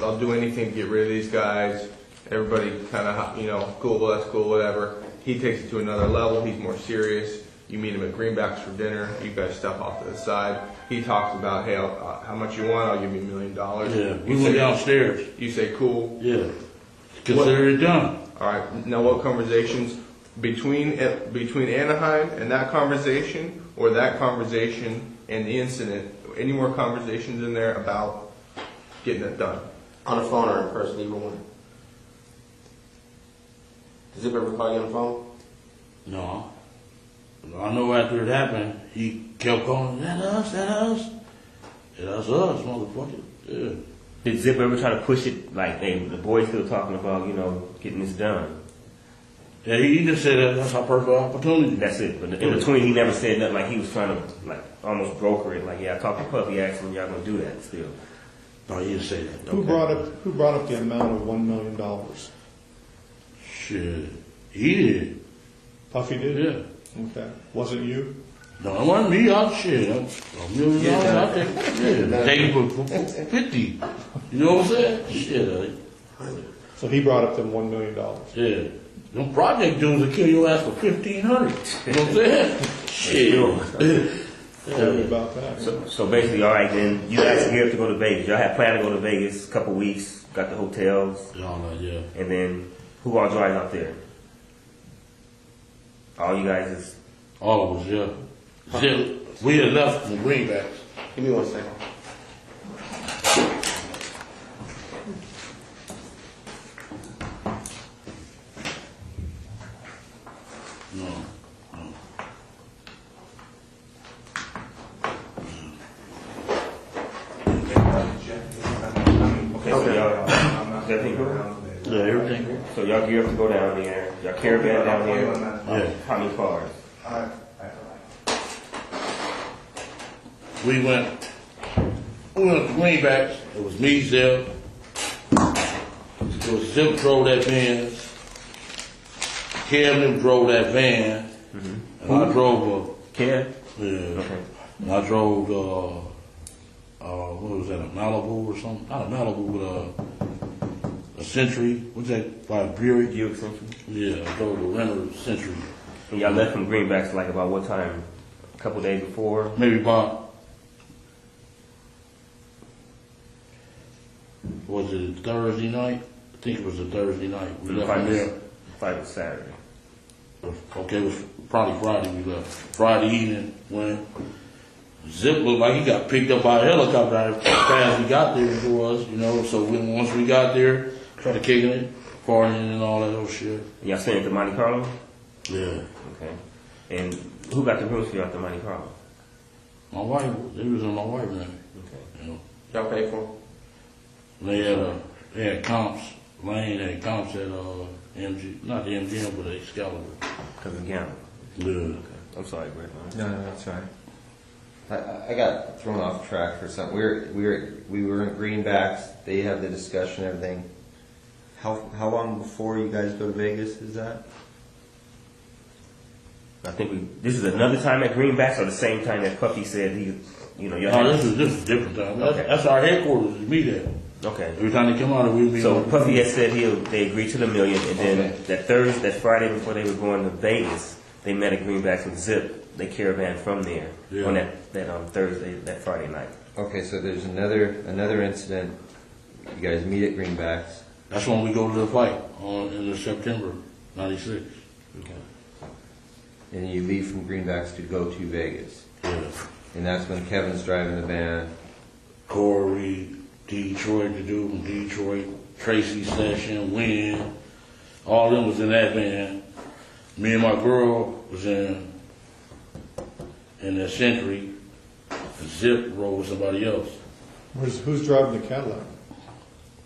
I'll do anything to get rid of these guys. Everybody kind of, cool, that's cool, whatever. He takes it to another level. He's more serious. You meet him at Greenbacks for dinner. You guys step off to the side. He talks about, hey, how much you want? I'll give you $1 million. Yeah, we went downstairs. You say, cool. Yeah, consider it done. All right. Now, what conversations between Anaheim and that conversation, or that conversation and the incident? Any more conversations in there about getting it done? On the phone or in person, either one. Does it ever call you on the phone? No. I know after it happened, he kept calling, that us? Yeah, that's us, motherfucker. Yeah. Did Zip ever try to push it, like, hey, the boys still talking about, getting this done? Yeah, he just said that's our perfect opportunity. That's it. But in between, he never said nothing, like he was trying to, like, almost broker it. Like, yeah, I talked to Puffy, asked him, y'all gonna do that still. No, he didn't say that. Who brought up the amount of $1 million? Shit. He did. Puffy did? Yeah. Okay. Wasn't you? No, it wasn't me. I'm shit. $1 million out there. Yeah. Take it for 50. You know what I'm saying? Shit. So he brought up them $1 million. Yeah. Them project dudes will kill your ass for $1,500. You know what I'm saying? Shit. Tell me about that. So basically, all right, then you guys geared up to go to Vegas. Y'all had planned to go to Vegas a couple weeks, got the hotels. Yeah. And then who all drives out there? All you guys is? All of us, yeah. Zip, we had left from Greenbacks. Give me 1 second. No. Okay, so y'all, everything good? Yeah, everything good. So y'all gear up to go down there. Y'all caravan down there. Yeah. How many cars? We went to Greenbacks. It was me, Zip. It was Zip drove that Benz. Kevin drove that van. Mm-hmm. And I drove Kev? Yeah. Okay. And I drove what was that, a Malibu or something? Not a Malibu, but a Century. What's that? By a Buick? Buick Century? Yeah, I drove the Renner Century. And y'all left from Greenbacks like about what time? A couple days before? Maybe about, was it Thursday night? I think it was a Thursday night. We left from there. Friday was Saturday. Okay, it was probably Friday we left. Friday evening when Zip looked like he got picked up by a helicopter as fast as he got there to us, so once we got there, started kicking it, partying and all that old shit. Y'all staying at the Monte Carlo? Yeah. Okay. And who got the rooms for y'all at the Monte Carlo? My wife, it was in my wife's name. Okay. Y'all pay for them? They had comps. Lane had comps at not the MGM, but Excalibur. Because of gambling? Yeah. Okay. I'm sorry, Brett. No, that's right. I got thrown off track for something. We were in Greenbacks. They have the discussion and everything. How long before you guys go to Vegas is that? I think this is another time at Greenbacks or the same time that Puffy said he, No, this is different time. Okay. That's our headquarters. We meet at. Okay. Every time they come out, we'll be. So Puffy had said they agreed to the $1 million, and then that Friday before they were going to Vegas, they met at Greenbacks with Zip. They caravan from there on that Thursday, that Friday night. Okay, so there's another incident. You guys meet at Greenbacks. That's when we go to the fight in the September '96. Okay. And you leave from Greenbacks to go to Vegas. Yeah. And that's when Kevin's driving the van. Corey, Detroit, the dude from Detroit, Tracy Session, Wynn, all of them was in that van. Me and my girl was in the Century. Zip rode with somebody else. Who's driving the Cadillac?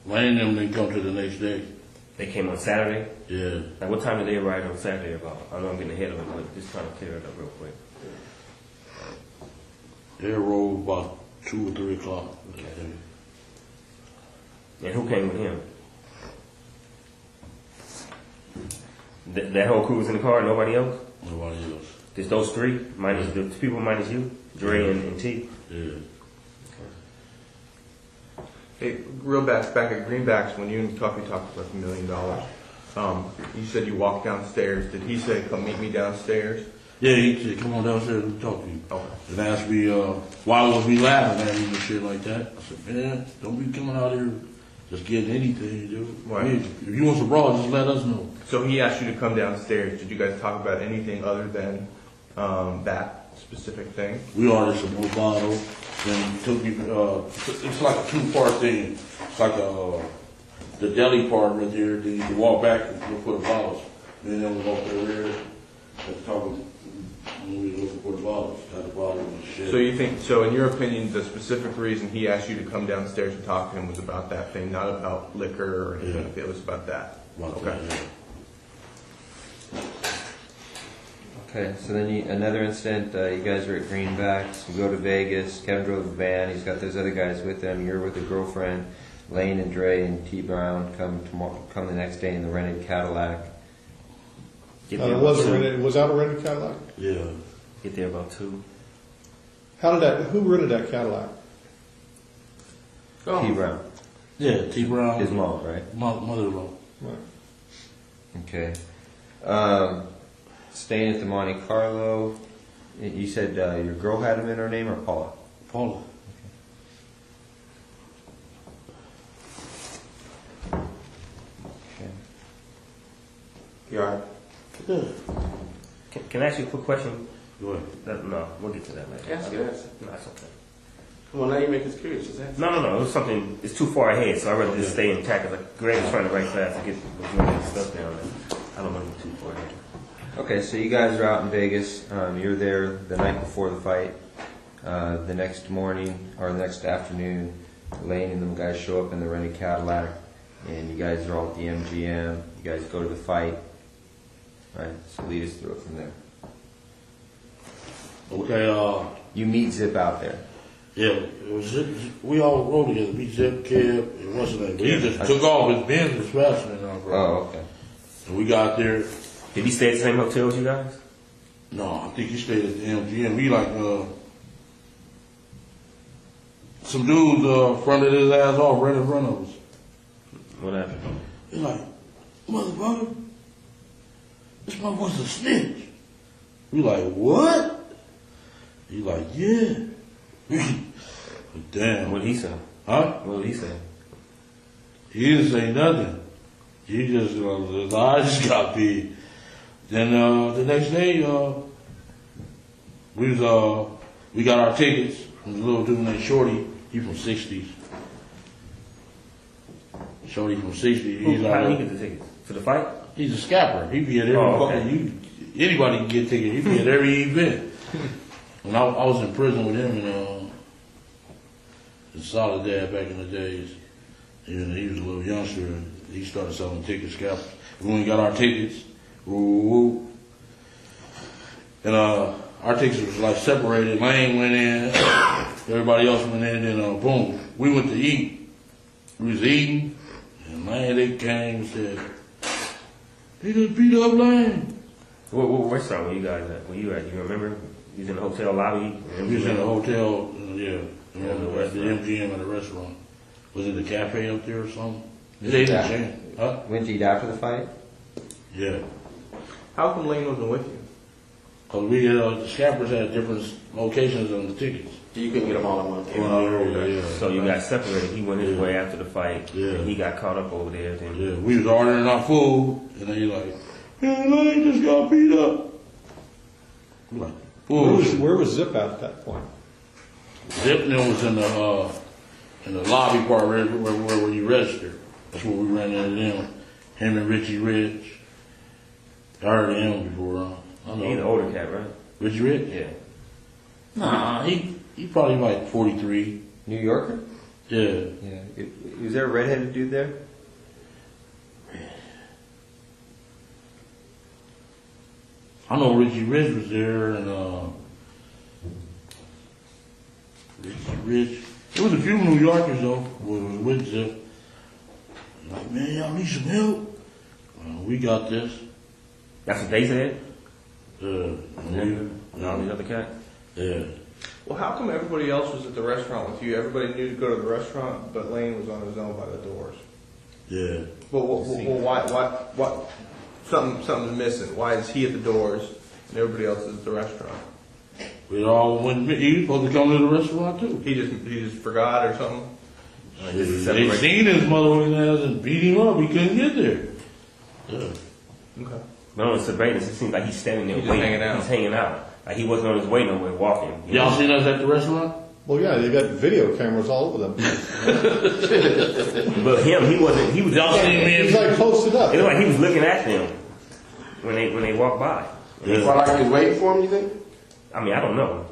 Lane and them didn't come to the next day. They came on Saturday? Yeah. Like, what time did they arrive on Saturday about? I know I'm getting ahead of it, but just trying to clear it up real quick. They rode about 2 or 3 o'clock. Okay. And who came with him? That whole crew was in the car, nobody else? Nobody else. Just those three? Minus the people minus you? Dre and T? Yeah. Hey, real back at Greenbacks, when you and Keffe talked about $1 million, you said you walked downstairs. Did he say, come meet me downstairs? Yeah, he said, come on downstairs and talk to you. Okay. And asked me, why was we laughing at him and shit like that? I said, man, don't be coming out here just getting anything, dude. Right. If you want some bras, just let us know. So he asked you to come downstairs. Did you guys talk about anything other than that specific thing? We ordered some more bottles. Then he took me, it's like a 2-part thing. It's like the deli part right there. Then you walk back and look for the bottles. And then we go up there and talking. When we looking for the bottles, got the bottles and shit. So you think, so in your opinion, the specific reason he asked you to come downstairs and talk to him was about that thing, not about liquor or anything? Yeah. It was about that. About Okay. that, yeah. Okay, so then another incident, you guys are at Greenbacks, you go to Vegas, Kevin drove the van, he's got those other guys with him, you're with a girlfriend, Lane and Dre and T Brown come the next day in the rented Cadillac. Was that a rented Cadillac? Yeah. Get there about 2. Who rented that Cadillac? T Brown. Yeah, T Brown. His mom, right? Mother-in-law. Right. Okay. Staying at the Monte Carlo, you said your girl had him in her name or Paula? Paula. Okay. You all right? Yeah. Can I ask you a quick question? Go ahead. No, we'll get to that later. Ask it. No, that's okay. Come on, now you make us curious. Just ask. No. It was something, it's too far ahead, so I'd rather just stay intact. Like Greg was trying to write fast to get the stuff down there. I don't want to be too far ahead. Okay, so you guys are out in Vegas. You're there the night before the fight. The next morning or the next afternoon, Lane and them guys show up in the rented Cadillac, and you guys are all at the MGM. You guys go to the fight. Right, so lead us through it from there. Okay, You meet Zip out there. yeah, it was Zip. We all rode together. Me, Zip, Kev, and what's his name? But he just took off. His Benz was faster than our bro. Oh, okay. And we got there. Did he stay at the same hotel as you guys? No, I think he stayed at the MGM. We like, some dudes fronted his ass off right in front of us. What happened? He's like, motherfucker, this motherfucker's a snitch. We like, what? He like, yeah. Damn. What did he say? Huh? What did he say? He didn't say nothing. He just, his eyes just got big. Then the next day, we got our tickets from the little dude named Shorty. He from 60s. Shorty from 60s. How did he get the tickets? For the fight? He's a scalper. He be at every anybody can get tickets. He be at every event. When I was in prison with him in Soledad back in the days, he was a little youngster. And he started selling tickets, scalpers. When we got our tickets, and our tickets was like separated. Lane went in, everybody else went in, and boom, we went to eat. We was eating, and Lane, they came and said, they just beat up Lane. What restaurant were you guys at? Were you at? You remember? You was in the hotel lobby? We was in the hotel, yeah, at the MGM at the restaurant. Was it a cafe up there or something? They didn't change. Huh? Went to eat after the fight? Yeah. How come Lane wasn't with you? Because we, the scappers had different locations on the tickets. You couldn't get them all in one ticket. Yeah. So you got separated. He went his way after the fight. Yeah. And he got caught up over there. Then. Yeah, we was ordering our food, and then he like, man, Lane just got beat up. I'm like, Where was Zip at that point? Zipner was in the lobby part where you register. That's where we ran into them. Him and Richie Rich. I heard of him before. I know. He's an older cat, right? Richie Rich? Yeah. Nah, he probably like 43. New Yorker? Yeah. Yeah. Was there a redheaded dude there? I know Richie Rich was there, and Richie Rich. There was a few New Yorkers though with Zip. Like, man, y'all need some help. We got this. That's what they said? And all these other cats? Yeah. Well, how come everybody else was at the restaurant with you? Everybody knew to go to the restaurant, but Lane was on his own by the doors. Yeah. Well, why? Something's missing. Why is he at the doors and everybody else is at the restaurant? We all went. He was supposed to come to the restaurant too. He just forgot or something. They seen his motherfucking ass and beat him up. He couldn't get there. Yeah. Okay. No, in surveillance, it seems like he's standing there He's waiting. hanging out. He's hanging out. Like he wasn't on his way nowhere, walking. Y'all seen us at the restaurant? Well, yeah, they got video cameras all over them. But him, he wasn't. He was. Y'all seen me? He's like posted up. It looked like he was looking at them when they walked by. Yeah. Well, like he was waiting for him, you think? I mean, I don't know.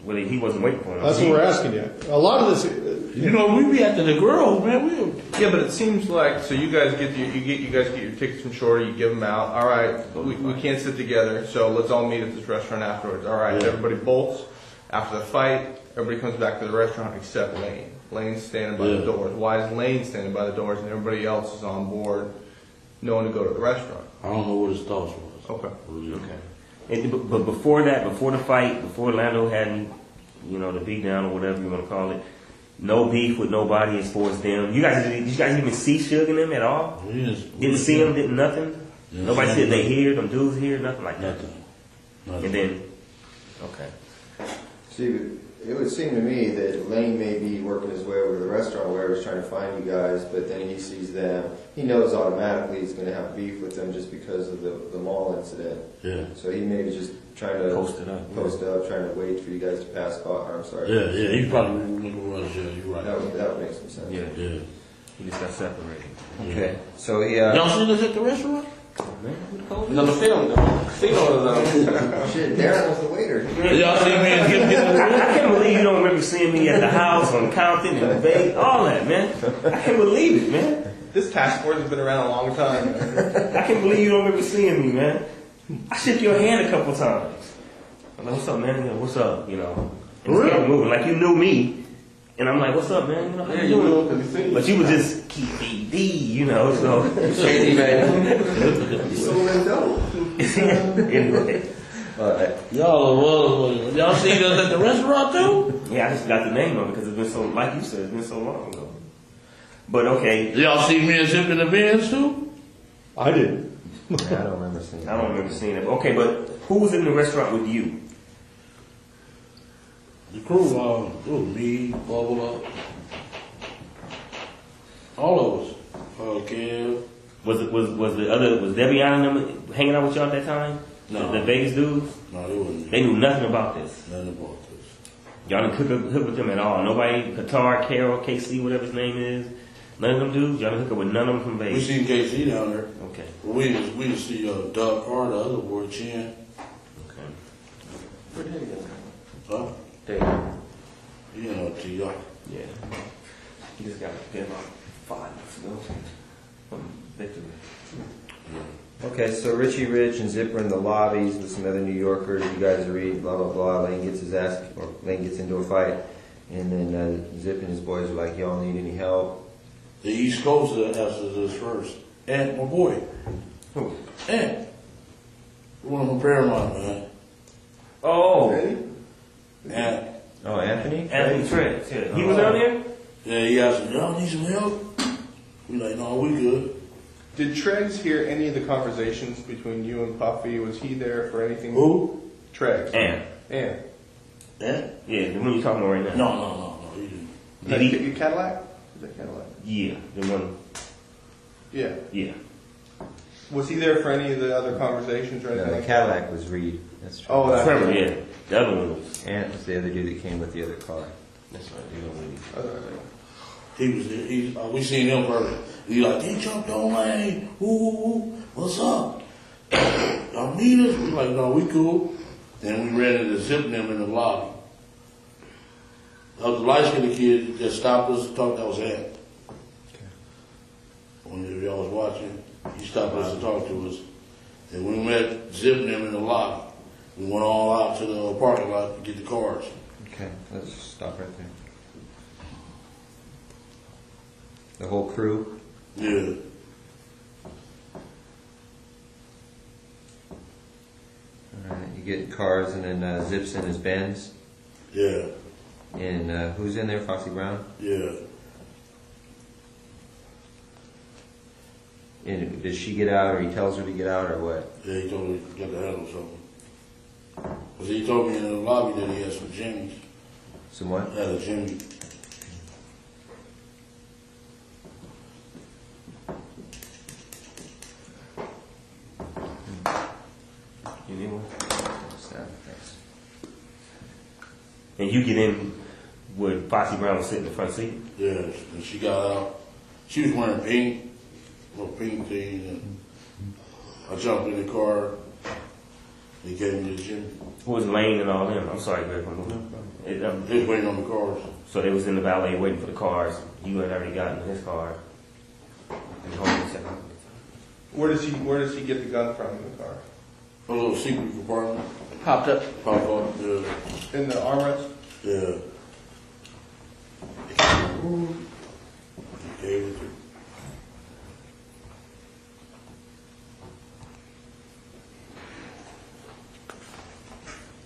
Whether he wasn't waiting for him. That's what we're asking you. A lot of this, You know, we be after the girls, man. Yeah, but it seems like so you guys get your tickets from Shorty, you give them out. All right, we can't sit together, so let's all meet at this restaurant afterwards. All right, Yeah. everybody bolts after the fight. Everybody comes back to the restaurant except Lane. Lane's standing by the doors. Why is Lane standing by the doors and everybody else is on board, knowing to go to the restaurant? I don't know what his thoughts was. Okay. Okay. But before that, before the fight, before Orlando had, the beat down or whatever you want to call it, no beef with nobody as far as them. You guys didn't even see Suge and them at all? Yes. Didn't see them, didn't nothing? Yeah. Nobody said they here, them dudes here, nothing like that? Nothing. And then, okay. See, it would seem to me that Lane may be working his way over to the restaurant where he's trying to find you guys, but then he sees them. He knows automatically he's going to have beef with them just because of the mall incident. Yeah. So he may be just trying to Post it up, trying to wait for you guys to pass by. I'm sorry. Yeah, he probably looking for us. Yeah, you're right. That would make some sense. Yeah. Yeah. He just got separated. Okay. So he. Y'all seen us at the restaurant? No, the film, the casino was Shit, Darren was the waiter. Y'all seen me and him get I can't believe you don't remember seeing me at the house on Compton and Vegas, all that, man. I can't believe it, man. This task force has been around a long time. I can't believe you don't remember seeing me, man. I shook your hand a couple times. I'm like, what's up, man? What's up? And kept moving like you knew me. And I'm like, what's up, man? How you doing? But you was just Keffe D, so. Shady man. You sold him dope. Anyway. Y'all seen us at the restaurant too? Yeah, I just got the name of it because it's been so, like you said, it's been so long ago. But okay. Y'all see me and Zip in the Benz too? I didn't. I don't remember seeing it. I don't remember seeing it. Okay, but who was in the restaurant with you? The crew, it was me, Bubba, all of us. Kev. Was Devion and them hanging out with y'all at that time? No. The Vegas dudes? No, they wasn't. They knew nothing about this. Nothing about this. Y'all didn't hook with them at all. Nobody, Qatar, Carol, KC, whatever his name is. None of them dudes. Y'all didn't hook up with none of them from We Vegas. seen KC down there. Okay. We didn't see Doug Carter, the other boy, Chin. Okay. Where did he go? Huh? There. T.R. Yeah. He just got hit about 5 months ago. Victory. Okay, so Richie Rich and Zipper in the lobbies with some other New Yorkers. You guys read, blah, blah, blah. Lane gets into a fight. And then Zip and his boys are like, y'all need any help? The East Coast asked us first. And my boy. Who? And. One from Paramount, man. Oh. Really? And. Oh, Anthony? Anthony Trent. Yeah. He was down there? Yeah, he asked me, y'all need some help? We like, no, we good. Did Treggs hear any of the conversations between you and Puffy? Was he there for anything? Who? Treggs. And. And. Yeah? Yeah, the one you talking about right now. No, he didn't. Did he? Your Cadillac? Is that Cadillac? Yeah, the one. Yeah. Yeah. Was he there for any of the other conversations or anything? No, the Cadillac was Reed. That's true. Oh, that's Trevor, right. yeah. The other one was. Ant was the other dude that came with the other car. That's right. You know what He was there. We seen him first. He like, he jumped on lane. Ooh, what's up? Y'all need us? We like, no, we cool. Then we ran into Zip them in the lobby. That was the light-skinned kid that stopped us and talked. That was Ant. When y'all was watching, he stopped us and talked to us. And we met Zip them in the lobby. We went all out to the parking lot to get the cars. Okay, let's stop right there. The whole crew? Yeah. Alright, you get cars and then Zips in his Benz? Yeah. And who's in there, Foxy Brown? Yeah. And does she get out, or he tells her to get out, or what? Yeah, he told me to get the handle something. Because he told me in the lobby that he had some jimmies. Some what? Had a jimmy. You need one? Thanks. And you get in with Foxy Brown was sitting in the front seat? Yeah, and she got out. She was wearing pink, little pink thing, and I jumped in the car. He gave me the jimmy. Who was Lane and all them? I'm sorry, Greg. They was waiting on the cars. So they was in the valet waiting for the cars. You had already gotten in his car. And the homie said, Where does he get the gun from in the car? A little secret compartment. Popped up. Pop up, yeah. In the armrest? Yeah. He gave it to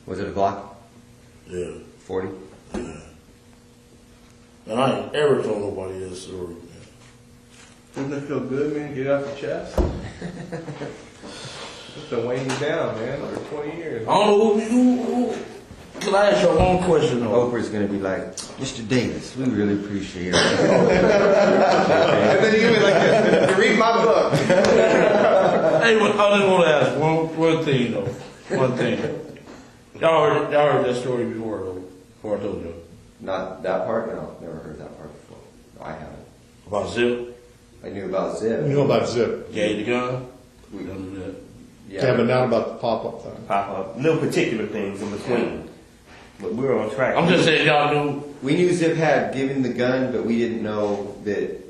Was it a Glock? Yeah. 40? Yeah. And I ain't ever told nobody this story, man. Doesn't it feel good, man? Get it off your chest? It's been weighing you down, man, for 20 years. I don't know who. Can I ask you one question, though? Oprah's going to be like, Mr. Davis, we really appreciate it. And then you be like this, read my book. Hey, I just want to ask one thing, though. One thing. Y'all heard that story before, though, before I told you. Not that part? No, never heard that part before. No, I haven't. About Zip? I knew about Zip. You know about Zip. Gave the gun? We don't do that. Yeah, but not about the pop-up thing. pop up. Little particular things in between. But we're on track. I'm just saying, y'all knew. We knew Zip had given the gun, but we didn't know that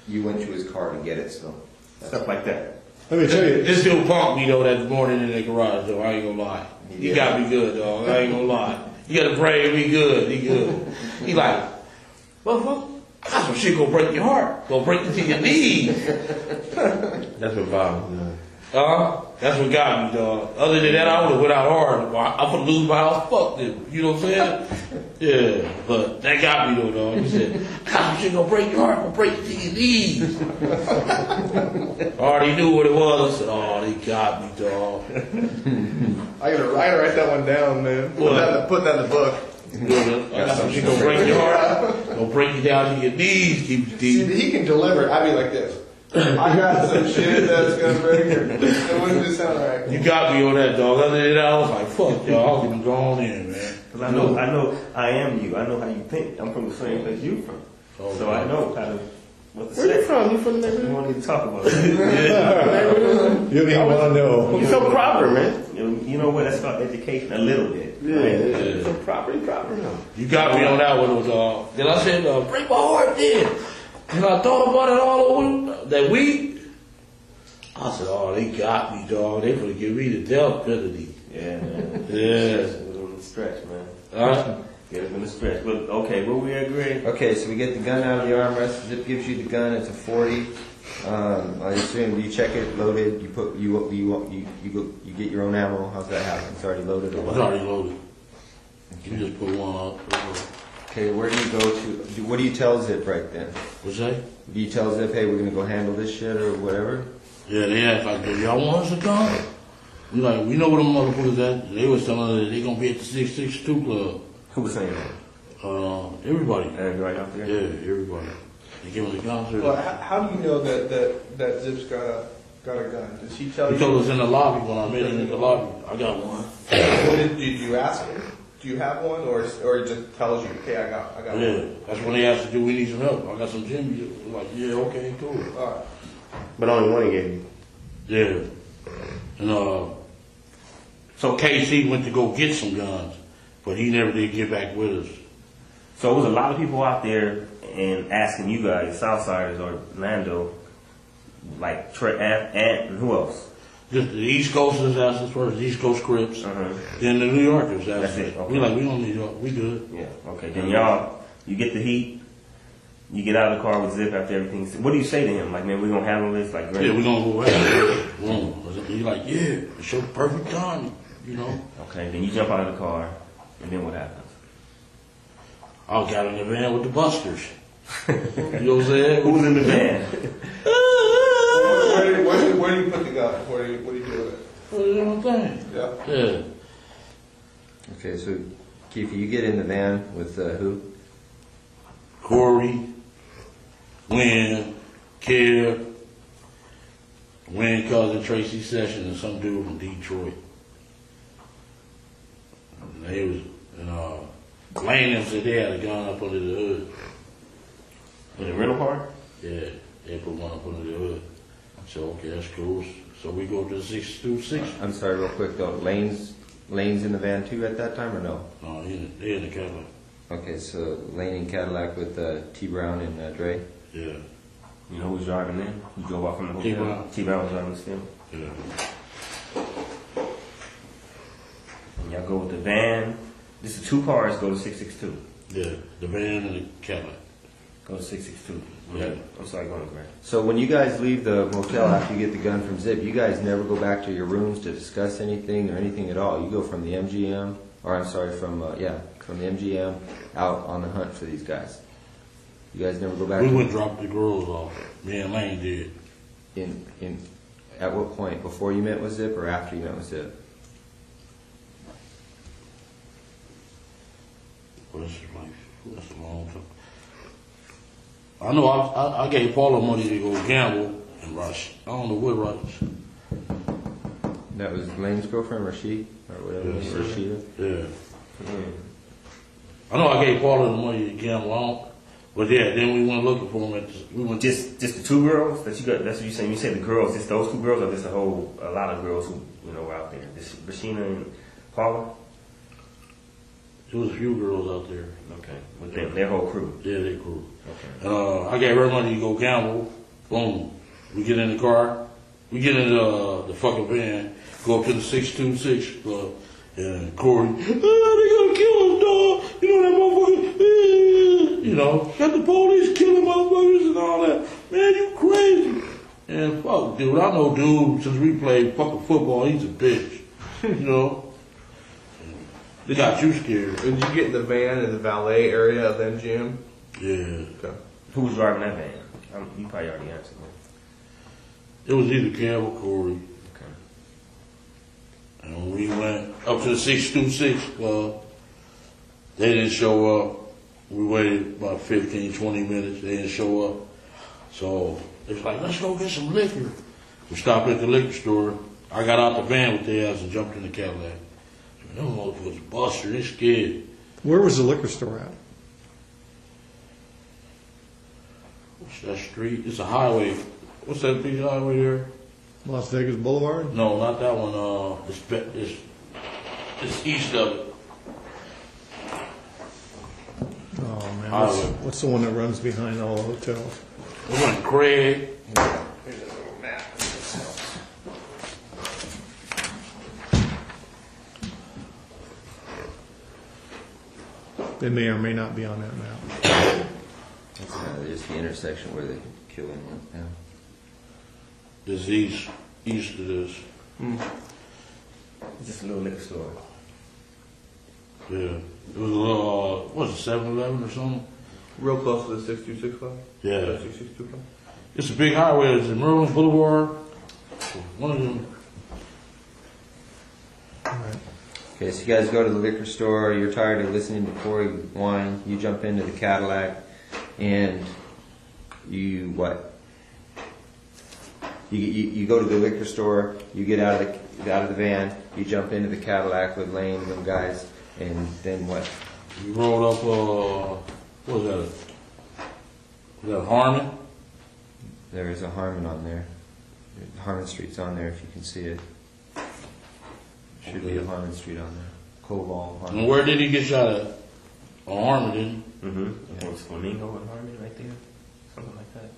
you went to his car to get it, so. Stuff like that. Let me tell you. This dude punked me, though, that morning in the garage, though. I ain't gonna lie. He got me good, dog. I ain't gonna lie. You gotta pray me good. He good. He like, well, I got some shit gonna break your heart. Gonna break you to your knees. That's what bothers me. That's what got me, dog. Other than that, I would have went out hard. I'm gonna lose my house. Fuck them. You know what I'm saying? Yeah, but that got me, though, dog. He said, I got some shit gonna break your heart. Gonna break you to your knees. I already knew what it was. I said, oh, they got me, dog. I gotta write that one down, man. Put that in the book. I got some shit gonna break your heart. Gonna break you down to your knees. Keep you deep. See, he can deliver. I'd be like this. I got some shit that's gonna break her. It wouldn't just sound right. You got me on that, dog. Other than that, I was like, fuck, y'all. I'm going in, man. Because I know I am you. I know how you think. I'm from the same place you from. Oh, so I know kind of what to say. Where you from? You from the You neighborhood? want to talk about that. You don't want to know. You're so proper, man. You know what? That's called education a little bit. Yeah, right? So proper now. You got me on that one, dog. Then I said, break my heart then. And I thought about it all over that week. I said, oh, they got me, dog. They gonna give me the death penalty. Yeah, man. Yeah. It was on the stretch, man. Yeah, it's been a stretch. But okay, will we agree? Okay, so we get the gun out of the armrest. Zip gives you the gun. It's a 40. I assume you check it, loaded. You put you get your own ammo. How's that happen? It's already loaded or It's what? already loaded. You just put one up. Okay, where do you go to? What do you tell Zip right then? What's that? Do you tell Zip, hey, we're gonna go handle this shit or whatever? Yeah, they asked like, do y'all want us to come? We like, we know where them motherfuckers at. They was telling us that they gonna be at the 662 Club. Who was saying that? Everybody. Everybody out there? Yeah, everybody. They gave us a concert. Well, how do you know that Zip's got a gun? Does he tell you? He told us in the lobby when I met him in the lobby. I got one. What did you ask him? Do you have one, or he just tells you, okay, I got one? Yeah, that's when they asked, do we need some help? I got some Jimmy. Like, yeah, okay, cool. All right. But only one he gave you. Yeah. And so KC went to go get some guns, but he never did get back with us. So it was a lot of people out there and asking you guys, Southsiders or Lando, like and who else? Just the East Coasters asked us first, the East Coast Crips. Then the New Yorkers asked us. That's it. Okay. We like, we don't need y'all. We good. Yeah. Okay. Then y'all, you get the heat. You get out of the car with Zip after everything. What do you say to him? Like, man, we're gonna handle this. Like, yeah, we're gonna go ahead. He's like, yeah, it's your perfect time. You know. Okay. Then you jump out of the car, and then what happens? I got in the van with the busters. You know what I'm saying? Who was in the van? Where do you put the gun? What do you do with it? Put it in my thing. Yeah. Yeah. Okay, so Keffe, you get in the van with who? Corey, Wynn, Kev, Wynn cousin Tracy Sessions, and some dude from Detroit. And they was, Lane them said they had a gun up under the hood. In the rental car? Yeah, they put one up under the hood. So, okay, that's cool. So we go to the 626. I'm sorry, real quick though. Lane's in the van too at that time or no? No, they in the Cadillac. Okay, so Lane in Cadillac with T Brown and Dre. Yeah. You know who's driving in? Who drove off from the hotel? T-Brown. T-Brown was driving still. Yeah. And y'all go with the van. This is 2 cars go to 662. Yeah, the van and the Cadillac. Go to 662. Yeah. I'm sorry, go on, Grant. So when you guys leave the motel after you get the gun from Zip, you guys never go back to your rooms to discuss anything or anything at all. You go from the MGM, or I'm sorry, from the MGM out on the hunt for these guys. You guys never go back. We would drop the girls off. Me and Lane did. At what point? Before you met with Zip or after you met with Zip? Well, that's a long time. I know I gave Paula money to go gamble and rush. I don't know what rush. That was Lane's girlfriend, Rashid, or whatever. Yes. Rashida. Yeah. I know I gave Paula the money to gamble on, but yeah, then we went looking for him. We went just the 2 girls that you got. That's what you saying. You said the girls. Just those 2 girls, or just a lot of girls who were out there. This Rashina and Paula. There was a few girls out there. Okay, with them, their whole crew. Yeah, their crew. Okay. And I gave her money to go gamble. Boom. We get in the car. We get in the fucking van. Go up to the 626 club. And Corey, they gonna kill us, dog. You know that motherfucker. Got the police killing motherfuckers and all that. Man, you crazy. And fuck, dude. I know dude since we played fucking football. He's a bitch. They got you scared. Did you get in the van in the valet area of MGM? Yeah. Okay. Who was driving that van? You probably already answered that. It was either Kev or Corey. Okay. And when we went up to the 626 club, they didn't show up. We waited about 15, 20 minutes. They didn't show up. So it was like, let's go get some liquor. We stopped at the liquor store. I got out the van with their ass and jumped in the Cadillac. Them motherfuckers buster, they scared. Where was the liquor store at? What's that street? It's a highway. What's that big highway there? Las Vegas Boulevard? No, not that one. It's east of it. Oh man, what's the one that runs behind all the hotels? We went Craig. Here's a little map. They may or may not be on that map. That's just the intersection where they kill anyone. Yeah. This east of this. Just a little liquor store. Yeah. It was a little, what was it, 7-Eleven or something? Real close to the 6265? Yeah. 6265? It's a big highway. It's in Merlin Boulevard. One of them. Okay, so you guys go to the liquor store, you're tired of listening to Corey whine, you jump into the Cadillac, and you what? You go to the liquor store, you get out of the van, you jump into the Cadillac with Lane and them guys, and then what? We rolled up, what was that? Was that Harmon? There is a Harmon on there. Harmon Street's on there if you can see it. Should be a Harmon Street on there. Koval, Harmon. And where did he get shot at? On Harmon, didn't he? Mm-hmm. Was Flamingo and Harmon right there? Something like that.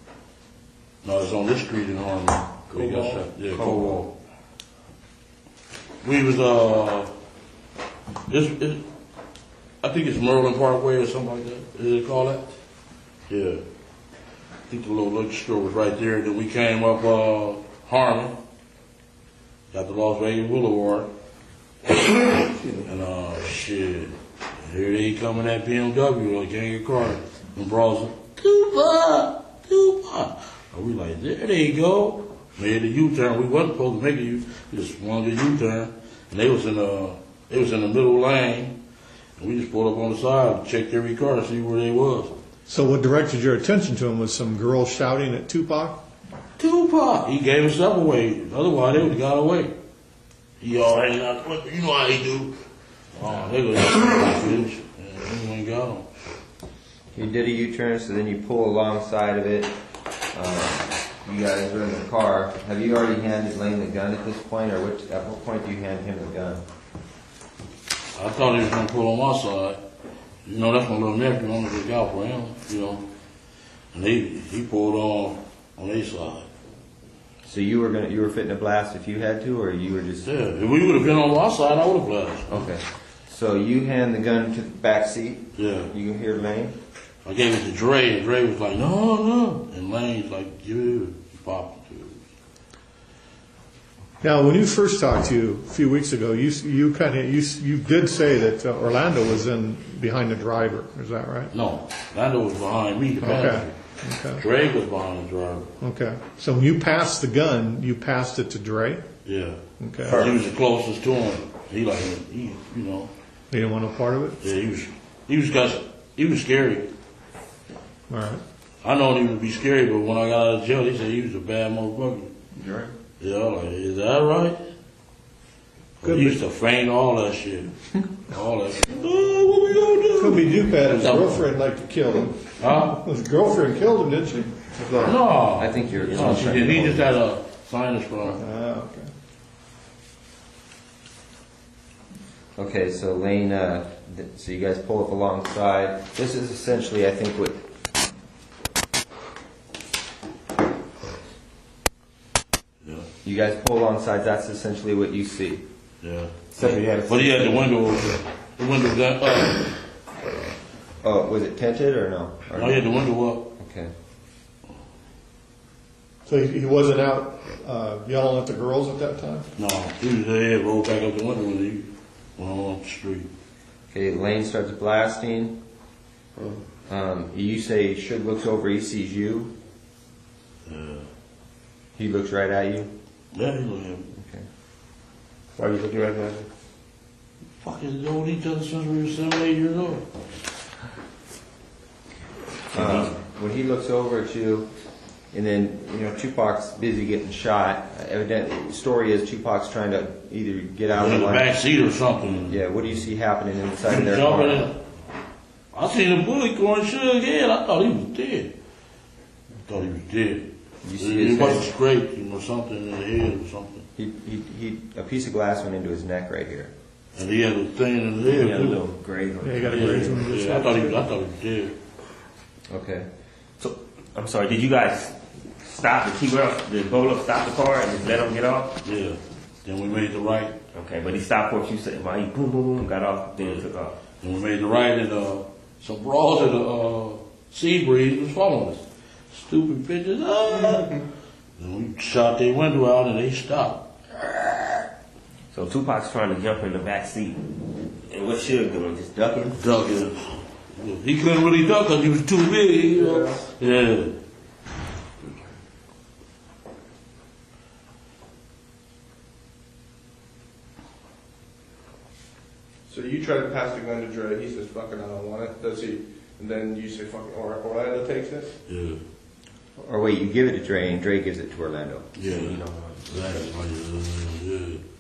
No, it's on this street in Harmon. Where he got shot. Yeah, Koval. We was, I think it's Merlin Parkway or something like that. Is it called that? Yeah. I think the little liquor store was right there. Then we came up Harmon, got the Las Vegas Boulevard, and shit, here they come in that BMW like gang of cars and brawls. Tupac. And we like, there they go. Made the U-turn. We wasn't supposed to make it. We just wanted the U-turn, and they was in the middle lane, and we just pulled up on the side, checked every car to see where they was. So what directed your attention to him was some girl shouting at Tupac? Tupac. He gave himself away. Otherwise, they would have got away. He all hanging out. You know how he do. They go down to the finish. And he ain't got him. You did a U-turn, so then you pull alongside of it. You guys are in the car. Have you already handed Lane the gun at this point, or at what point do you hand him the gun? I thought he was going to pull on my side. You know, that's my little nephew. I'm going to look out for him, you know. And he pulled on his side. So you were fitting to blast if you had to, or you were just... Yeah, if we would have been on my side, I would have blasted. Okay. So you hand the gun to the back seat. Yeah. You can hear Lane. I gave it to Dre, and Dre was like, no. And Lane's like, give it. He popped it to us. Now, when you first talked to you a few weeks ago, you did say that Orlando was behind the driver. Is that right? No, Orlando was behind me. Okay. Dre was behind the driver. Okay. So when you passed the gun, you passed it to Dre? Yeah. Okay. He was the closest to him. He you know. He didn't want no part of it? Yeah, he was scary. All right. I known him to be scary, but when I got out of jail, they said he was a bad motherfucker. Right. Yeah, I'm like, is that right? He used to feign all that shit. All that shit. Oh, what we gonna do? Could be Dupac. His girlfriend liked to kill him. Huh? His girlfriend killed him, didn't she? No. I think you're... No, she didn't. He just had a sinus problem. Okay. Okay, so Lane, so you guys pull up alongside. This is essentially, I think, what... Yeah. You guys pull alongside, that's essentially what you see. Yeah. So But he had the window open. The window down up. Oh, was it tinted or no? Or No, he had the window up. Okay. So he wasn't out yelling at the girls at that time? No, he was there, rolled back up the window when he went on the street. Okay, Lane starts blasting. You say Suge looks over, he sees you. He looks right at you. Yeah, he looked at me. Okay. Why are you looking right at me? Fucking known each other since we were 7, 8 years old. When he looks over at you, and then, Tupac's busy getting shot. Evidently, the story is Tupac's trying to either get out In of the line. back seat or something. Yeah, what do you see happening inside of their Jumping car? in. I seen a bullet going Suge head. I thought he was dead. You see his It wasn't head? scraped, something in the head or something. He a piece of glass went into his neck right here. And he had a thing in his head. Yeah, a little grave. Yeah, he got a grave on his Yeah, I thought he was dead. Okay. So, I'm sorry, did you guys stop the the bowler stop the car and just let him get off? Yeah. Then we made the right. Okay, but he stopped what you said, while he boom, boom, boom, got off, then took off. And we made the right, and some brawls at the sea breeze was following us. Stupid bitches. And we shot their window out, and they stopped. So Tupac's trying to jump in the back seat. And what Suge doing? Just ducking? Ducking. He couldn't really duck because he was too big. You know? Yeah. So you try to pass the gun to Dre. He says, "Fuck it, I don't want it." Does he? And then you say, "Fucking Orlando takes it." Yeah. Or wait, you give it to Dre and Dre gives it to Orlando. Yeah. Yeah.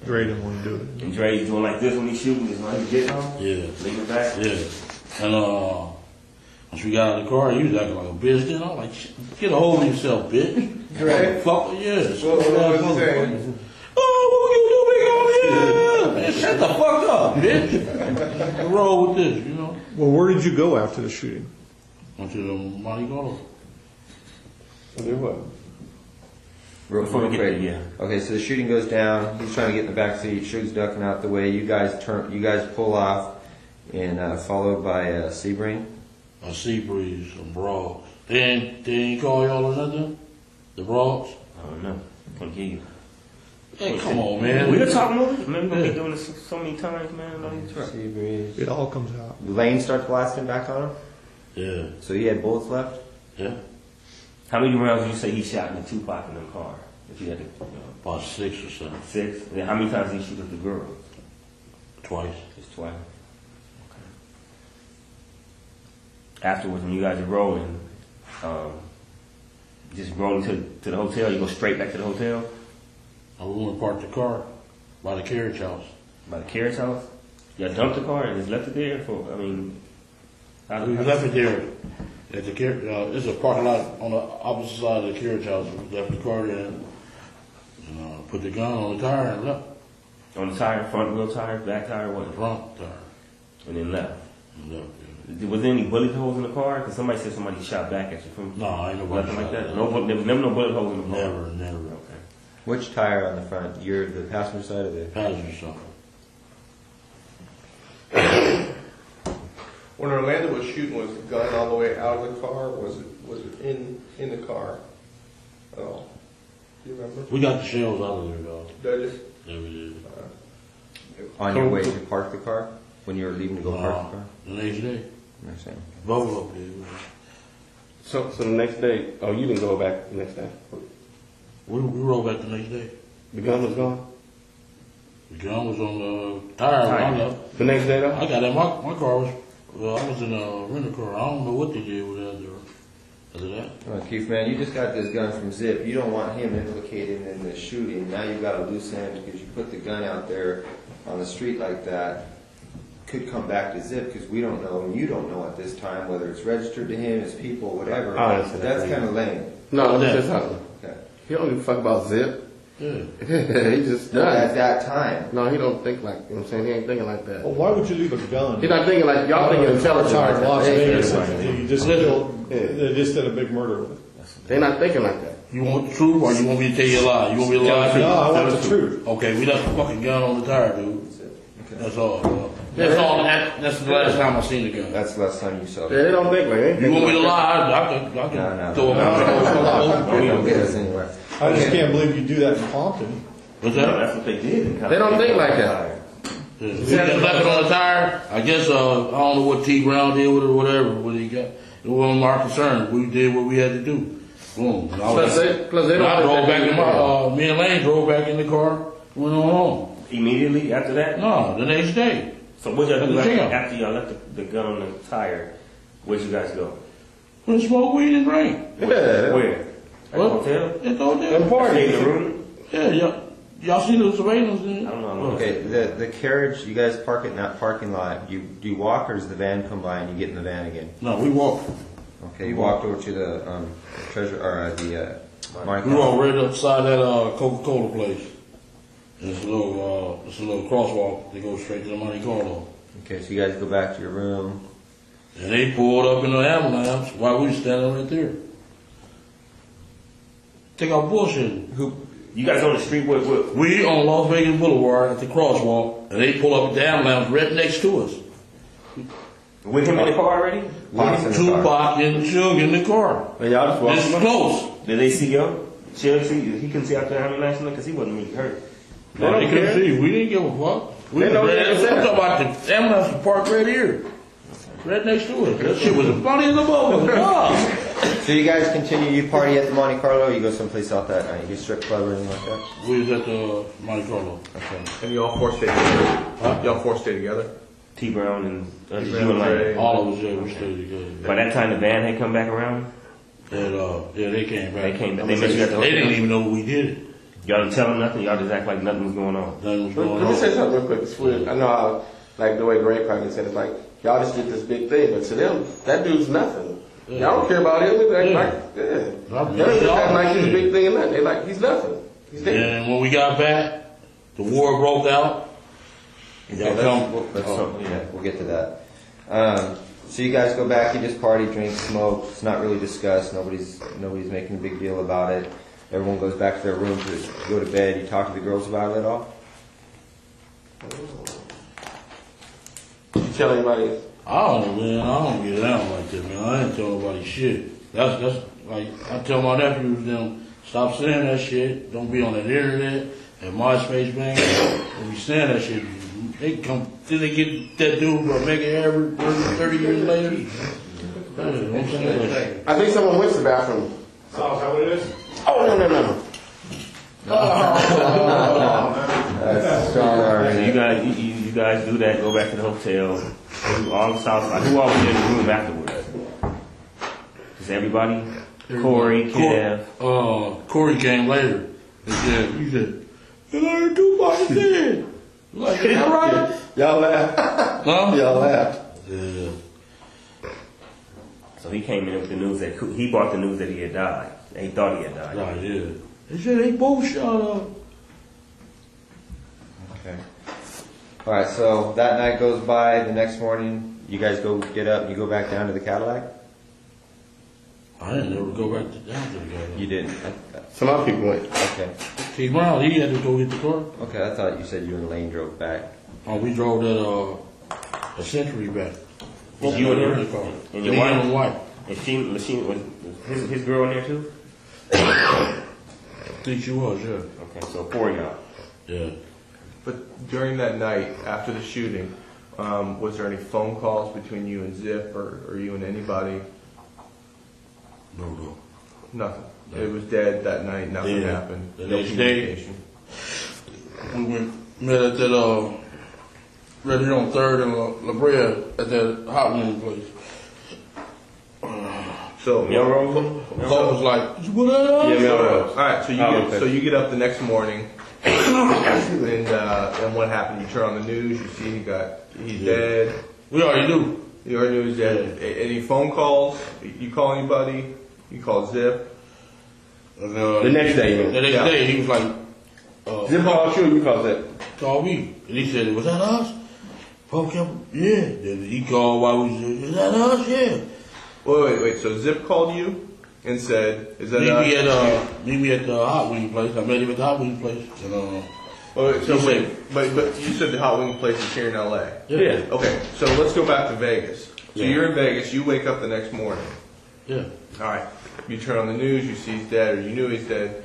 Dre didn't want to do it. And Dre's doing like this when he's shooting, he's like, he's getting on? Yeah. Leave it back? Yeah. And once we got out of the car, he was acting like a bitch. Then I'm like, get a hold of yourself, bitch. Dre? Fuck, yes. What was he saying? Oh, what you doing? Man, shut the fuck up, bitch. What's wrong with this, you know? Well, where did you go after the shooting? Went to the Monte Carlo. Did what? Real Before we get quick. there, yeah. Okay, so the shooting goes down. He's trying to get in the back seat. Suge's ducking out the way. You guys pull off, and followed by Sebring. A sea breeze, some broads. They ain't call y'all or nothing? The broads? I don't know. Can't hear you. Hey, come on, man. We were talking about it. Man, we've been doing this so many times, man. I know he's right. Seabreeze. It all comes out. Lane starts blasting back on him. Yeah. So he had bullets left. Yeah. How many rounds did you say he shot in the Tupac in the car? If you had to, About 6 or 7. 6? And then how many times did he shoot at the girl? Twice. Just twice. Okay. Afterwards, when you guys are rolling, just rolling to the hotel, you go straight back to the hotel? I went and parked the car by the carriage house. By the carriage house? You dumped the car and just left it there for, I mean... We left it there at the carriage. There's a parking lot on the opposite side of the carriage house. We left the car there and put the gun on the tire and left. On the tire, front wheel tire, back tire, what? Front tire. And then left. And left, yeah. Was there any bullet holes in the car? Because somebody said somebody shot back at you from... No, ain't nobody nothing like shot that? back. No, there was never no bullet holes in the car? Never. Okay. Which tire on the front? You're the passenger side of the Passenger side. When Orlando was shooting, was the gun all the way out of the car? Or was it in the car at all? Do you remember? We got the shells out of there, dog. Did you? Yeah, we did. On your way to park the car? When you were leaving to go park the car? The next day. I'm saying. Both of them. So the next day, oh, you didn't go back the next day? We rolled back the next day. The gun was gone? The gun was on the tire when I left. The next day, though? I got in my car was, I was in a rental car. I don't know what they did with that. After that. Well, Keith, man, you just got this gun from Zip. You don't want him implicated in the shooting. Now you've got a loose end because you put the gun out there on the street like that. Could come back to Zip because we don't know, and you don't know at this time whether it's registered to him, his people, whatever. That's kind of lame. No, that's just something. Okay. He don't give a fuck about Zip. Yeah. He just No, does. at that time. No, he don't think like, you know what I'm saying? He ain't thinking like that. Well, why would you leave a gun? He's not thinking like, y'all thinking intelligent Outside like Las that. Vegas, They ain't and you just killed, they just did a big murder with it. They're not thinking like that. You want the truth or you want me to tell you a lie? You want me to lie? No, I want the truth. Okay, we left the fucking gun on the tire, dude. That's all. That's all. That's the last time I seen the gun. That's the last time you saw it. Yeah, they don't think like that. You want me to lie? I can No. throw it Don't get us anywhere. I just can't believe you do that in Compton. What's No, that? that's what they did. They don't think like that. We just left it on the tire. I guess I don't know what T Brown did with it or whatever. What he got. It wasn't our concern. We did what we had to do. Boom. And Plus they don't I drove think back they in do my. Me and Lane drove back in the car. Went on home. Immediately after that? No, the next day. So what y'all do At the gym. after y'all left the gun on the tire? Where'd you guys go? We smoke weed and drink. Yeah. Where? At the What? hotel? At the hotel. And party. Stay in the room? Yeah, y'all see the surveillance? I don't know. Okay, the carriage, you guys park it in that parking lot. Do you walk or does the van come by and you get in the van again? No, we walked. Okay, you walked over to the treasure or the We walked right upside that Coca-Cola place. There's a little crosswalk that goes straight to the Monte Carlo. Okay, so you guys go back to your room. And they pulled up in the ambulance while we were standing right there. Take our bullshit. You guys on the street with We on Las Vegas Boulevard at the crosswalk, and they pull up the ambulance right next to us. with him in the car already? Pops in the car. Tupac and Suge in the car. And y'all just walking It's up. close. Did they see y'all? He couldn't see after the ambulance because he wasn't really hurt. No, they couldn't see. We didn't give a fuck. We They know was that. I'm talking about the ambulance park right here. Right next to it. That shit was funny as a ball. So you guys continue, you party at the Monte Carlo, or you go someplace else that night? You go strip club or anything like that? We was at the Monte Carlo. Okay. And you all four stay together? Huh? You all four stay together? T Brown and T. you Brown, and Dre. Lane. All of us there we stayed together. By that time, the band had come back around. And yeah, they came back. They came back. They met you at the They hotel. didn't even know we did it. Y'all didn't tell them nothing. Y'all just act like nothing was going on. Nothing was going Let me say on. something real quick. It's weird. I know how, like the way Greg probably said, it's like, y'all just did this big thing, but to them, that dude's nothing. Yeah. Y'all don't care about him. They act Yeah. like, yeah. Y'all They don't just act like he's a shit. big thing and nothing. They like, he's nothing. He's dead. And when we got back, the war broke out. And y'all come. We'll get to that. So you guys go back, you just party, drink, smoke. It's not really discussed. Nobody's making a big deal about it. Everyone goes back to their room to go to bed. You talk to the girls about it at all? Did you tell anybody? I don't know, man. I don't get down like that, man. I ain't tell nobody shit. That's like I tell my nephews them, stop saying that shit. Don't be on the internet and MySpace, man. When you saying that shit, they come. Did they get that dude for making ever 30 years later? Don't say that shit. I think someone went to the bathroom. So, is that what it is? Oh, no. That's strong So already. you guys do that. Go back to the hotel. Do all the South Side. Who all was in the room afterwards? Just everybody. Corey, Kev. Corey came later. He said, "You learned Tupac again." Like, is that right? Y'all laughed. Huh? Y'all laughed. Yeah. So he came in with the news that he brought the news that he had died. He thought he had died. Right, yeah. They said they both shot up. Okay. All right. So that night goes by. The next morning, you guys go get up. And you go back down to the Cadillac. I didn't ever go back down to the guy. You didn't. Some other people went. Okay. T. Brown, he had to go get the car. Okay. I thought you said you and Lane drove back. Oh, we drove that a Century back. Was you and him? And your wife? And wife. And she was his girl in there too? I think she was, yeah. Okay, so 4 of y'all. Yeah. But during that night, after the shooting, was there any phone calls between you and Zip or you and anybody? No. Nothing. It was dead that night. Nothing happened. The No next day, communication. we met at that right here on 3rd and La Brea at that hot wing place. So Melrose was like, what up? Yeah, Melrose. All right, so okay. you get up the next morning, and what happened? You turn on the news, you see he's dead. We already knew. You already knew he was dead. Any phone calls? You call anybody? You call Zip? And, The next day, The next day, he was like, Zip called you, you called Zip. call me. And he said, was that us? Yeah. Then he called while we was, is that us? Yeah. Wait. So Zip called you and said, "Is that us?" Meet me at the hot wing place. I met him at the hot wing place. And, But you said the hot wing place is here in L.A. Yeah. Okay, so let's go back to Vegas. So Yeah. you're in Vegas. You wake up the next morning. Yeah. All right. You turn on the news. You see he's dead, or you knew he's dead.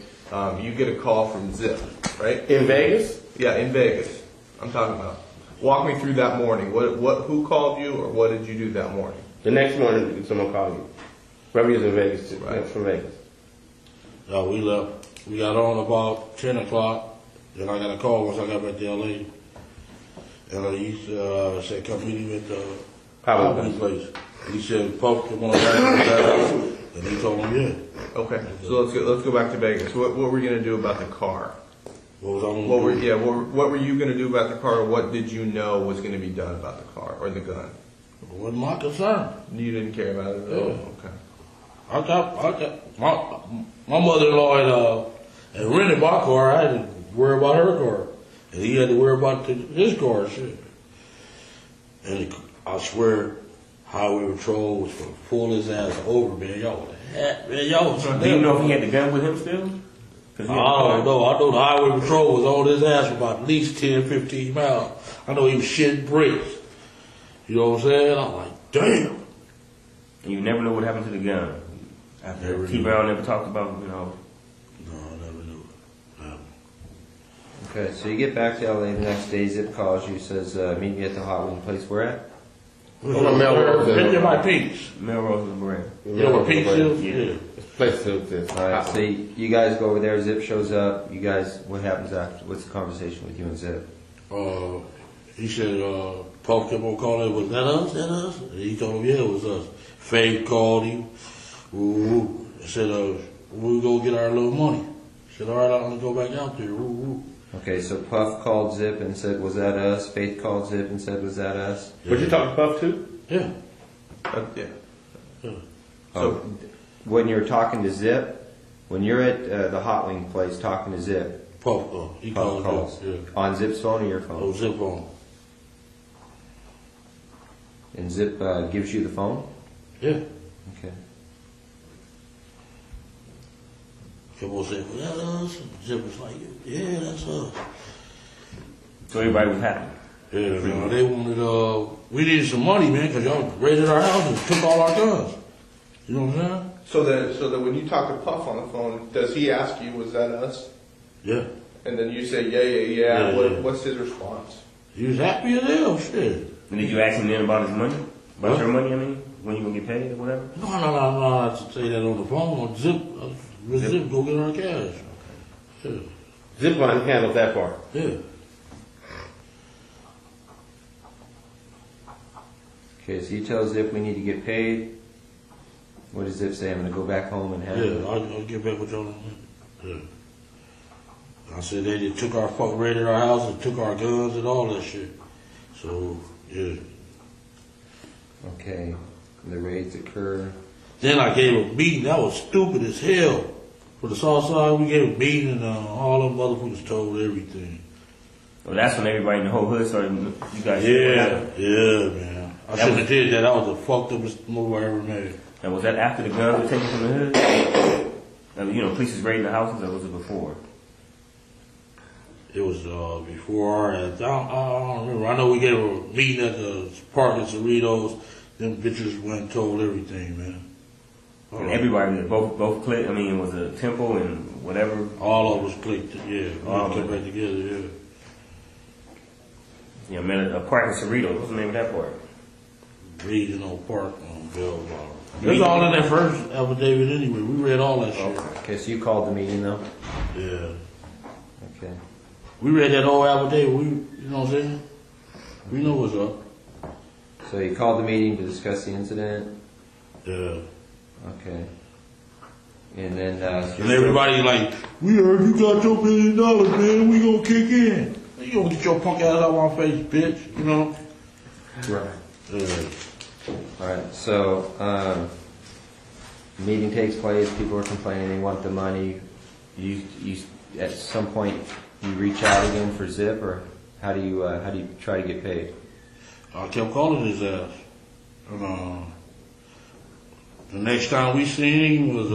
You get a call from Zip, right? In Vegas? Yeah, in Vegas. I'm talking about. Walk me through that morning. Who called you, or what did you do that morning? The next morning, someone called you. Whoever is in Vegas, right. From Vegas. We left. We got on about 10 o'clock. Then I got a call once I got back to L.A. And he said, come meet him at the hot wing place. He said, Pope, come on back. And he told him, yeah. Okay, so let's go back to Vegas. What were you gonna do about the car? What was I gonna do? What were you gonna do about the car? Or what did you know was gonna be done about the car or the gun? It wasn't my concern. You didn't care about it at all. Okay. I got my mother-in-law had rented my car. I had to worry about her car, and he had to worry about his car. Shit. And I swear, highway patrol was gonna pull his ass over, man. Y'all was Do you know if he had the gun with him still? I don't know. I know the highway patrol was on his ass for about at least 10, 15 miles. I know he was shitting bricks. You know what I'm saying? I'm like, damn. And you never know what happened to the gun. After T. Brown never talked about, No, I never knew. Okay, so you get back to LA the next day. Zip calls you, says, "Meet me at the hot wing place." Where at? They're by Peaks. Melrose and Brand. You know where Peaks is? Yeah. Place is. All right, so you guys go over there. Zip shows up. You guys, what happens after? What's the conversation with you and Zip? He said, Paul kept on calling, was that us? That us? And he told him, yeah, it was us. Faye called him. Woo-woo. I said, we'll go get our little money. He said, all right, I'm going to go back out there. Woo-woo. Okay, so Puff called Zip and said, "Was that us?" Faith called Zip and said, "Was that us?" Would you talk to Puff too? Yeah. Yeah. So when you're talking to Zip, when you're at the hot wing place talking to Zip, Puff, he Puff calls. Yeah. On Zip's phone or your phone? Oh, Zip phone. And Zip gives you the phone? Yeah. Okay. Kept on saying, was that us? Zip was like, yeah, that's us. So everybody was happy. Yeah, man, they wanted, we needed some money, man, because y'all raided our house and took all our guns. You know what I'm saying? So that when you talk to Puff on the phone, does he ask you, "Was that us?" Yeah. And then you say, yeah. What's his response? He was happy as hell, shit. And did you ask him then about his money? About your money, I mean? When you gonna get paid or whatever? No, I have to say that on the phone. Zip, Zip, go get our cash. Yeah. Zip line handles that part. Yeah. Okay, so you tell Zip we need to get paid. What does Zip say? "I'm going to go back home and have Yeah, I'll get back with y'all. Yeah. I said they just took our raided our house and took our guns and all that shit. So, yeah. Okay, the raids occur. Then I gave a beating. That was stupid as hell. For the South Side, we gave a beating and all them motherfuckers told everything. Well, that's when everybody in the whole hood started, you guys. Yeah, man. I shouldn't have did that. That was the fucked up move I ever made. And was that after the guns were taken from the hood? I mean, police was raiding the houses, or was it before? It was before. I don't remember. I know we gave a meeting at the park at Cerritos. Them bitches went and told everything, man. And everybody, both clicked. I mean, was it Temple and whatever? All of us clicked. Yeah, all came back together. Yeah. Yeah, man, a park in Cerritos. What's the name of that park? Regional Park on Belleville. It was all in that first affidavit anyway. We read all that shit. Okay, so you called the meeting though? Yeah. Okay. We read that whole affidavit. You know what I'm saying? We know what's up. So you called the meeting to discuss the incident? Yeah. Okay. And then, and everybody like, we heard you got your $1 million, man. We gonna kick in. You gonna get your punk ass out of my face, bitch. You know? Right. Alright, so, meeting takes place, people are complaining, they want the money. You at some point, you reach out again for Zip, or how do you try to get paid? I kept calling his ass. And, the next time we seen him was,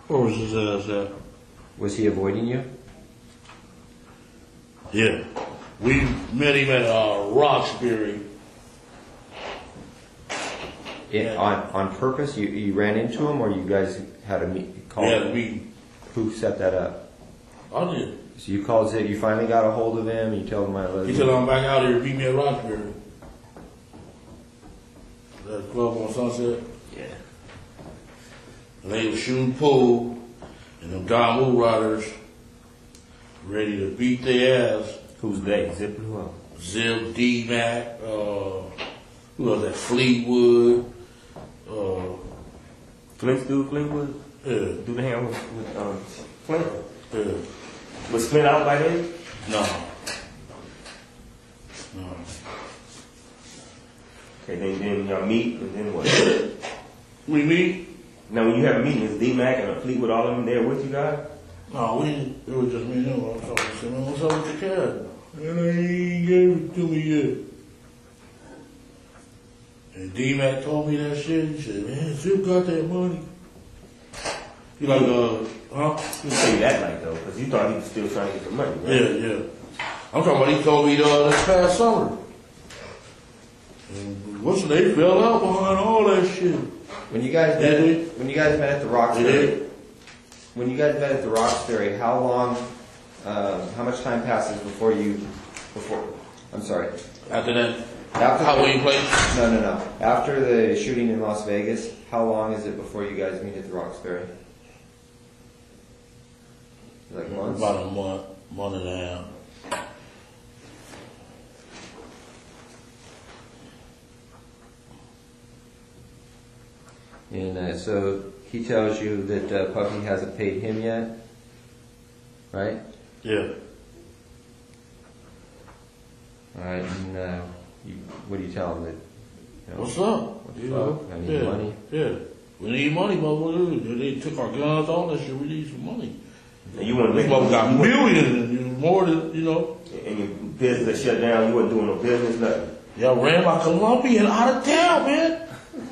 where was his ass at? Was he avoiding you? Yeah. We met him at Roxbury. On purpose? You ran into him, or you guys had a call? We had a meeting. Who set that up? I did. So you called Zip, you finally got a hold of him, you told him He said, I'm back out here, meet me at Roxbury. That club on Sunset? Yeah. And they were shooting pool, and them Don Woo Riders ready to beat their ass. Who's they? Zip and who else? Zip, D-Mac, who was that? Fleetwood. Fleetwood? Yeah. Do the hand with Flint? Yeah. Was Flint out by then? No. Okay, then y'all meet, and then what? We meet? Now, when you have a meeting, is D-Mac and Fleetwood all of them there with you guys? No, it was just me and him. I was talking to him. What's up with the cat? And he ain't gave it to me yet. And D-Mac told me that shit. He said, man, Zip got that money. He like, huh? He didn't tell you that night, though, because you thought he was still trying to get the money, right? Yeah. I'm talking about he told me this past summer. And what's the name? Fell out behind all that shit. When you guys met at the Roxbury, how long how much time passes before I'm sorry. After that, After Halloween play? No. After the shooting in Las Vegas, how long is it before you guys meet at the Roxbury? Like months? About a month and a half. And so he tells you that Puffy hasn't paid him yet, right? Yeah. All right. And what do you tell him? That What's up? Fuck? I need money. Yeah. We need money, motherfucker. They took our guns, all that shit. We need some money. And you want to These motherfuckers got millions and more than, And your business shut down. You wasn't doing no business, nothing. Y'all ran my Colombian out of town, man.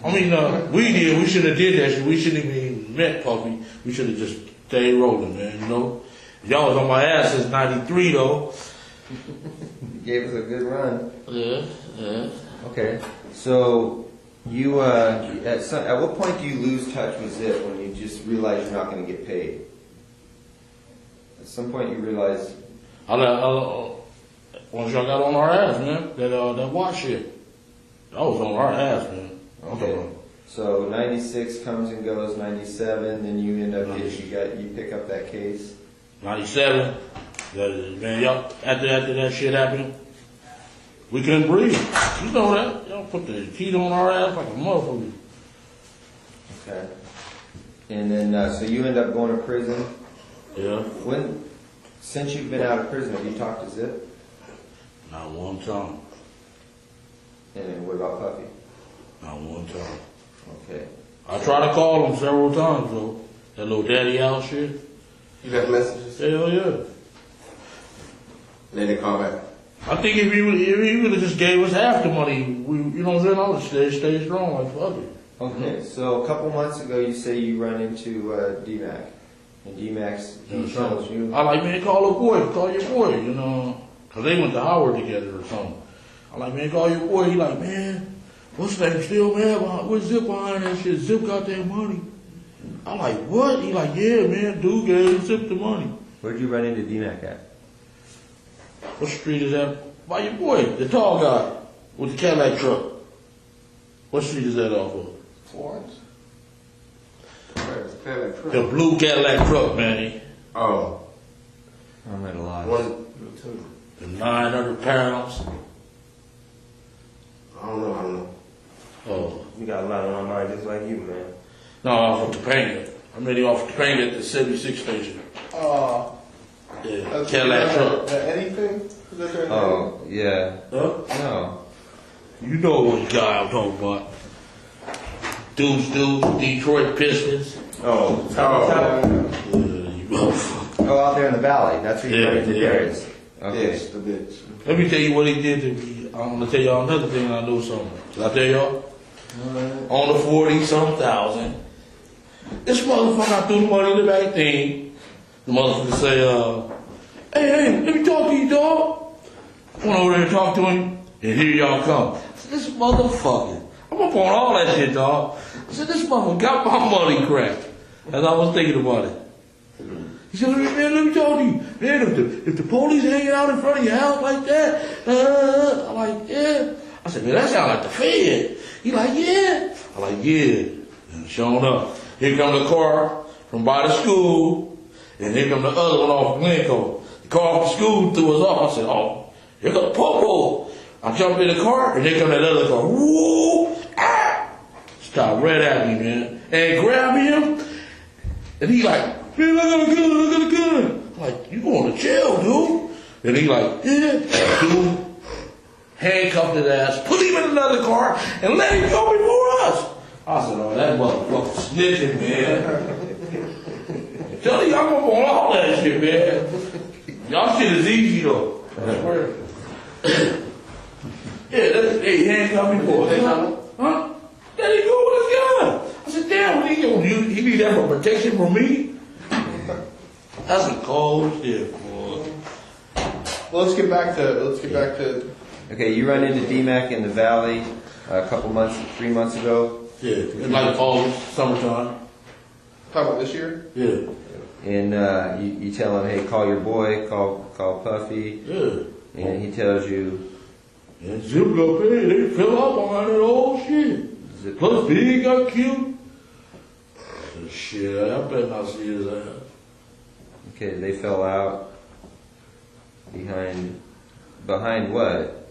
I mean, we did. We should have did that shit. We shouldn't even met Puffy. We should have just stayed rolling, man. Y'all was on my ass since '93, though. You gave us a good run. Yeah. Okay. So you at what point do you lose touch with Zip when you just realize you're not going to get paid? At some point you realize. Once y'all got on our ass, man, that watch shit. I was on our ass, man. Okay. So 96 comes and goes, 97, then you end up you pick up that case. 97. Man, y'all after that shit happened, we couldn't breathe. You know that. Y'all put the heat on our ass like a motherfucker. Okay. And then so you end up going to prison. Yeah. Since you've been out of prison, have you talked to Zip? Not one time. And what about Puffy? Not one time. Okay. I tried to call him several times though. That little daddy out shit. You left messages? Hell yeah. They didn't call back. I think if he would have just gave us half the money, you know what I'm saying? I would stay strong like fuck it. Okay, so a couple months ago you say you run into D-Mac. And D-Mac's tells you. I like, man, call your boy, cause they went to Howard together or something. I like, man, call your boy. He like, man, what's his name still, man? What's Zip behind that shit? Zip got that money. I'm like, what? He like, yeah, man, dude gave Zip the money. Where'd you run into D-Mac at? What street is that? By your boy, the tall guy with the Cadillac truck. What street is that off of? Florence. Where's the Cadillac truck? The blue Cadillac truck, man. Oh. I'm at a lot. The 900 pounds. I don't know. Oh. You got a lot on my mind just like you, man. No, off of Topanga. I met him off Topanga at the 76 station. Yeah, Cadillac truck. Anything? Oh, yeah. Huh? No. You know what guy I'm talking about. Dudes, Detroit Pistons. Oh. You motherfucker. Oh, out there in the valley. That's where you run into Darius. Okay. Yes, the bitch. Let me tell you what he did to me. I'm gonna tell y'all another thing I know something. Did I tell y'all? On the 40-some thousand. This motherfucker, I threw the money in the back thing. The motherfucker say, hey, let me talk to you, dog. I went over there and talked to him, and here y'all come. I said, this motherfucker, I'm up on all that shit, dog. I said, this motherfucker got my money cracked. As I was thinking about it. He said, man, let me talk to you. Man, if the police hanging out in front of your house like that, I'm like, yeah. I said, man, that sound like the Fed. He like, yeah. I'm like, yeah. And sure enough, here come the car from by the school, and here come the other one off Glencoe. The car off the school threw us off. I said, oh, here come the popo. I jumped in the car, and here come that other car. Woo! Ah! Stopped right at me, man. And grabbed him, and he like, man, I got a gun. I'm like, you going to jail, dude? And he like, yeah. Dude handcuffed his ass, put him in another car, and let him go before us. I said, oh, that motherfucker snitching, man. Tell you, I'm up on all that shit, man. Y'all shit is easy, though. I swear. Yeah, hey, handcuffed me for huh? Let him go with his gun. I said, damn, what he need that for protection from me? That's some cold shit, boy. Well, let's get back to. Okay, you run into D-Mac in the valley a couple months, 3 months ago. Yeah, like August, summertime. Talking about this year? Yeah. And you tell him, hey, call your boy, call Puffy. Yeah. And he tells you. And Zip got paid. They fell out behind that old shit. Plus Big got killed. So, shit, I better not see his ass. Okay, they fell out behind what?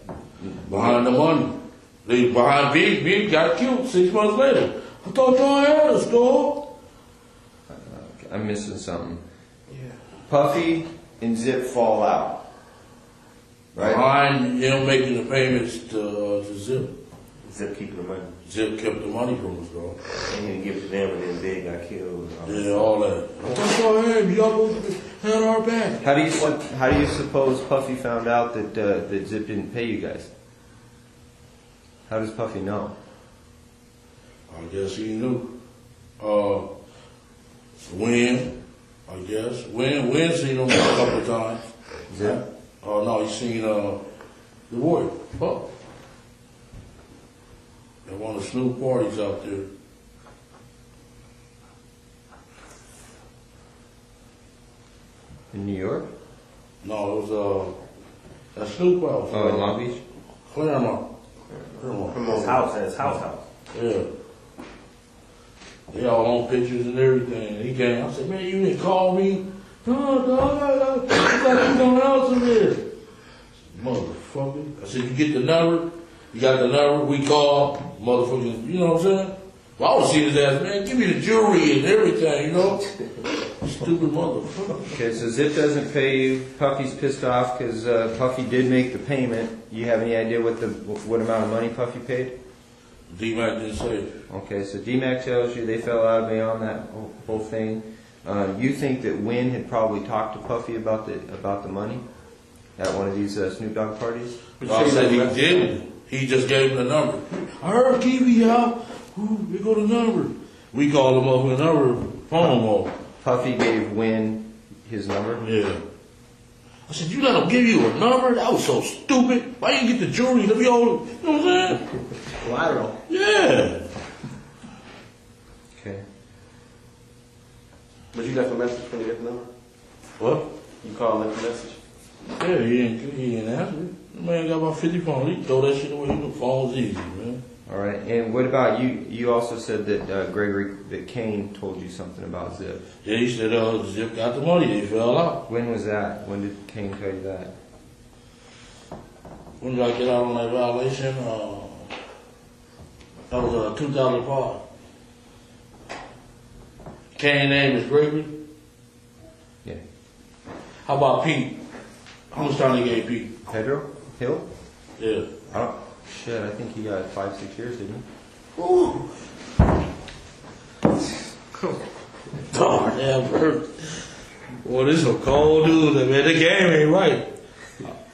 Behind the money. They behind Big got killed 6 months later. I thought y'all had a store. I'm missing something. Yeah. Puffy and Zip fall out. Right? Behind him making the payments to Zip. Zip keeping the money. Zip kept the money from us, bro. And he didn't give it to them, and then Big got killed. Yeah, all that. I thought y'all had our back. How do you suppose Puffy found out that Zip didn't pay you guys? How does Puffy know? I guess he knew. Win, I guess. Win seen him a couple of times. Zip? Oh, no, he seen the boy, Puff. At one of the Snoop parties out there. In New York? No, it was at Snoop house. Oh, in Long Beach? Claremont. His house. Yeah. They all on pictures and everything. He came. I said, man, you didn't call me? No, dog. I thought you don't answer this. Motherfucker. I said, you get the number? You got the number? We call. Motherfucker. You know what I'm saying? Well, I would see his ass, man. Give me the jewelry and everything, you know? Stupid motherfucker. Okay, so Zip doesn't pay you. Puffy's pissed off because Puffy did make the payment. You have any idea what amount of money Puffy paid? D-Mac didn't say it. Okay, so D-Mac tells you they fell out beyond that whole thing. You think that Win had probably talked to Puffy about the money at one of these Snoop Dogg parties? I said he didn't. He just gave him the number. I heard Keffe out. Ooh, we go the number. We called him up with the number. Phone him off. Puffy gave Win his number? Yeah. I said, you let him give you a number? That was so stupid. Why you get the jewelry? Let me all, you know what I'm saying? Collateral. Yeah. Okay. But you left a message when you get the number? What? You called and left a message? Yeah, he didn't answer it. The man got about 50 phones. He throw that shit away. The phone's easy, man. All right. And what about you? You also said that that Kane told you something about Zip. Yeah, he said Zip got the money. They fell out. When was that? When did Kane tell you that? When did I get out on that violation? That was 2005. Kane's name is Gregory. Yeah. How about Pete? How much time they gave Pete? Pedro Hill? Yeah. Shit, I think he got 5-6 years, didn't he? Ooh. Darn, damn, hurt. Boy, this is a cold dude, man. The game ain't right.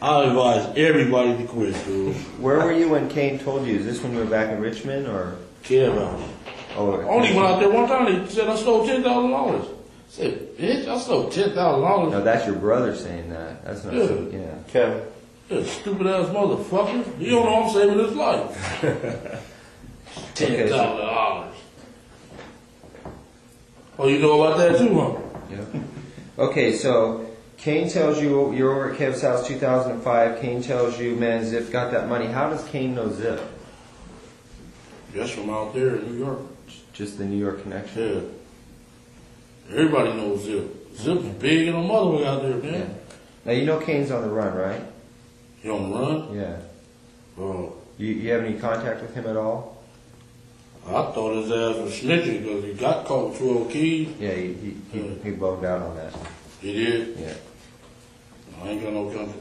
I advise everybody to quit, dude. Where were you when Kane told you? Is this when you were back in Richmond, or? Care about it. Oh, only went out there one time. They said I stole $10,000. I said, bitch, I stole $10,000. No, that's your brother saying that. That's not. Yeah. Kevin. Yeah, stupid ass motherfucker. You don't know I'm saving his life. $10,000. Oh, you know about that too, huh? Yeah. Okay, so Kane tells you you're over at Kev's house 2005. Kane tells you, man, Zip got that money. How does Kane know Zip? Just from out there in New York. Just the New York connection? Yeah. Everybody knows Zip. Zip's big and a mother out there, man. Yeah. Now, you know Kane's on the run, right? He on the run? Yeah. Oh. You have any contact with him at all? I thought his ass was snitching because he got caught with 12 keys. Yeah, he bugged out on that. He did? Yeah. I ain't got no country.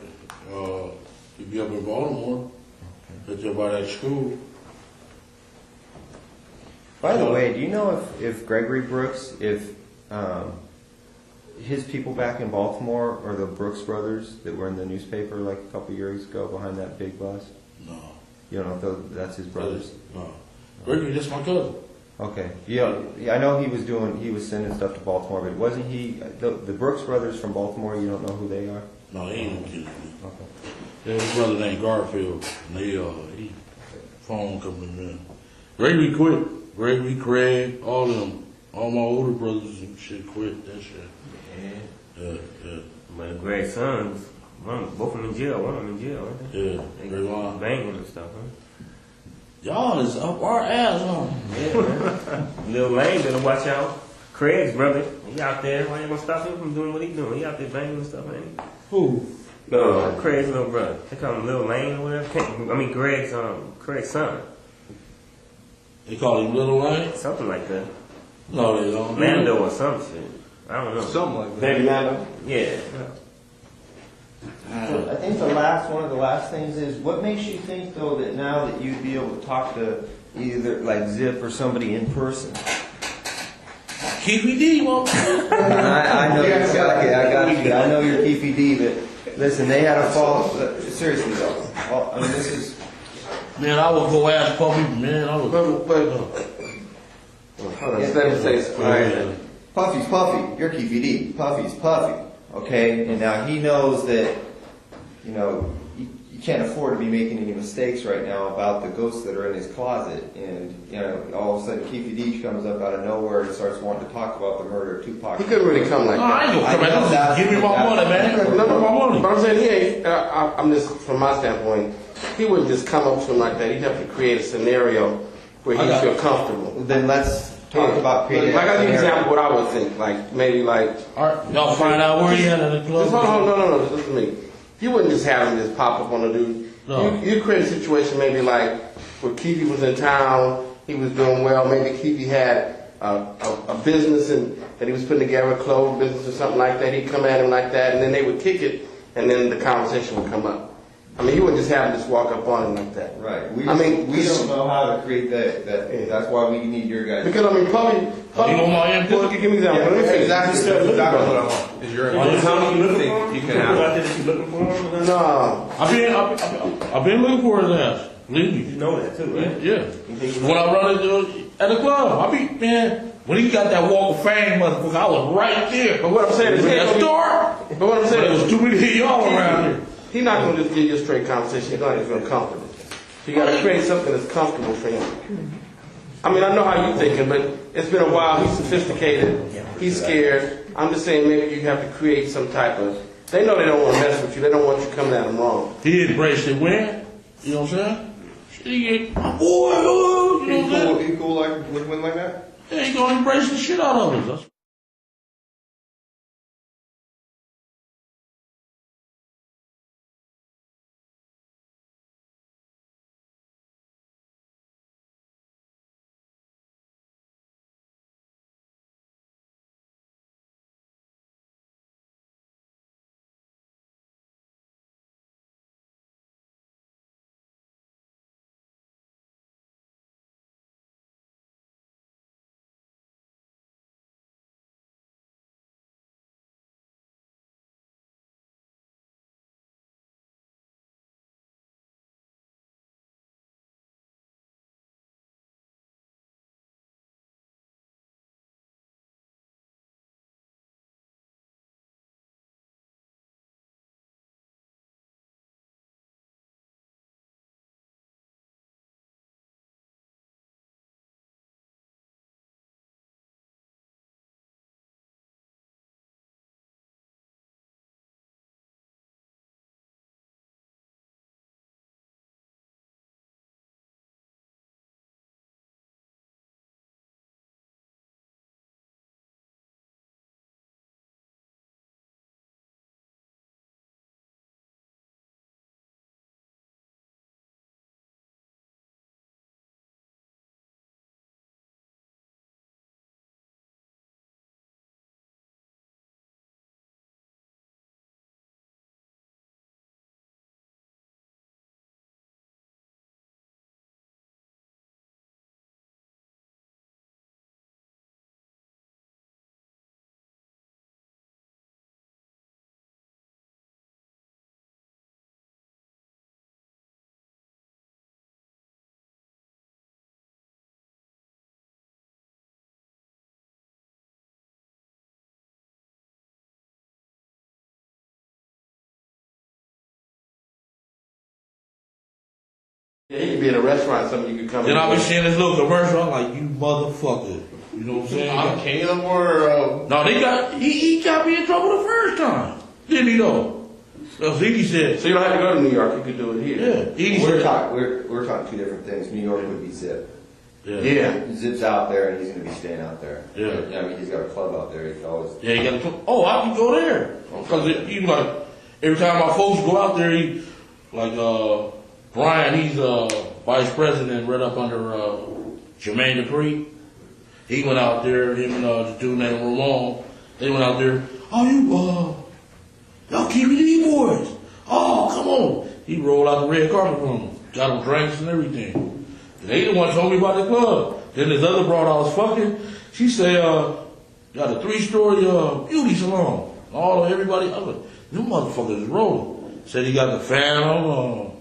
He be up in Baltimore. Right there by that school. By the way, do you know if Gregory Brooks, if his people back in Baltimore are the Brooks brothers that were in the newspaper like a couple years ago behind that big bus? No. You don't know if that's his brothers? No. Gregory, that's my cousin. Okay. Yeah, I know he was sending stuff to Baltimore, but wasn't he, the Brooks brothers from Baltimore, you don't know who they are? No, he ain't kidding me. Okay. Yeah, his brother named Garfield. And he phone company man. Gregory quit. Gregory, Craig, all of them All my older brothers and shit quit that shit. Yeah. But Greg's sons, both of them in jail. One of them in jail, aren't they? Yeah. They Very long. banging and stuff, huh? Y'all is up our ass, huh? Yeah, man. Lil Lane better watch out. Craig's brother, he out there. Why you gonna stop him from doing what he doing? He out there banging and stuff, ain't he? Who? No, Craig's little brother. They call him Lil Lane or whatever. I mean, Craig's son. They call him Little Lane? Something like that. No, they don't. Mando or some shit. I don't know. Something like that. Baby Mando? Yeah. So I think one of the last things is, what makes you think though that now that you'd be able to talk to either like Zip or somebody in person? Keffe D, I know exactly. I got you. I know you're Keffe D, but listen, they had a fall. Seriously though, I mean this is. Man, I would go ask Puffy. Man, I would. Puffy's Puffy. You're Keffe D. Puffy's Puffy. Okay, and now he knows that, you know, you can't afford to be making any mistakes right now about the ghosts that are in his closet. And, you know, all of a sudden Keffe D comes up out of nowhere and starts wanting to talk about the murder of Tupac. He couldn't really come like that. I ain't gonna come back. Give me my money, man. No, my money. But I'm saying he ain't. I'm just from my standpoint. He wouldn't just come up to him like that. He'd have to create a scenario where he'd feel comfortable. Then let's talk about creating. Like, I'll give you an example of what I would think. Like maybe like. Y'all find out where he at in the club. No. Listen to me. You wouldn't just have him just pop up on a dude. No. You create a situation maybe like where Keffe was in town. He was doing well. Maybe Keffe had a business and that he was putting together, a clothes business or something like that. He'd come at him like that, and then they would kick it, and then the conversation would come up. I mean, you wouldn't just have him just walk up on him like that. Right. We don't know how to create that. That's why we need your guys. Because I mean, Puffy. You want my input? Give me an example. Let me finish. Exactly what I want. Is your How do you think you can have? That you looking for him? No. I've been looking for his ass. Believe me. You know that too, right? Yeah. When I run into at the club, man, when he got that walk of fame, motherfucker, I was right there. But what I'm saying is, that store. But what I'm saying It was too many of y'all around here. He's not going to just give you a straight conversation. He's going to feel comfortable. So you got to create something that's comfortable for him. I mean, I know how you're thinking, but it's been a while. He's sophisticated. He's scared. I'm just saying maybe you have to create some type of. They know they don't want to mess with you. They don't want you coming at them wrong. He embraced it when, you know what I'm saying? He cool like with women like that? Yeah, he gonna embrace the shit out of us. Yeah, he could be in a restaurant, something you could come Then in. I'll be seeing this little commercial. I'm like, you motherfucker. You know what I'm saying? Caleb or No, he got me in trouble the first time. Didn't he though? So he said. so you don't have to go to New York. You could do it here. Yeah. He We're said. talking two different things. New York would be Zip. Yeah. Zip's out there, and he's going to be staying out there. Yeah. I mean, he's got a club out there. He can always. Yeah, he got to. Oh, I can go there because he like every time my folks go out there, he like Brian. He's vice president right up under Jermaine Dupri. He went out there. Him and the dude named Ramon. They went out there. Oh, y'all keep me boys. Oh, come on. He rolled out the red carpet for him. Got them drinks and everything. They the one told me about the club. Then this other broad I was fucking, she said, got a 3-story beauty salon. Everybody, I was like, them motherfuckers is rolling. Said he got the Phantom,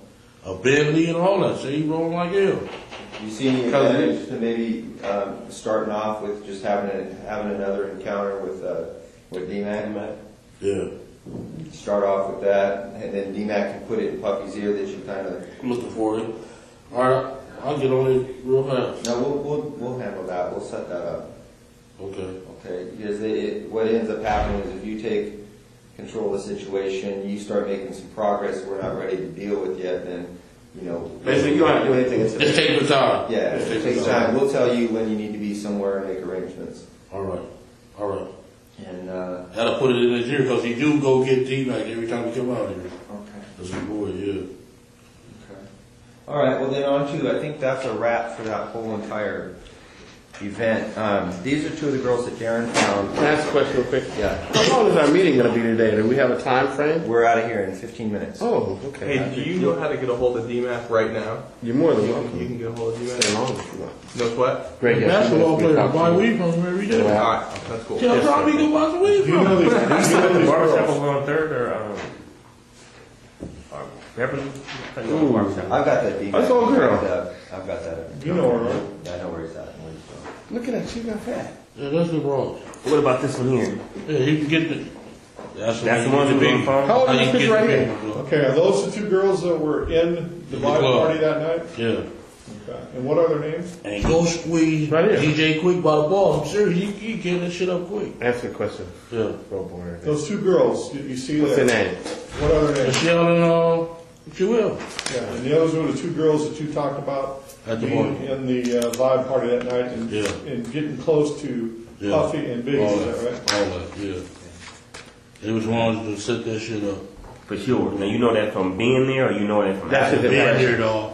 a Bentley and all that. Said he rolling like hell. You see any advantage to maybe starting off with just having another encounter with D-Mac? Yeah. Start off with that, and then D-Mac can put it in Puppy's ear that you kind of. I'm looking for it. All right, I'll get on it real fast. No, we'll handle that. We'll set that up. Okay. Okay, because what ends up happening is if you take control of the situation, you start making some progress we're not ready to deal with yet, then, Basically, you don't have to do anything. Just take the time. Yeah, it takes time. We'll tell you when you need to be somewhere and make arrangements. All right. And, Gotta put it in his ear because he do go get D-Mac every time we come out here. Okay. That's a boy, yeah. Okay. All right, well then I think that's a wrap for that whole entire event. These are two of the girls that Darren found. Can I ask a question real quick? Yeah. How long is our meeting going to be today? Do we have a time frame? We're out of here in 15 minutes. Oh, okay. Hey, do you know how to get a hold of DMAC right now? You're more than welcome. You can get a hold of DMAC. Stay long if you want. No sweat? Great. Basketball player, buy weed from him every day. All right, that's cool. Tell Tommy to buy some weed from him. Barbershop over on 3rd or Beverly? I've got that DMAC. That's all girl. I've got that. You know her, right? Yeah, I know where he's at. Look at that. She got fat. Yeah, that's the wrong. What about this one here? Yeah, he can get the. That's the one who's on the phone? How old is this picture right here? here? Okay, are those the two girls that were in the vibe party that night? Yeah. Okay. And what are their names? And go squeeze Right here. DJ Quick by the ball. I'm serious, he get that shit up quick. Answer the question. Yeah. Go boy. Those two girls, you see What's there. their name? What are their names? Michelle and Jewel. Yeah, and the others were the two girls that you talked about At the being party. in the vibe party that night and, Yeah. and getting close to Yeah. Puffy and Biggie, All is that right? All that, yeah. They was ones to set that shit up. For sure. Now, you know that from being there or you know that from That's out it. there? Being here, dog.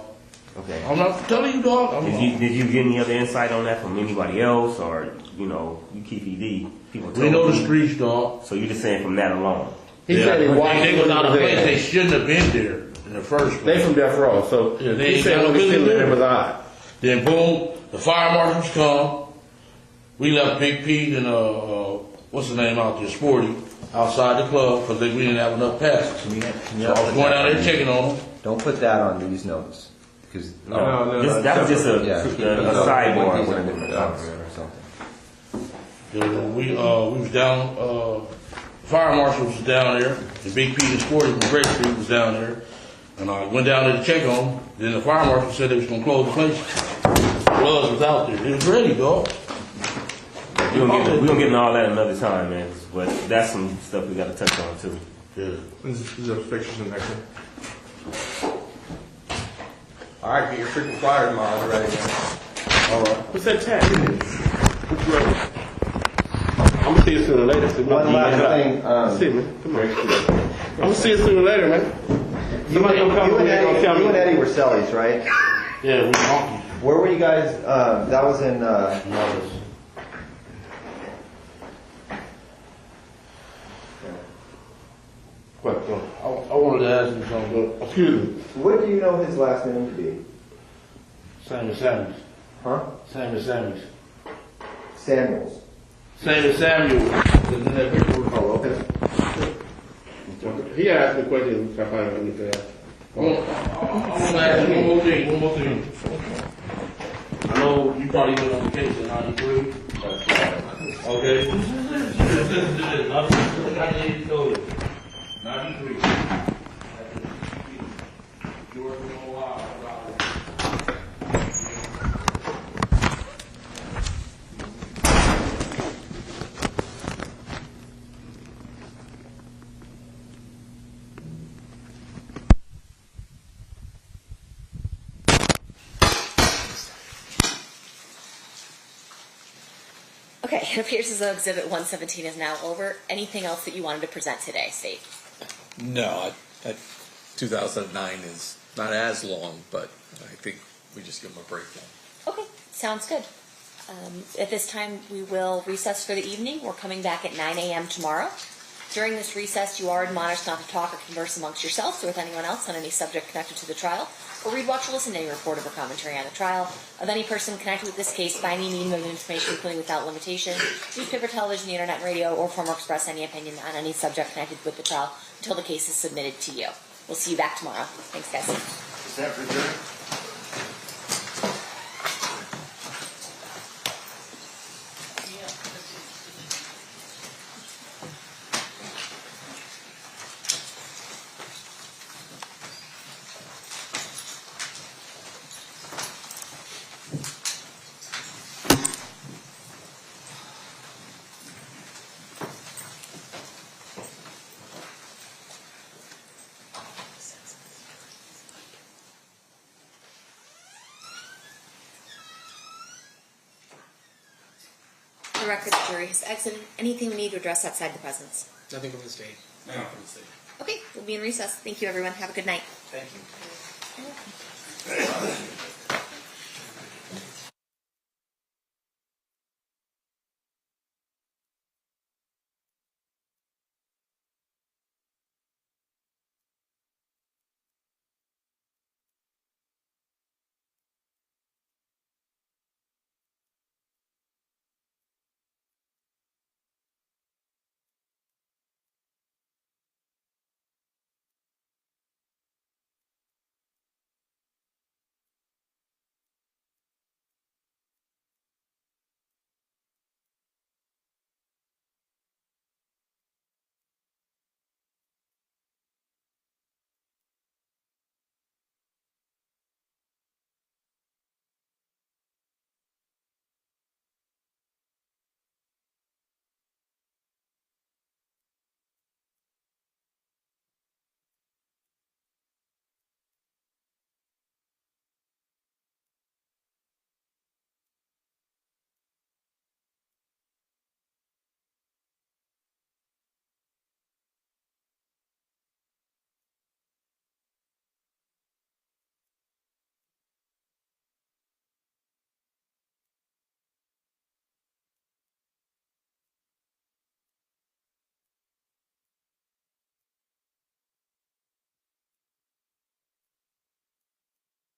Okay. I'm not telling you, dog. Did you get any other insight on that from anybody else or, you Keffe D? People We know told the you? streets, dog. So you're just saying from that alone? He said he watched They was out of place. They there. shouldn't have been there in the first They place. from Death Row, so Yeah, they he ain't said got when no we sitting business there, it there. was odd. Then boom, the fire marshals come. We left Big Pete and what's the name out there, Sporty, outside the club because we didn't have enough passes. So I was going out there checking on them. Don't put that on these notes. Because No, That was just a sidebar. or something. We was down. Fire marshal was down there. The Big Pete and Sporty from Great Street was down there, and I went down there to check on them. Then the fire marshal said they was gonna close the place. Blood was out there. It was ready, dog. We're gonna get into all that another time, man. But that's some stuff we got to touch on too. Yeah. These are pictures in there. All right, get your freaking flyer tomorrow ready, man. All right. What's that tag? I'm gonna see you sooner or later. One last thing. See me. Come on. I'm gonna see you sooner or later, man. Somebody gonna come over here and tell You and me. Eddie were Sellies, right? Yeah, we honky. Where were you guys? That was in. What? I wanted to ask you something. Excuse me. What do you know his last name to be? Samuels. Huh? Samuels. Samuels. Samuel. Oh, okay. He asked me a question. If I find out anything else. I want to ask you one more thing. I know you probably been on vacation in 93. Okay. Okay, it appears as though Exhibit 117 is now over. Anything else that you wanted to present today, State? No, 2009 is not as long, but I think we just give them a break now. Okay, sounds good. At this time, we will recess for the evening. We're coming back at 9 a.m. tomorrow. During this recess, you are admonished not to talk or converse amongst yourselves or with anyone else on any subject connected to the trial, or read, watch, or listen to any report or commentary on the trial of any person connected with this case by any medium of information, including without limitation, newspaper, television, the internet, radio, or form or express any opinion on any subject connected with the trial until the case is submitted to you. We'll see you back tomorrow. Thanks, guys. Is that reserved? The record, the jury has exited. Anything we need to address outside the presence? Nothing from the state. No, from the state. Okay, we'll be in recess. Thank you, everyone. Have a good night. Thank you.